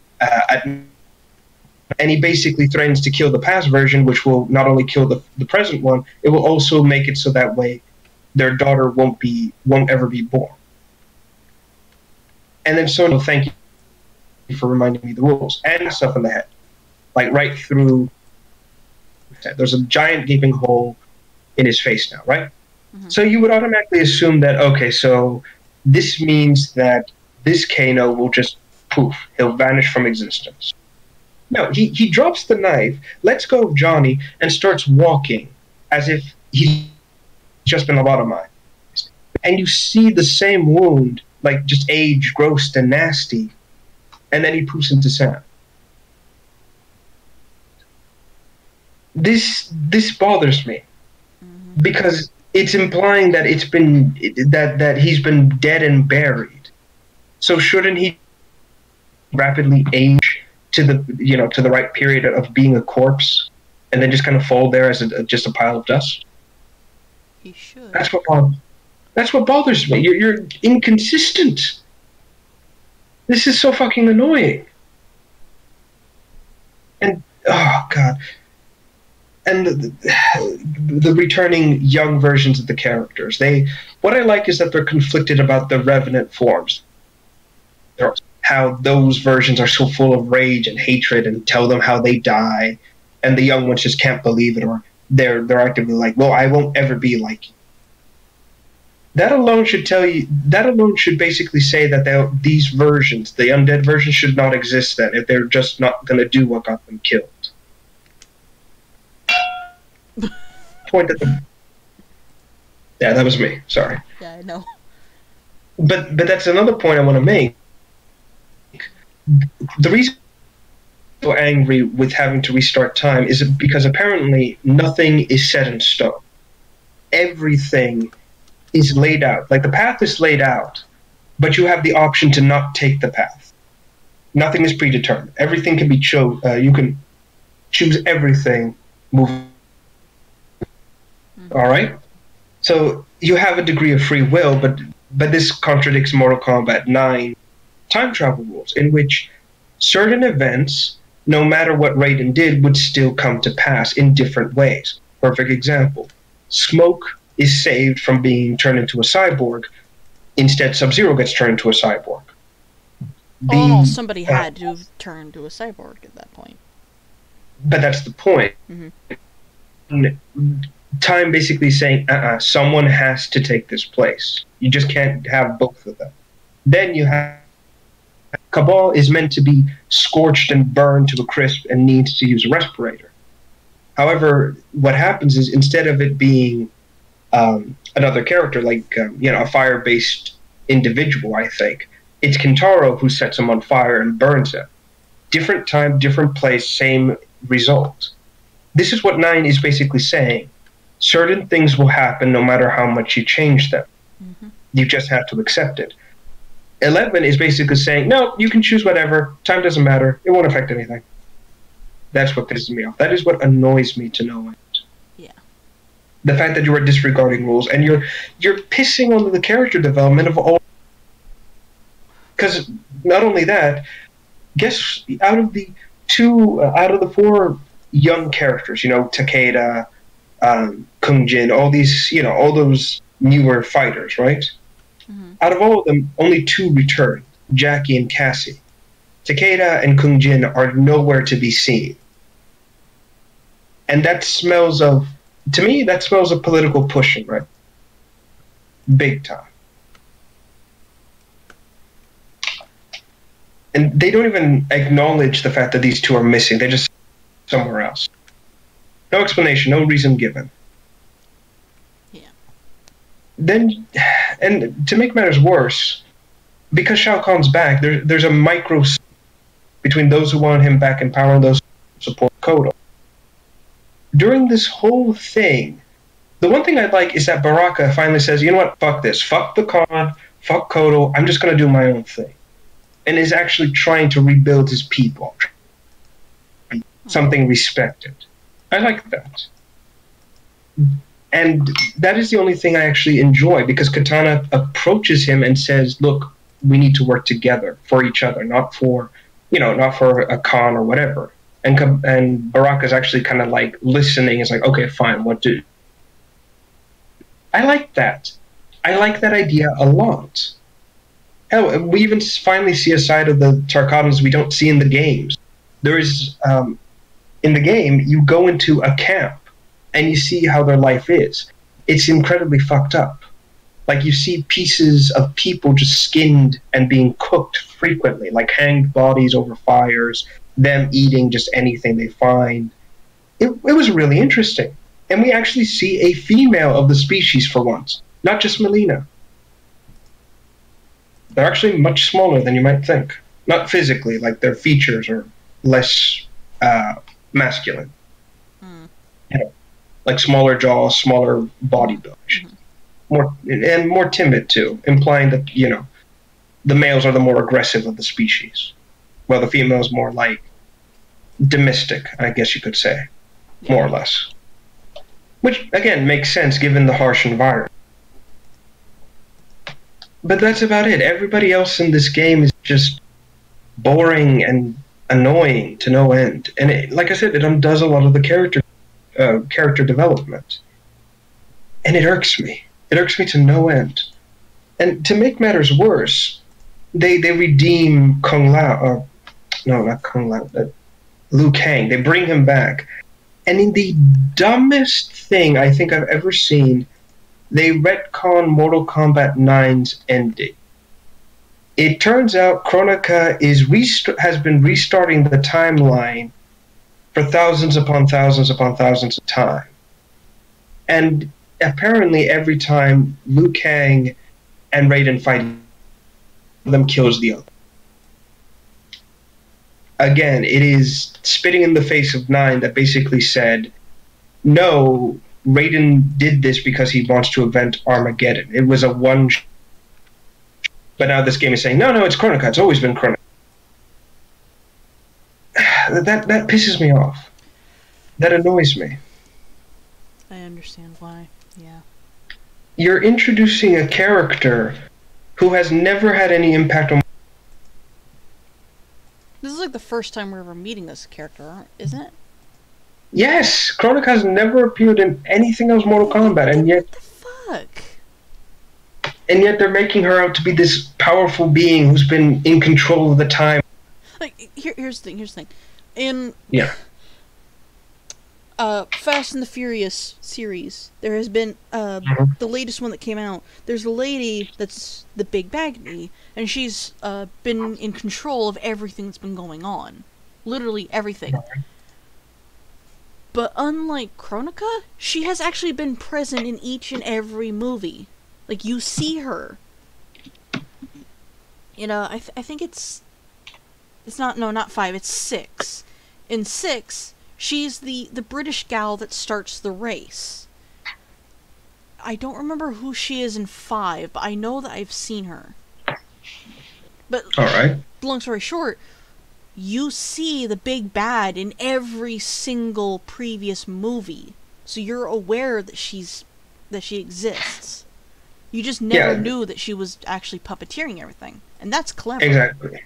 and he basically threatens to kill the past version, which will not only kill the present one, it will also make it so that way their daughter won't ever be born. And then Sonya will thank you for reminding me the rules and stuff in the head, like right through. There's a giant gaping hole in his face now, right? Mm-hmm. So you would automatically assume that, okay, so this means that this Kano will just poof, he'll vanish from existence. No, he drops the knife, lets go of Johnny, and starts walking as if he's just been lobotomized. And you see the same wound, like just aged, gross, and nasty, and then he poofs into sand. This bothers me because it's implying that that he's been dead and buried. So shouldn't he rapidly age to the right period of being a corpse, and then just kind of fall there as just a pile of dust? He should. That's what bothers me. You're inconsistent. This is so fucking annoying. And oh god. And the returning young versions of the characters. What I like is that they're conflicted about the revenant forms. How those versions are so full of rage and hatred and tell them how they die, and the young ones just can't believe it, or they're actively like, well, I won't ever be like you. That alone should basically say that these versions, the undead versions, should not exist then, if they're just not going to do what got them killed. Yeah, that was me. Sorry. Yeah, I know. But that's another point I want to make. The reason I'm so angry with having to restart time is because apparently nothing is set in stone. Everything is laid out. Like the path is laid out, but you have the option to not take the path. Nothing is predetermined. Everything can be you can choose everything. Move. All right. So you have a degree of free will, but this contradicts Mortal Kombat 9 time travel rules, in which certain events, no matter what Raiden did, would still come to pass in different ways. Perfect example. Smoke is saved from being turned into a cyborg. Instead, Sub-Zero gets turned into a cyborg. Somebody had to turn to a cyborg at that point. But that's the point. Mm-hmm. Time basically saying, someone has to take this place. You just can't have both of them. Then you have Cabal is meant to be scorched and burned to a crisp and needs to use a respirator. However, what happens is instead of it being another character, like a fire-based individual, I think, it's Kintaro who sets him on fire and burns him. Different time, different place, same result. This is what 9 is basically saying. Certain things will happen no matter how much you change them. Mm-hmm. You just have to accept it. 11 is basically saying, no, you can choose whatever. Time doesn't matter. It won't affect anything. That's what pisses me off. That is what annoys me to no end. Yeah. The fact that you are disregarding rules and you're pissing on the character development of all. Because not only that, guess out of the 4 young characters, Takeda, Kung Jin, all these, all those newer fighters, right? Out of all of them, only 2 returned, Jackie and Cassie. Takeda and Kung Jin are nowhere to be seen. And that smells of, to me, that smells of political pushing, right? Big time. And they don't even acknowledge the fact that these 2 are missing. They're just somewhere else. No explanation, no reason given. Yeah. Then, and to make matters worse, because Shao Kahn's back, there's a micro between those who want him back in power and those who support Kodo. During this whole thing, the one thing I like is that Baraka finally says, you know what, fuck this. Fuck the Khan, fuck Kodo, I'm just going to do my own thing. And is actually trying to rebuild his people. Something respected. I like that. And that is the only thing I actually enjoy, because Katana approaches him and says, look, we need to work together for each other, not for, not for a Khan or whatever. And Baraka's actually kind of like listening. It's like, okay, fine, what do? I like that. I like that idea a lot. Hell, we even finally see a side of the Tarkatans we don't see in the games. There is, in the game, you go into a camp and you see how their life is. It's incredibly fucked up. Like, you see pieces of people just skinned and being cooked frequently, like hanged bodies over fires, them eating just anything they find. It was really interesting. And we actually see a female of the species for once, not just Melina. They're actually much smaller than you might think. Not physically, like their features are less masculine. Like smaller jaws, smaller body build. More timid too, implying that, the males are the more aggressive of the species, while the females more like domestic, I guess you could say, more or less. Which, again, makes sense given the harsh environment. But that's about it. Everybody else in this game is just boring and annoying to no end. And it, like I said, it undoes a lot of the character development. And it irks me. It irks me to no end. And to make matters worse, they redeem Kung Lao. No, not Kung Lao. Liu Kang. They bring him back. And in the dumbest thing I think I've ever seen, they retcon Mortal Kombat 9's ending. It turns out Kronika has been restarting the timeline for thousands upon thousands upon thousands of time. And apparently every time Liu Kang and Raiden fight, one of them kills the other. Again, it is spitting in the face of 9 that basically said, no, Raiden did this because he wants to avenge Armageddon. It was a one... But now this game is saying, no, it's Kronika. It's always been Kronika. That pisses me off. That annoys me. I understand why, yeah. You're introducing a character who has never had any impact on... This is like the first time we're ever meeting this character, isn't it? Yes! Kronika has never appeared in anything else Mortal Kombat, and yet... What the fuck? And yet they're making her out to be this powerful being who's been in control of the time. Like, here's the thing. In... Yeah. Fast and the Furious series, there has been, the latest one that came out, there's a lady that's the big baddie, and she's, been in control of everything that's been going on. Literally everything. But unlike Kronika, she has actually been present in each and every movie. Like, you see her. I think it's not 5, it's 6. In 6... she's the British gal that starts the race. I don't remember who she is in 5, but I know that I've seen her. But, alright. Long story short, you see the big bad in every single previous movie. So you're aware that she exists. You just never knew that she was actually puppeteering everything. And that's clever. Exactly.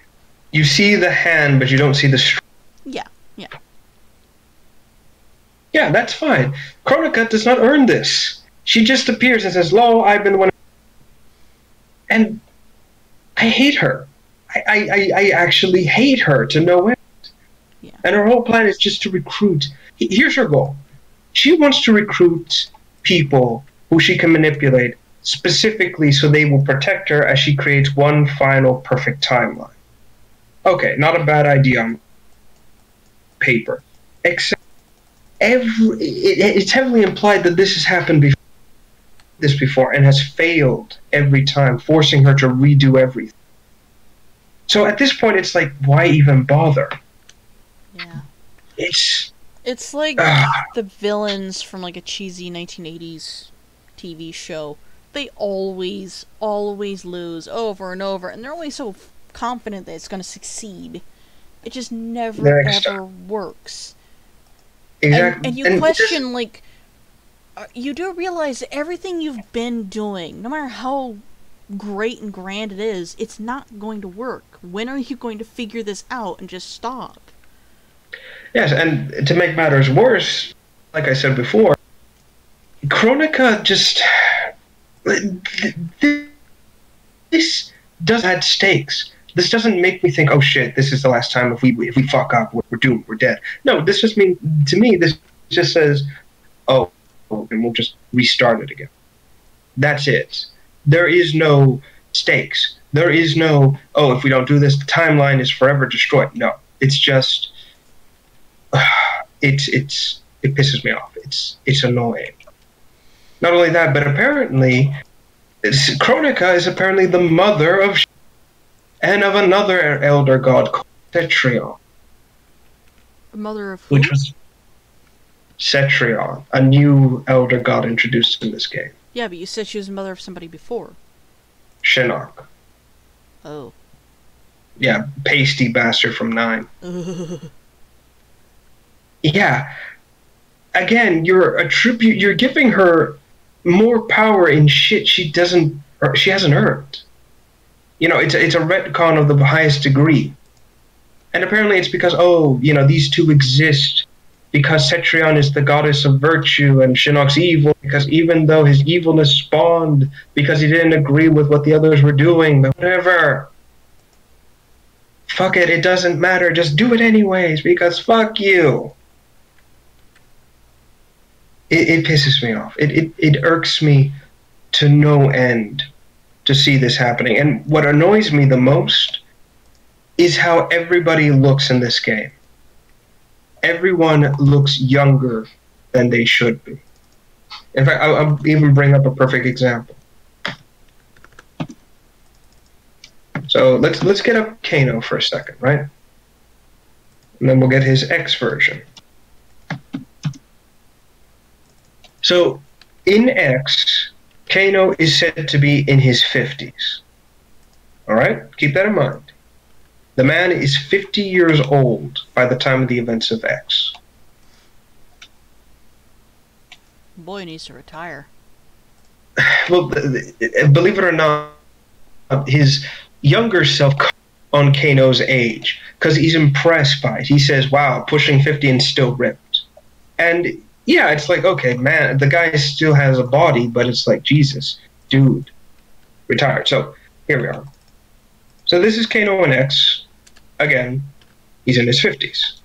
You see the hand, but you don't see the strength. Yeah. Yeah, that's fine. Kronika does not earn this. She just appears and says, "Lo, I've been the one." And I hate her. I actually hate her to no end. Yeah. And her whole plan is just to recruit. Here's her goal. She wants to recruit people who she can manipulate specifically so they will protect her as she creates one final perfect timeline. Okay, not a bad idea on paper. Except it's heavily implied that this has happened before and has failed every time, forcing her to redo everything. So at this point, it's like, why even bother? Yeah. It's like the villains from like a cheesy 1980s TV show. They always lose over and over, and they're always so confident that it's going to succeed. It just never ever works. Exactly. And you question, like, you do realize that everything you've been doing, no matter how great and grand it is, it's not going to work. When are you going to figure this out and just stop? Yes, and to make matters worse, like I said before, Kronika just... This does add stakes. This doesn't make me think, oh shit, this is the last time. If we fuck up, we're doomed, we're dead. No, this just means, to me, this just says, oh, and we'll just restart it again. That's it. There is no stakes. There is no, oh, if we don't do this, the timeline is forever destroyed. No, it's just, it pisses me off. It's annoying. Not only that, but apparently, Kronika is apparently the mother of and of another elder god called Cetrion. The mother of who? Which was Cetrion, a new elder god introduced in this game. Yeah, but you said she was the mother of somebody before. Shinnok. Oh. Yeah, pasty bastard from 9. Yeah. Again, you're giving her more power in shit she hasn't earned. You know, it's a retcon of the highest degree. And apparently it's because, oh, you know, these two exist because Cetrion is the goddess of virtue and Shinnok's evil, because even though his evilness spawned because he didn't agree with what the others were doing, but whatever. Fuck it, it doesn't matter, just do it anyways, because fuck you. It pisses me off. It irks me to no end to see this happening. And what annoys me the most is how everybody looks in this game. Everyone looks younger than they should be. In fact, I'll even bring up a perfect example. So let's get up Kano for a second, right? And then we'll get his X version. So, in X, Kano is said to be in his 50s. Alright? Keep that in mind. The man is 50 years old by the time of the events of X. Boy needs to retire. Well, believe it or not, his younger self on Kano's age, because he's impressed by it. He says, wow, pushing 50 and still ripped. And yeah, it's like, okay, man, the guy still has a body, but it's like, Jesus, dude, retired. So, here we are. So this is Kano in X. Again, he's in his 50s.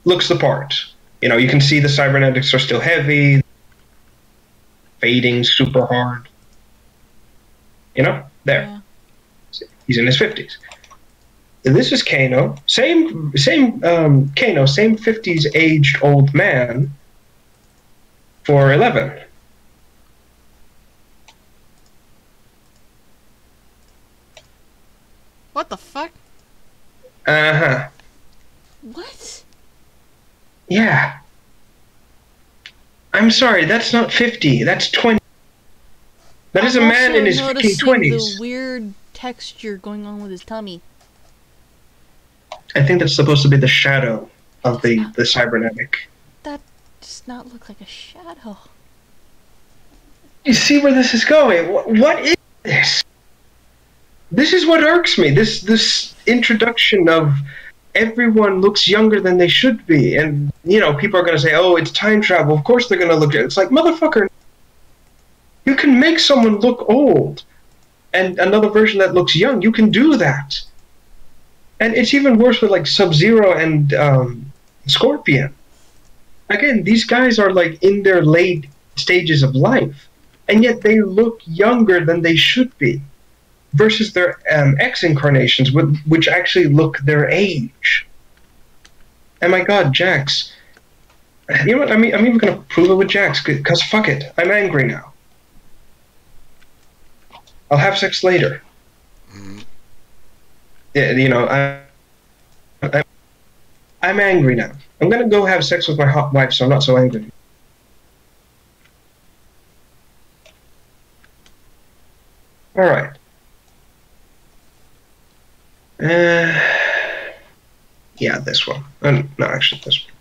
Looks the part. You know, you can see the cybernetics are still heavy, fading super hard. You know, there. Yeah. He's in his 50s. And this is Kano. Same Kano, same 50s aged old man, for 11. What the fuck? Uh-huh. What? Yeah. I'm sorry, that's not 50, that's 20. That is a man in his fucking 20s. The weird texture going on with his tummy. I think that's supposed to be the shadow of the cybernetic. That does not look like a shadow. You see where this is going? What is this? This is what irks me. This introduction of everyone looks younger than they should be. And, you know, people are going to say, oh, it's time travel. Of course they're going to look... It's like, motherfucker, you can make someone look old. and another version that looks young. You can do that. And it's even worse with like Sub-Zero and Scorpion. Again, these guys are like in their late stages of life, and yet they look younger than they should be, versus their X incarnations, which actually look their age. And my God, Jax. You know what? I'm even gonna prove it with Jax, because fuck it, I'm angry now. I'll have sex later. Yeah, you know, I'm angry now. I'm gonna go have sex with my hot wife, so I'm not so angry. All right. Yeah, this one. No, actually, this one.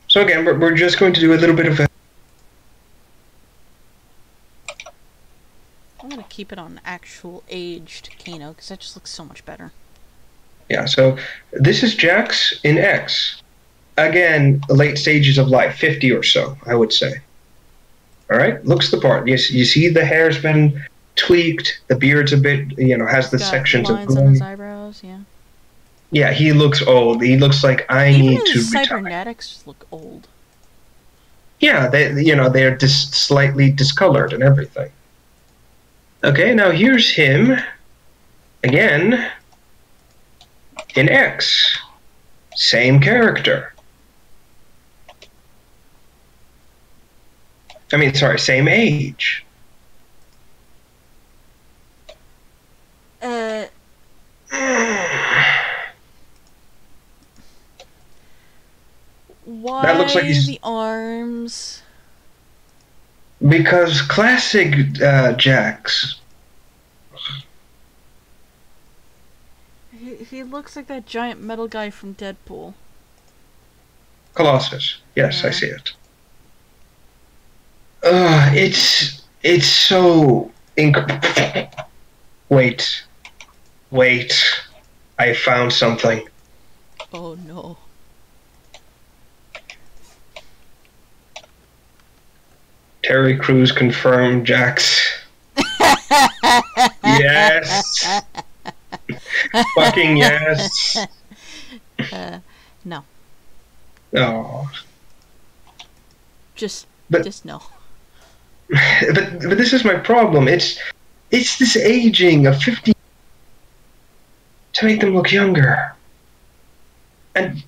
So again, we're just going to do a little bit of a... I'm gonna keep it on actual aged Kano, because that just looks so much better. Yeah, so this is Jax in X. Again, late stages of life, 50 or so, I would say. All right, looks the part. You see the hair's been tweaked, the beard's a bit, you know, has the sections of lines on his eyebrows, yeah. Yeah, he looks old. He looks like I Even need to his retire. cybernetics look old. Yeah, they're slightly discolored and everything. Okay, now here's him again in X. Same character. I mean, sorry, same age. Why that looks like he's... the arms? Because classic Jax. He looks like that giant metal guy from Deadpool. Colossus. Yes, yeah. I see it. It's so Wait. I found something. Oh no. Terry Crews confirmed Jax. Yes. Fucking yes. No. Oh. Just no. But this is my problem. It's this aging of 50 to make them look younger. And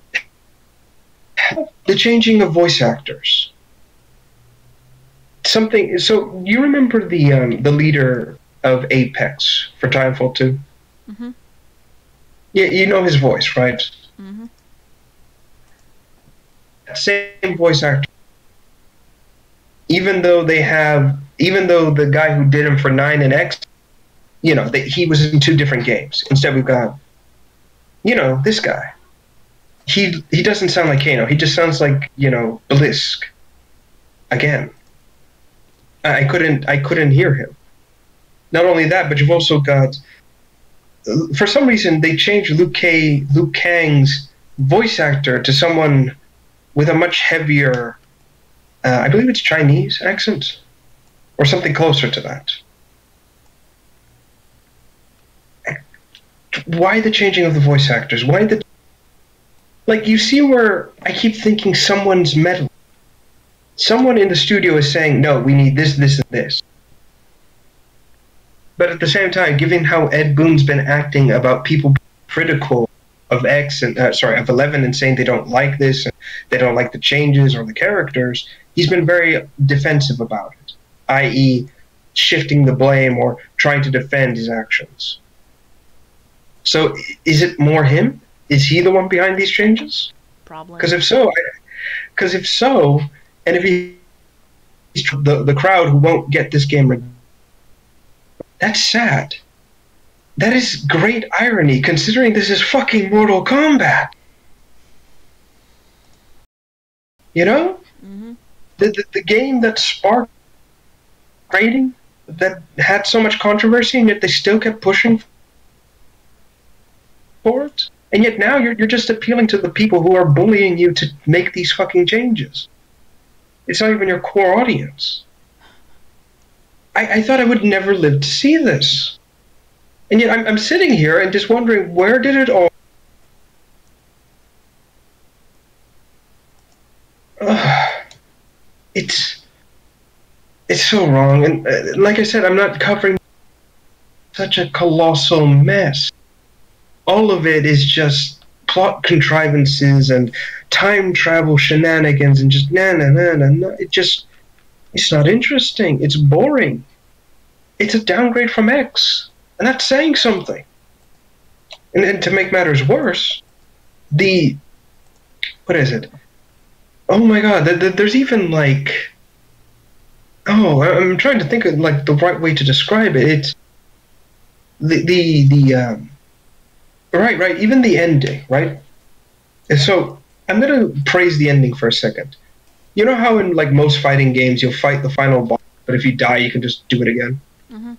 the changing of voice actors. So you remember the leader of Apex for Titanfall 2? Mm-hmm. Yeah, you know his voice, right? Mm-hmm. Same voice actor. Even though the guy who did him for 9 and X, you know, he was in 2 different games. Instead, we've got, you know, this guy. He doesn't sound like Kano. He just sounds like, you know, Blisk. Again. I couldn't hear him. Not only that, but you've also got, for some reason, they changed Liu Kang's voice actor to someone with a much heavier, I believe it's Chinese accent, or something closer to that. Why the changing of the voice actors? Like, you see where I keep thinking someone's meddling. Someone in the studio is saying, no, we need this, this, and this. But at the same time, given how Ed Boon's been acting about people being critical of X and of 11 and saying they don't like this, and they don't like the changes or the characters, he's been very defensive about it, i.e. shifting the blame or trying to defend his actions. So is it more him? Is he the one behind these changes? Probably. Because if so, and if he's the crowd who won't get this game, that's sad. That is great irony, considering this is fucking Mortal Kombat. You know? Mm-hmm. The game that sparked rating, that had so much controversy, and yet they still kept pushing for it. And yet now you're just appealing to the people who are bullying you to make these fucking changes. It's not even your core audience. I thought I would never live to see this. And yet I'm sitting here and just wondering, where did it all... It's so wrong. And like I said, I'm not covering such a colossal mess. All of it is just plot contrivances and time travel shenanigans and just na. It's not interesting. It's boring. It's a downgrade from X. And that's saying something. And to make matters worse, what is it? Oh my god, there's even like... Oh, I'm trying to think of like the right way to describe it. It's right, even the ending, right? And so I'm gonna praise the ending for a second. You know how in like most fighting games you'll fight the final boss, but if you die you can just do it again? Mm-hmm.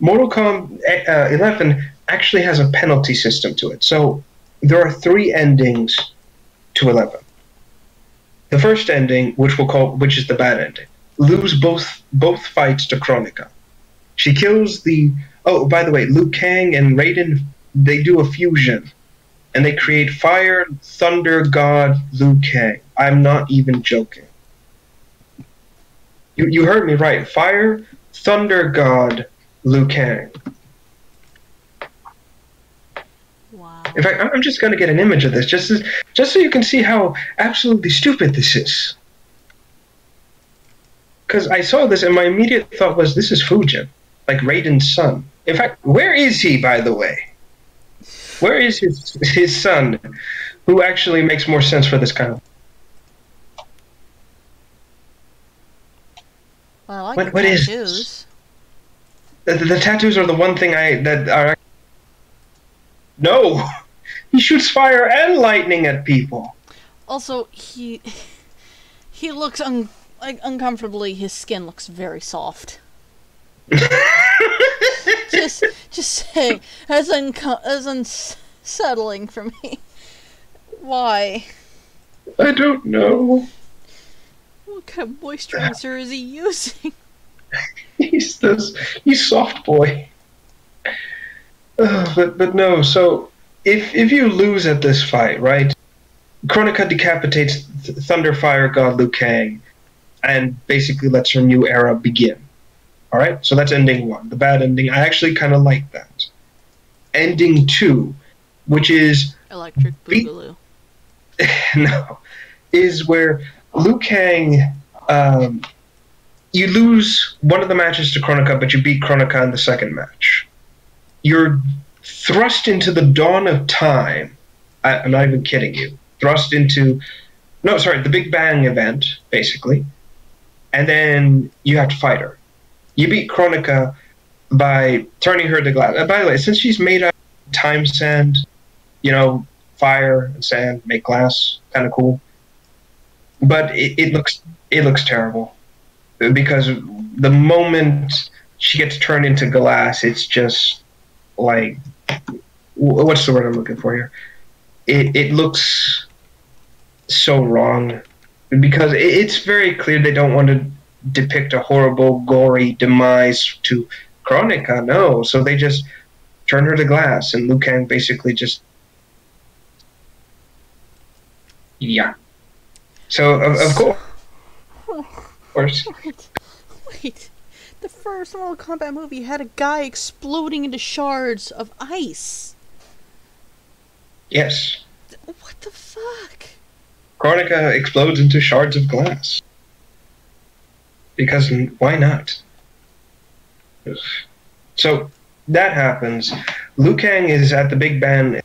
Mortal Kombat 11 actually has a penalty system to it. So there are 3 endings to 11. The first ending, which is the bad ending, lose both fights to Kronika. She kills the... Oh, by the way, Liu Kang and Raiden, they do a fusion. And they create Fire Thunder God Liu Kang. I'm not even joking. You heard me right. Fire Thunder God Liu Kang. Wow. In fact, I'm just going to get an image of this, just so you can see how absolutely stupid this is. Because I saw this and my immediate thought was, this is Fujin, like Raiden's son. In fact, where is he, by the way? Where is his son, who actually makes more sense for this kind of... Well, I like the tattoos. The tattoos are the one thing that are... No! He shoots fire and lightning at people! Also, he looks uncomfortably, his skin looks very soft. just saying, that's unsettling for me. Why? I don't know. What kind of moisturizer is he using? He's soft boy. But no, so if you lose at this fight, right? Kronika decapitates Thunderfire God Liu Kang and basically lets her new era begin. Alright? So that's ending 1. The bad ending. I actually kind of like that. Ending 2, which is... Electric Boogaloo. No. Is where Liu Kang... you lose one of the matches to Kronika, but you beat Kronika in the second match. You're thrust into the dawn of time. I'm not even kidding you. Thrust into... No, sorry, the Big Bang event, basically. And then you have to fight her. You beat Kronika by turning her to glass. By the way, since she's made out of time sand, fire and sand make glass, kind of cool. But it looks terrible. Because the moment she gets turned into glass, it's just like... What's the word I'm looking for here? It looks so wrong. Because it's very clear they don't want to depict a horrible, gory demise to Kronika, no. So they just turn her to glass, and Liu Kang basically just... Yeah. So, of course... Wait. The first Mortal Kombat movie had a guy exploding into shards of ice. Yes. What the fuck? Kronika explodes into shards of glass. Because why not? So that happens. Liu Kang is at the Big Bang.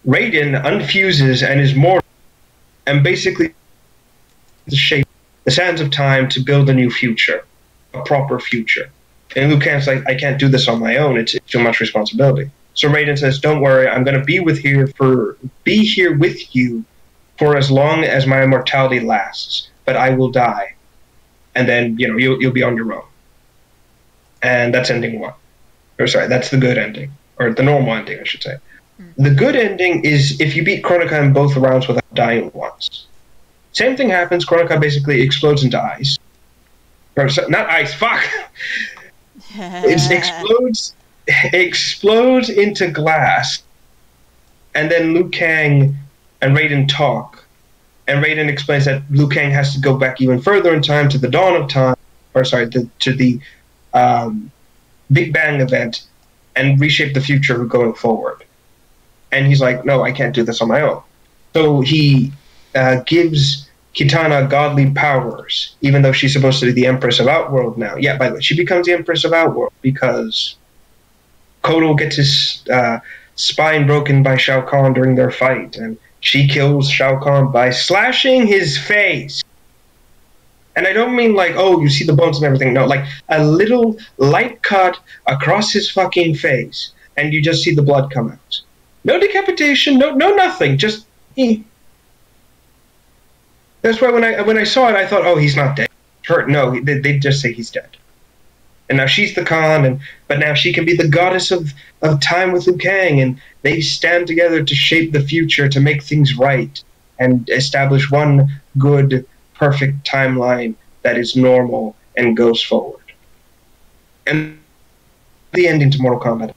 Raiden unfuses and is mortal, and basically the shape, the sands of time to build a new future, a proper future. And Liu Kang's like, I can't do this on my own. It's too much responsibility. So Raiden says, don't worry, I'm going to be here with you for as long as my immortality lasts, but I will die. And then, you'll be on your own. And that's ending 1. Or sorry, that's the good ending. Or the normal ending, I should say. The good ending is if you beat Kronika in both rounds without dying once. Same thing happens, Kronika basically explodes into ice. Or not ice. Fuck. It explodes into glass, and then Liu Kang and Raiden talk, and Raiden explains that Liu Kang has to go back even further in time to the dawn of time, or sorry, to the Big Bang event, and reshape the future going forward. And he's like, no, I can't do this on my own. So he gives Kitana godly powers, even though she's supposed to be the Empress of Outworld now. Yeah, by the way, she becomes the Empress of Outworld because Kodo gets his spine broken by Shao Kahn during their fight, and she kills Shao Kahn by slashing his face. And I don't mean like, oh, you see the bones and everything. No, like a little light cut across his fucking face, and you just see the blood come out. No decapitation, no nothing, just... That's why when I saw it, I thought, oh, he's not dead. Hurt? No, they just say he's dead. And now she's the Khan, but now she can be the goddess of time with Liu Kang, and they stand together to shape the future, to make things right, and establish one good, perfect timeline that is normal and goes forward. And the ending to Mortal Kombat.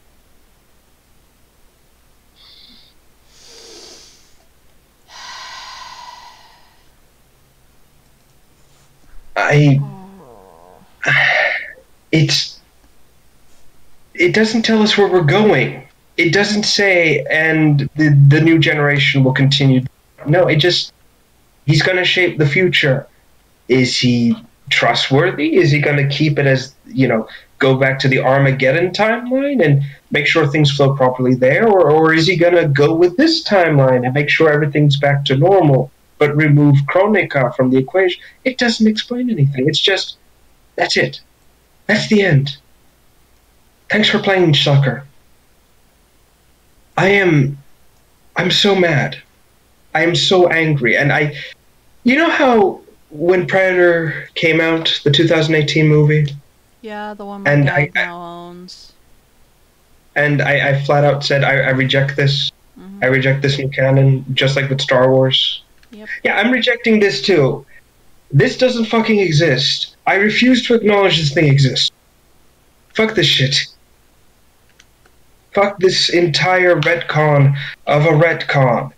It doesn't tell us where we're going. It doesn't say, and the new generation will continue. No, he's going to shape the future. Is he trustworthy? Is he going to keep it as, go back to the Armageddon timeline and make sure things flow properly there? Or is he going to go with this timeline and make sure everything's back to normal, but remove Kronika from the equation? It doesn't explain anything. It's just, that's it. That's the end. Thanks for playing soccer. I'm so mad. I am so angry. And you know how when Predator came out, the 2018 movie? Yeah, the one my dad now owns. And I flat out said, I reject this. Mm-hmm. I reject this new canon, just like with Star Wars. Yep. Yeah, I'm rejecting this too. This doesn't fucking exist. I refuse to acknowledge this thing exists. Fuck this shit. Fuck this entire retcon of a retcon.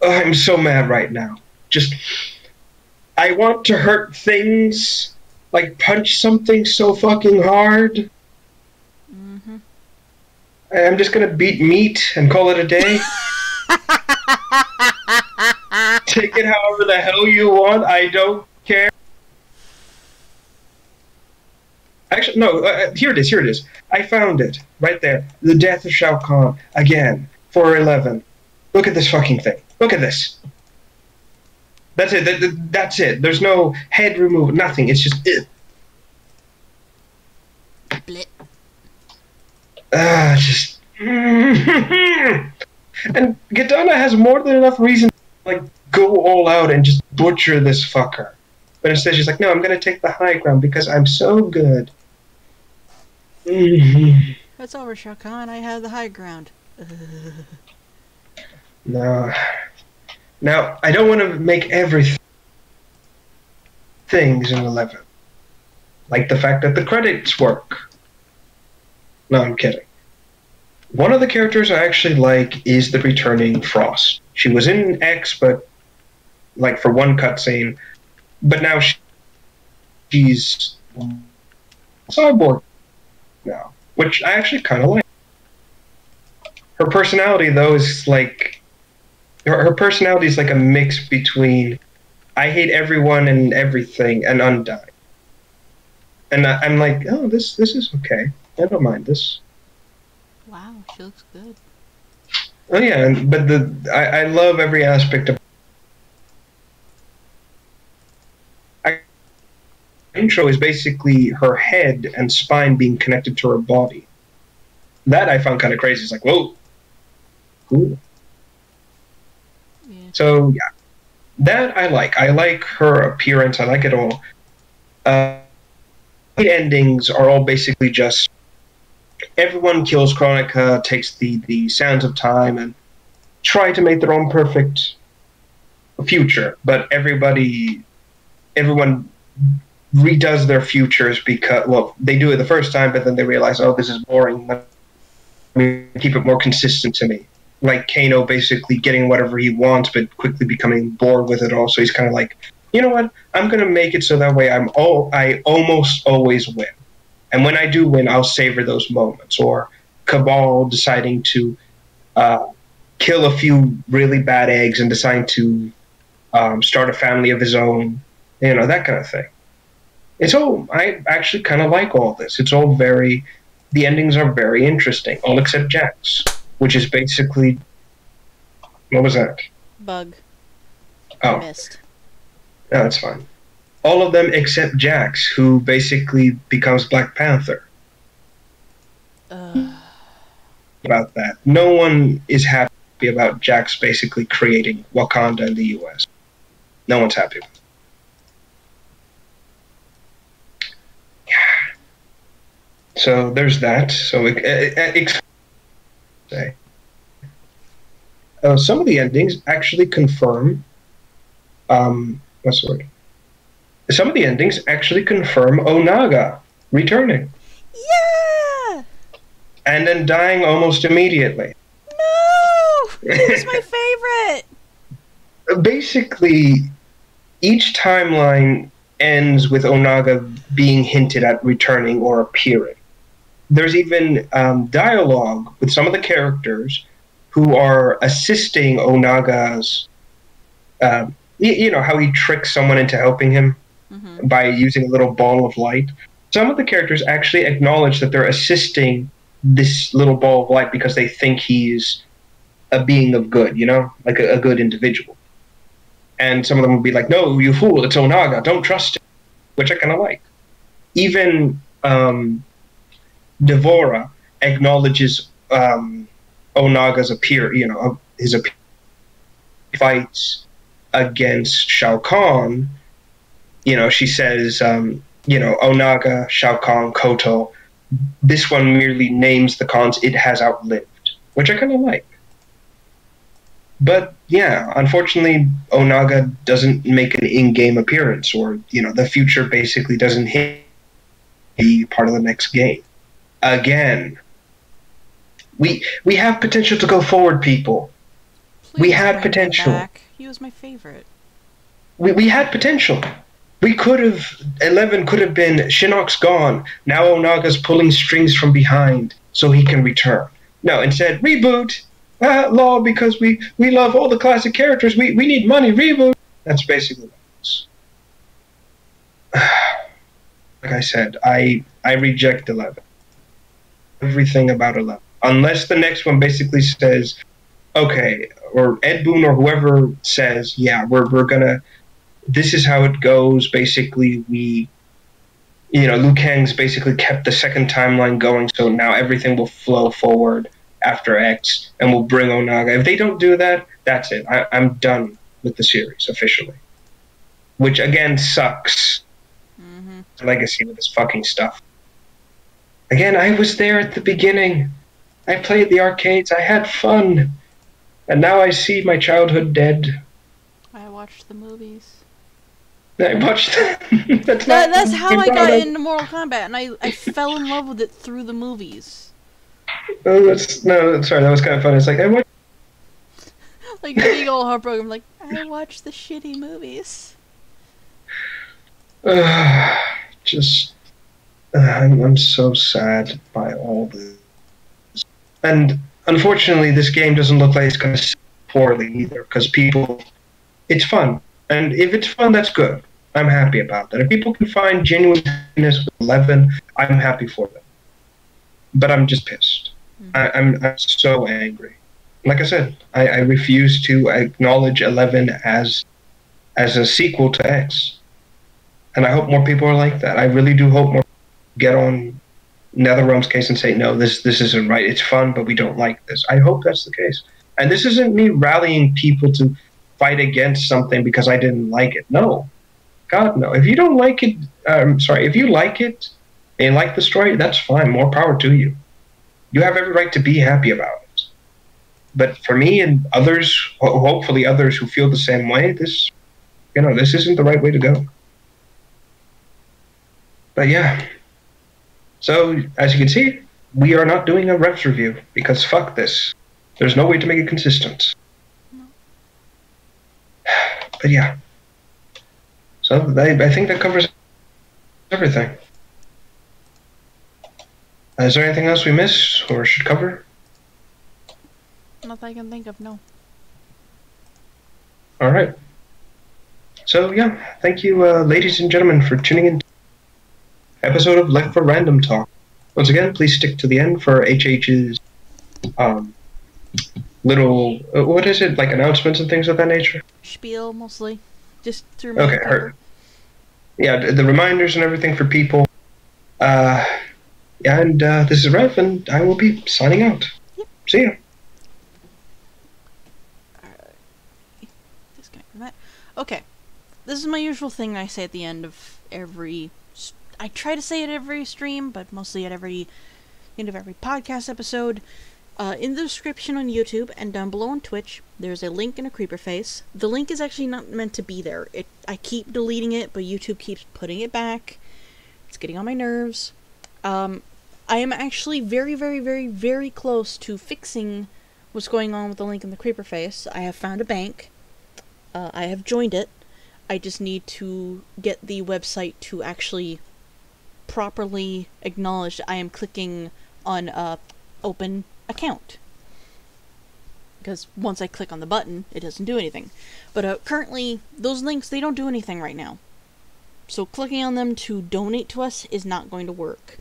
I'm so mad right now. I want to hurt things, like punch something so fucking hard. Mm-hmm. I'm just gonna beat meat and call it a day. Take it however the hell you want. I don't care. Actually, no, here it is. I found it. Right there. The Death of Shao Kahn. Again. 411. Look at this fucking thing. Look at this. That's it. That's it. There's no head removal. Nothing. It's just... Blip. Just... And Kitana has more than enough reason to, go all out and just butcher this fucker. But instead she's like, no, I'm going to take the high ground because I'm so good. That's over, Shao Kahn. I have the high ground. No. Now, I don't want to make everything things in 11. Like the fact that the credits work. No, I'm kidding. One of the characters I actually like is the returning Frost. She was in X, but for one cutscene. But now she's cyborg now, which I actually kind of like. Her personality, though, is her personality is like a mix between I hate everyone and everything and Undyne. And I'm like, oh, this is okay. I don't mind this. Wow, she looks good. Oh yeah, but I love every aspect of. Intro is basically her head and spine being connected to her body. That I found kind of crazy. It's like, whoa, cool. Yeah. So yeah, that I like. I like her appearance. I like it all. The endings are all basically just everyone kills Kronika, takes the sands of time, and try to make their own perfect future. But everyone redoes their futures because, well, they do it the first time, but then they realize, oh, this is boring. Let me keep it more consistent to me. Like Kano basically getting whatever he wants, but quickly becoming bored with it all. So he's kind of like, you know what? I'm gonna make it so that way I almost always win, and when I do win, I'll savor those moments. Or Cabal deciding to kill a few really bad eggs and deciding to start a family of his own. You know, that kind of thing. It's all, I actually kind of like all this. It's all very, the endings are very interesting, all except Jack's, which is basically, what was that? Bug. Oh. I missed. No, that's fine. All of them except Jax, who basically becomes Black Panther. About that. No one is happy about Jax basically creating Wakanda in the US. No one's happy with it. So there's that. So some of the endings actually confirm. What's the word? Some of the endings actually confirm Onaga returning. Yeah. And then dying almost immediately. No, it was my favorite. Basically, each timeline ends with Onaga being hinted at returning or appearing. There's even dialogue with some of the characters who are assisting Onaga's, you know, how he tricks someone into helping him by using a little ball of light. Some of the characters actually acknowledge that they're assisting this little ball of light because they think he's a being of good, you know, like a good individual. And some of them will be like, no, you fool, it's Onaga, don't trust him, which I kind of like. Even Devora acknowledges Onaga's his fights against Shao Kahn. You know, she says, you know, Onaga, Shao Kahn, Koto. This one merely names the cons it has outlived, which I kind of like. But yeah, unfortunately, Onaga doesn't make an in-game appearance, or you know, the future basically doesn't hit be part of the next game. Again, we have potential to go forward, people. Please we had bring potential. him back. He was my favorite. We had potential. We could have 11 could have been Shinnok's gone. Now Onaga's pulling strings from behind so he can return. No, instead reboot. Law, because we love all the classic characters. We need money. Reboot. That's basically what it is. Like I said, I reject 11. Everything about 11. Unless the next one basically says, okay, or Ed Boon or whoever says, yeah, we're gonna, this is how it goes. Basically, Liu Kang's basically kept the second timeline going, so now everything will flow forward after X, and we'll bring Onaga. If they don't do that, that's it. I'm done with the series officially. Which again sucks. Legacy with this fucking stuff. Again, I was there at the beginning. I played the arcades. I had fun. And now I see my childhood dead. I watched the movies. I watched. That's how I got into Mortal Kombat, and I fell in love with it through the movies. Sorry, that was kind of funny. It's like, I watched. Like, being all heartbroken, I'm like, I watched the shitty movies. I'm so sad by all this. And unfortunately, this game doesn't look like it's going to sell poorly either, because people, it's fun. And if it's fun, that's good. I'm happy about that. If people can find genuine happiness with 11, I'm happy for them. But I'm just pissed. I'm so angry. Like I said, I refuse to acknowledge 11 as a sequel to X. And I hope more people are like that. I really do hope more people get on NetherRealm's case and say, no, this isn't right. It's fun, but we don't like this. I hope that's the case. And this isn't me rallying people to fight against something because I didn't like it. No. God, no. If you don't like it, if you like it and like the story, that's fine. More power to you. You have every right to be happy about it. But for me and others, hopefully others who feel the same way, this isn't the right way to go. But yeah. So, as you can see, we are not doing a refs review, because fuck this. There's no way to make it consistent. No. But yeah. So, I think that covers everything. Is there anything else we missed, or should cover? Nothing I can think of, no. Alright. So, yeah, thank you, ladies and gentlemen, for tuning in to this episode of Left for Random Talk. Once again, please stick to the end for HH's little, what is it, like announcements and things of that nature? Spiel, mostly. Just through Okay, cover. Yeah, the reminders and everything for people. Yeah, and this is Rev, and I will be signing out. Yep. See ya. Disconnect from that. Okay. This is my usual thing I say at the end of every... I try to say it every stream, but mostly at every end of every podcast episode. In the description on YouTube and down below on Twitch, there's a link and a creeper face. The link is actually not meant to be there. I keep deleting it, but YouTube keeps putting it back. It's getting on my nerves. I am actually very, very, very, very close to fixing what's going on with the link and the creeper face. I have found a bank. I have joined it. I just need to get the website to actually properly acknowledge I am clicking on open account, because once I click on the button it doesn't do anything. But currently those links, they don't do anything right now, so clicking on them to donate to us is not going to work.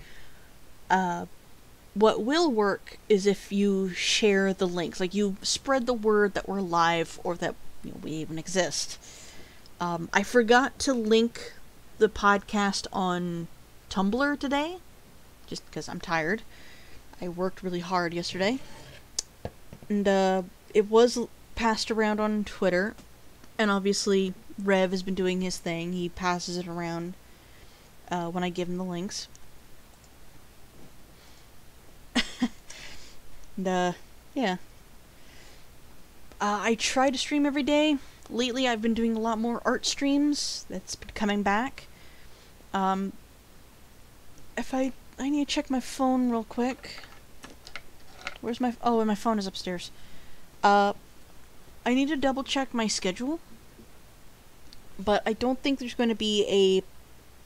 What will work is if you share the links, like you spread the word that we're live, or that we even exist. I forgot to link the podcast on Tumblr today, just because I'm tired. I worked really hard yesterday. And it was passed around on Twitter, and obviously Rev has been doing his thing. He passes it around when I give him the links. And yeah. I try to stream every day. Lately I've been doing a lot more art streams. That's been coming back. If I need to check my phone real quick. Where's my... Oh, and my phone is upstairs. I need to double check my schedule. But I don't think there's going to be a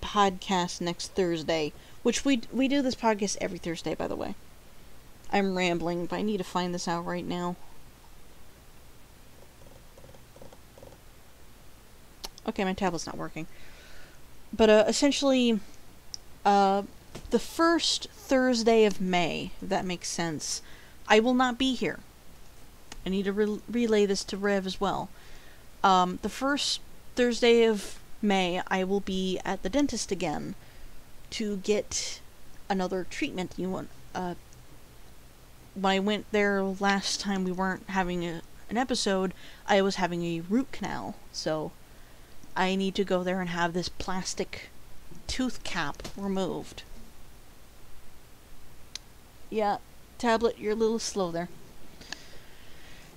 podcast next Thursday. Which we do this podcast every Thursday, by the way. I'm rambling, but I need to find this out right now. Okay, my tablet's not working. But essentially, the first Thursday of May, if that makes sense, I will not be here. I need to relay this to Rev as well. The first Thursday of May, I will be at the dentist again to get another treatment. When I went there last time we weren't having an episode, I was having a root canal, so I need to go there and have this plastic tooth cap removed. Yeah, tablet, you're a little slow there.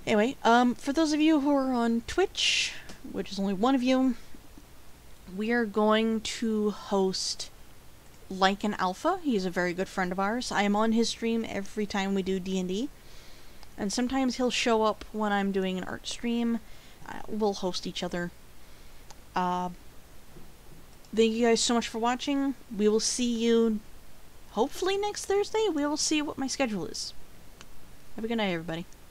Anyway, for those of you who are on Twitch, which is only one of you, we are going to host Like an Alpha. He's a very good friend of ours. I am on his stream every time we do D&D. And sometimes he'll show up when I'm doing an art stream. We'll host each other. Thank you guys so much for watching. We will see you hopefully next Thursday. We will see what my schedule is. Have a good night, everybody.